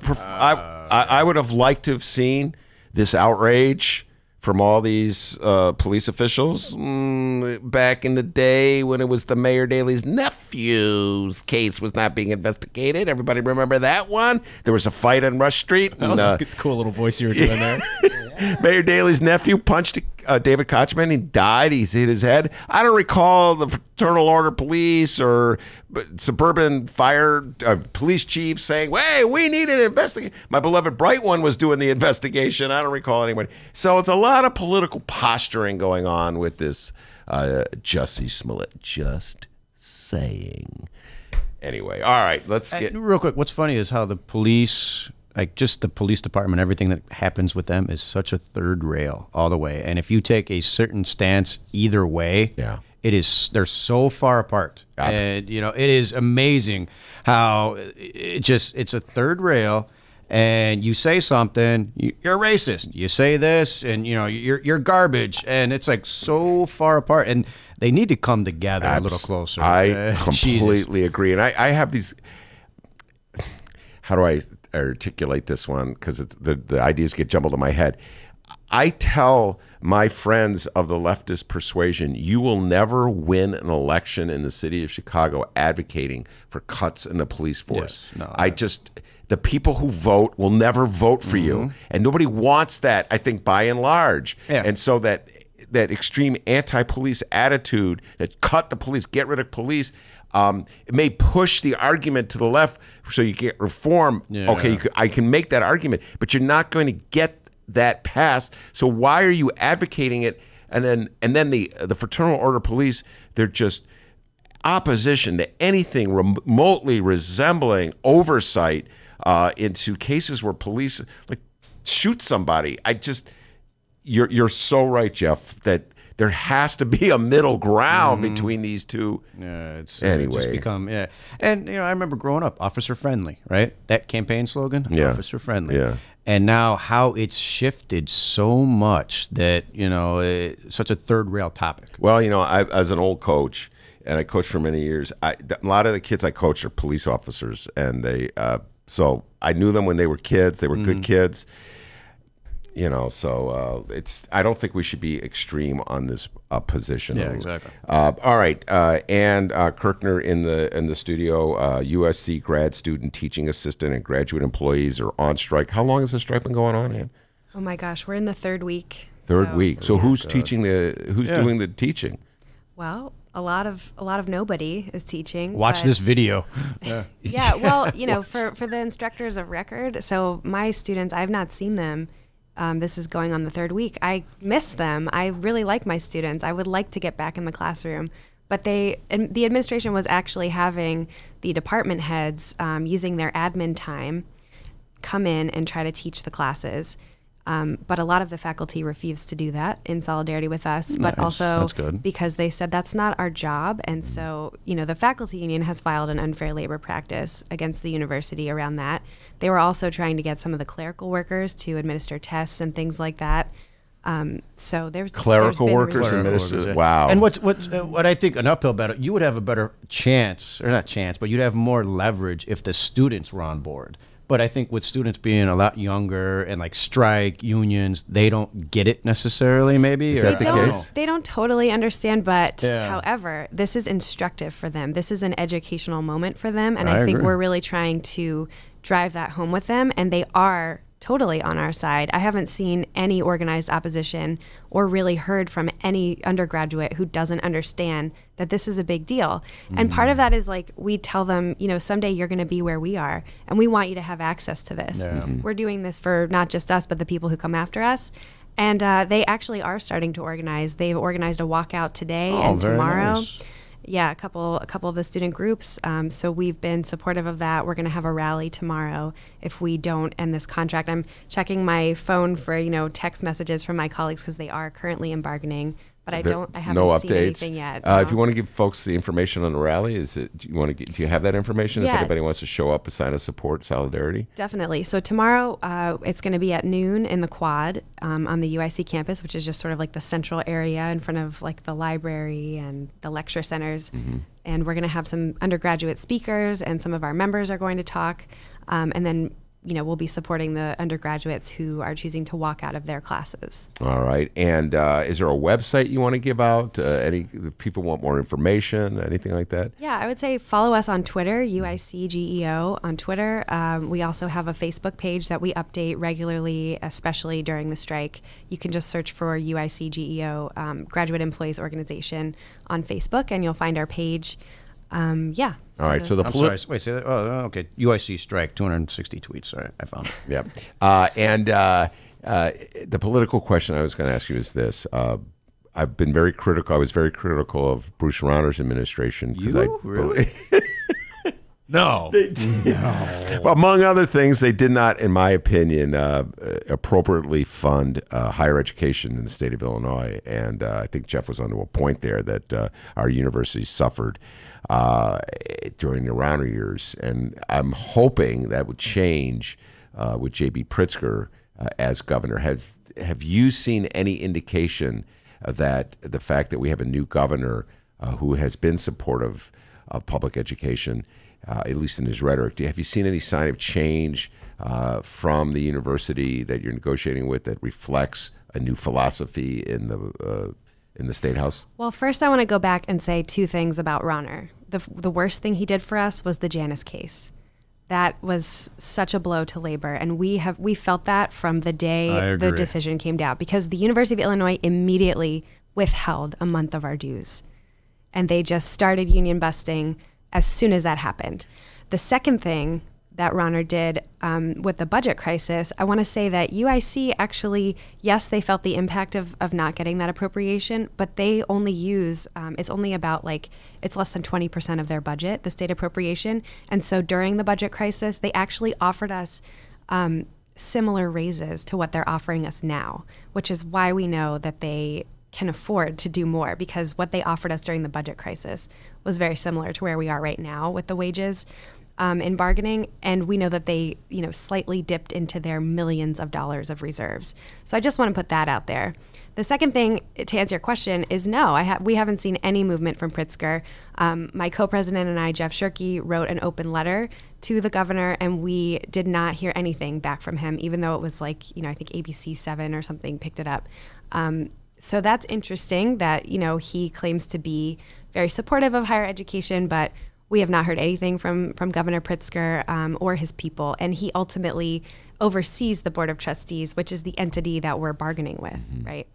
I would have liked to have seen this outrage from all these police officials back in the day when it was the Mayor Daley's nephew's case was not being investigated. Everybody remember that one? There was a fight on Rush Street. That was a cool little voice you were doing there. Mayor Daley's nephew punched David Kochman. He died. He's hit his head. I don't recall the Fraternal Order Police or suburban fire police chief saying, hey, we need an investigation. My beloved Bright One was doing the investigation. I don't recall anyone. So it's a lot of political posturing going on with this Jussie Smollett. Just saying. Anyway, all right, let's get... real quick, what's funny is how the police... like just the police department, everything that happens with them is such a third rail all the way. And if you take a certain stance either way, they're so far apart. And, you know, it is amazing how it's a third rail. And you say something, you're racist. You say this, and you know you're garbage, and it's like so far apart. And they need to come together a little closer. I completely agree. And I have these. How do I articulate this one? Because the ideas get jumbled in my head. I tell my friends of the leftist persuasion, you will never win an election in the city of Chicago advocating for cuts in the police force. Yes. The people who vote will never vote for you. And nobody wants that, I think, by and large. Yeah. And so that extreme anti-police attitude that cut the police, get rid of police, it may push the argument to the left so you get reform. Yeah. Okay, I can make that argument, but you're not going to get that passed. So why are you advocating it? And then the fraternal order police, they're just opposition to anything remotely resembling oversight into cases where police like shoot somebody. You're so right, Jeff, that there has to be a middle ground between these two. Yeah, it's anyway. Just become And you know, I remember growing up, officer friendly, right? That campaign slogan, officer friendly. Yeah. And now how it's shifted so much that, you know, it's such a third rail topic. Well, you know, as an old coach, and I coached for many years, a lot of the kids I coached are police officers, and they so I knew them when they were kids. They were good kids. You know, so I don't think we should be extreme on this position. Yeah, exactly. All right, and Kirkner in the studio. USC grad student, teaching assistant, and graduate employees are on strike. How long has the strike been going on, Ann? Oh my gosh, we're in the third week. Third week. So who's teaching doing the teaching? Well, a lot of nobody is teaching. Watch this video. Yeah. Well, you know, for the instructors of record. So my students, I've not seen them. This is going on the third week. I miss them. I really like my students. I would like to get back in the classroom. But the administration was actually having the department heads using their admin time come in and try to teach the classes. But a lot of the faculty refused to do that in solidarity with us, but also because they said that's not our job. And so, you know, the faculty union has filed an unfair labor practice against the university around that. They were also trying to get some of the clerical workers to administer tests and things like that. So there's clerical workers administer. Wow. And what I think an uphill battle, you would have a better chance, or not chance, but you'd have more leverage if the students were on board. But I think with students being a lot younger and like strike unions, they don't get it necessarily. Maybe is that the case? They don't totally understand. But however, this is instructive for them. This is an educational moment for them, and I think we're really trying to drive that home with them. And they are totally on our side. I haven't seen any organized opposition or really heard from any undergraduate who doesn't understand that this is a big deal. And part of that is like we tell them, you know, someday you're going to be where we are, and we want you to have access to this. We're doing this for not just us, but the people who come after us. And they actually are starting to organize. They've organized a walkout today and tomorrow. Nice. Yeah, a couple of the student groups. So we've been supportive of that. We're going to have a rally tomorrow if we don't end this contract. I'm checking my phone for, you know, text messages from my colleagues because they are currently in bargaining. But I haven't seen anything yet. If you want to give folks the information on the rally, do you have that information? Yeah. If anybody wants to show up, a sign of support, solidarity? Definitely. So tomorrow, it's going to be at noon in the Quad on the UIC campus, which is just sort of like the central area in front of like the library and the lecture centers. And we're going to have some undergraduate speakers, and some of our members are going to talk. And then, you know, we'll be supporting the undergraduates who are choosing to walk out of their classes. All right. And is there a website you want to give out? If people want more information, anything like that? Yeah, I would say follow us on Twitter, UICGEO on Twitter. We also have a Facebook page that we update regularly, especially during the strike. You can just search for UICGEO, Graduate Employees Organization, on Facebook, and you'll find our page. Yeah. All right. So I'm sorry. Wait. Say that. Oh, okay. UIC strike. 260 tweets. Sorry, I found it. Yeah. And the political question I was going to ask you is this: I've been very critical. I was very critical of Bruce Rauner's administration. Really? No. Among other things, they did not, in my opinion, appropriately fund higher education in the state of Illinois. And I think Jeff was onto a point there that our universities suffered during the Rauner years. And I'm hoping that would change with J.B. Pritzker as governor. Have you seen any indication that the fact that we have a new governor who has been supportive of public education, at least in his rhetoric, have you seen any sign of change from the university that you're negotiating with that reflects a new philosophy in the State House? Well, first I want to go back and say two things about Rauner. The worst thing he did for us was the Janus case. That was such a blow to labor, and we felt that from the day the decision came down, because the University of Illinois immediately withheld a month of our dues, and they just started union busting as soon as that happened. The second thing that Rauner did with the budget crisis, I want to say that UIC actually, yes, they felt the impact of not getting that appropriation, but they only use, it's only about it's less than 20% of their budget, the state appropriation. And so during the budget crisis, they actually offered us similar raises to what they're offering us now, which is why we know that they can afford to do more, because what they offered us during the budget crisis was very similar to where we are right now with the wages in bargaining, and we know that they, slightly dipped into their millions of dollars of reserves. So I just want to put that out there. The second thing, to answer your question, is no, we haven't seen any movement from Pritzker. My co-president and I, Jeff Shirkey, wrote an open letter to the governor, and we did not hear anything back from him, even though it was I think ABC 7 or something picked it up. So that's interesting that, he claims to be very supportive of higher education, but we have not heard anything from Governor Pritzker or his people, and he ultimately oversees the Board of Trustees, which is the entity that we're bargaining with, right?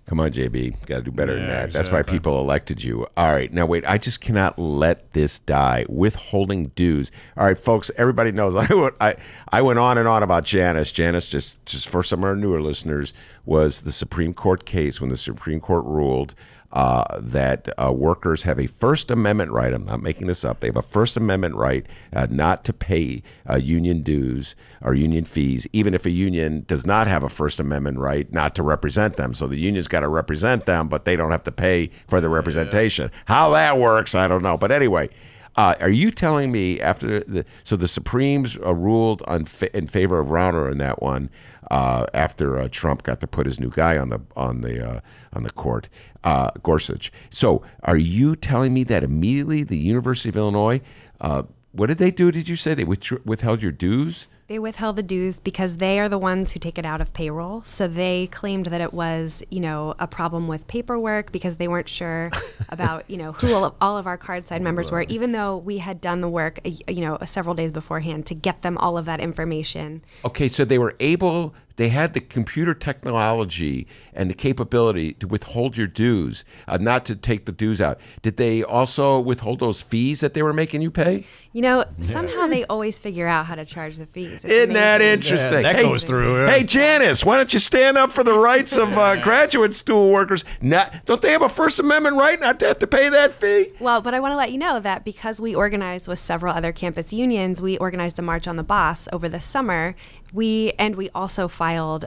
Come on, JB. Got to do better than that. Exactly. That's why people elected you. All right. Now, wait. I just cannot let this die. Withholding dues. All right, folks. Everybody knows I went on and on about Janus. Janus, just for some of our newer listeners, was the Supreme Court case when the Supreme Court ruled that workers have a First Amendment right. I'm not making this up. They have a First Amendment right not to pay union dues or union fees, even if a union does not have a First Amendment right not to represent them. So the union's got to represent them, but they don't have to pay for the representation. How that works, I don't know. But anyway, are you telling me after the Supremes ruled in favor of Rauner in that one after Trump got to put his new guy on the court, Gorsuch? So are you telling me that immediately the University of Illinois, what did they do? Did you say they withheld your dues? They withheld the dues because they are the ones who take it out of payroll. So they claimed that it was, a problem with paperwork because they weren't sure about, who all of our card side members were, even though we had done the work, several days beforehand to get them all of that information. Okay, so they had the computer technology and the capability to withhold your dues, not to take the dues out. Did they also withhold those fees that they were making you pay? Somehow they always figure out how to charge the fees. Isn't that interesting? Yeah, that goes through. Yeah. Hey, Janice, why don't you stand up for the rights of graduate school workers? Don't they have a First Amendment right not to have to pay that fee? Well, but I want to let you know that because we organized with several other campus unions, we organized a March on the Boss over the summer. We also filed,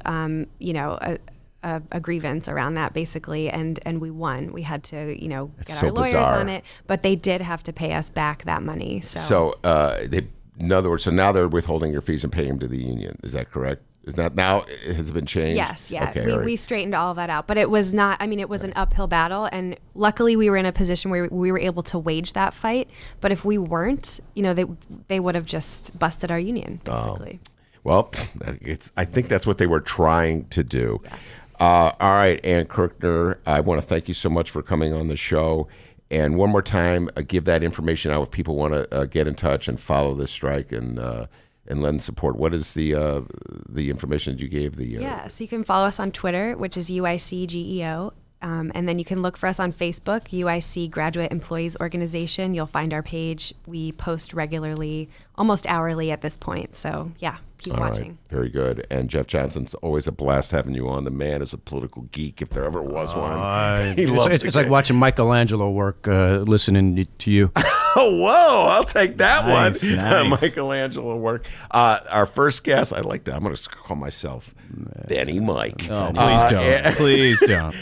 a grievance around that basically, and we won. We had to, get our lawyers on it, but they did have to pay us back that money. So in other words, so now they're withholding your fees and paying them to the union. Is that correct? Is that now? Has it been changed? Yes, yeah. Okay, we straightened all of that out, but it was not. It was an uphill battle, and luckily we were in a position where we were able to wage that fight. But if we weren't, they would have just busted our union basically. Well, I think that's what they were trying to do. Yes. All right, Ann Kirkner, I want to thank you so much for coming on the show. And one more time, give that information out if people want to get in touch and follow this strike and lend support. What is the information that you gave? So you can follow us on Twitter, which is UICGEO. And then you can look for us on Facebook, UIC Graduate Employees Organization. You'll find our page. We post regularly, almost hourly at this point. So, yeah, keep watching. Right. Very good. And Jeff Johnson's always a blast having you on. The man is a political geek, if there ever was one. It's like watching Michelangelo work, listening to you. Whoa, I'll take that Nice, one. nice. Michelangelo work. Our first guest, I like that. I'm going to call myself Benny Mike. Oh, please don't. Please don't.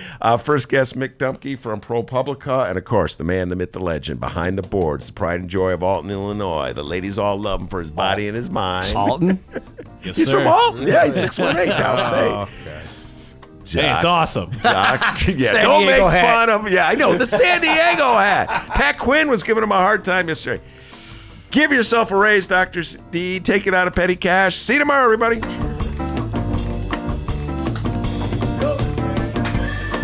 First guest, Mick Dumke from ProPublica. And, of course, the man, the myth, the legend, behind the boards, the pride and joy of Alton, Illinois. The ladies all love him for his body and his mind. Alton? Yes, He's sir. from Alton. Yeah, he's 618 downstate. Okay. Jock, Hey, it's awesome. Jock, yeah, San don't Diego make hat. fun of him. Yeah, I know. The San Diego hat. Pat Quinn was giving him a hard time yesterday. Give yourself a raise, Dr. D. Take it out of petty cash. See you tomorrow, everybody.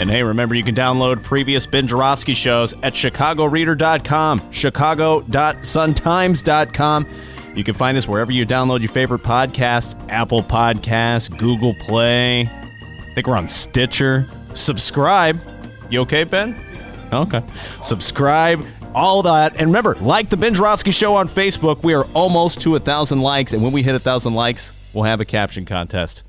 And hey, remember, you can download previous Ben Joravsky shows at chicagoreader.com, chicago.suntimes.com. You can find us wherever you download your favorite podcasts, Apple Podcasts, Google Play. I think we're on Stitcher. Subscribe. You okay, Ben? Okay. Subscribe, all that. And remember, like the Ben Joravsky Show on Facebook. We are almost to 1,000 likes. And when we hit 1,000 likes, we'll have a caption contest.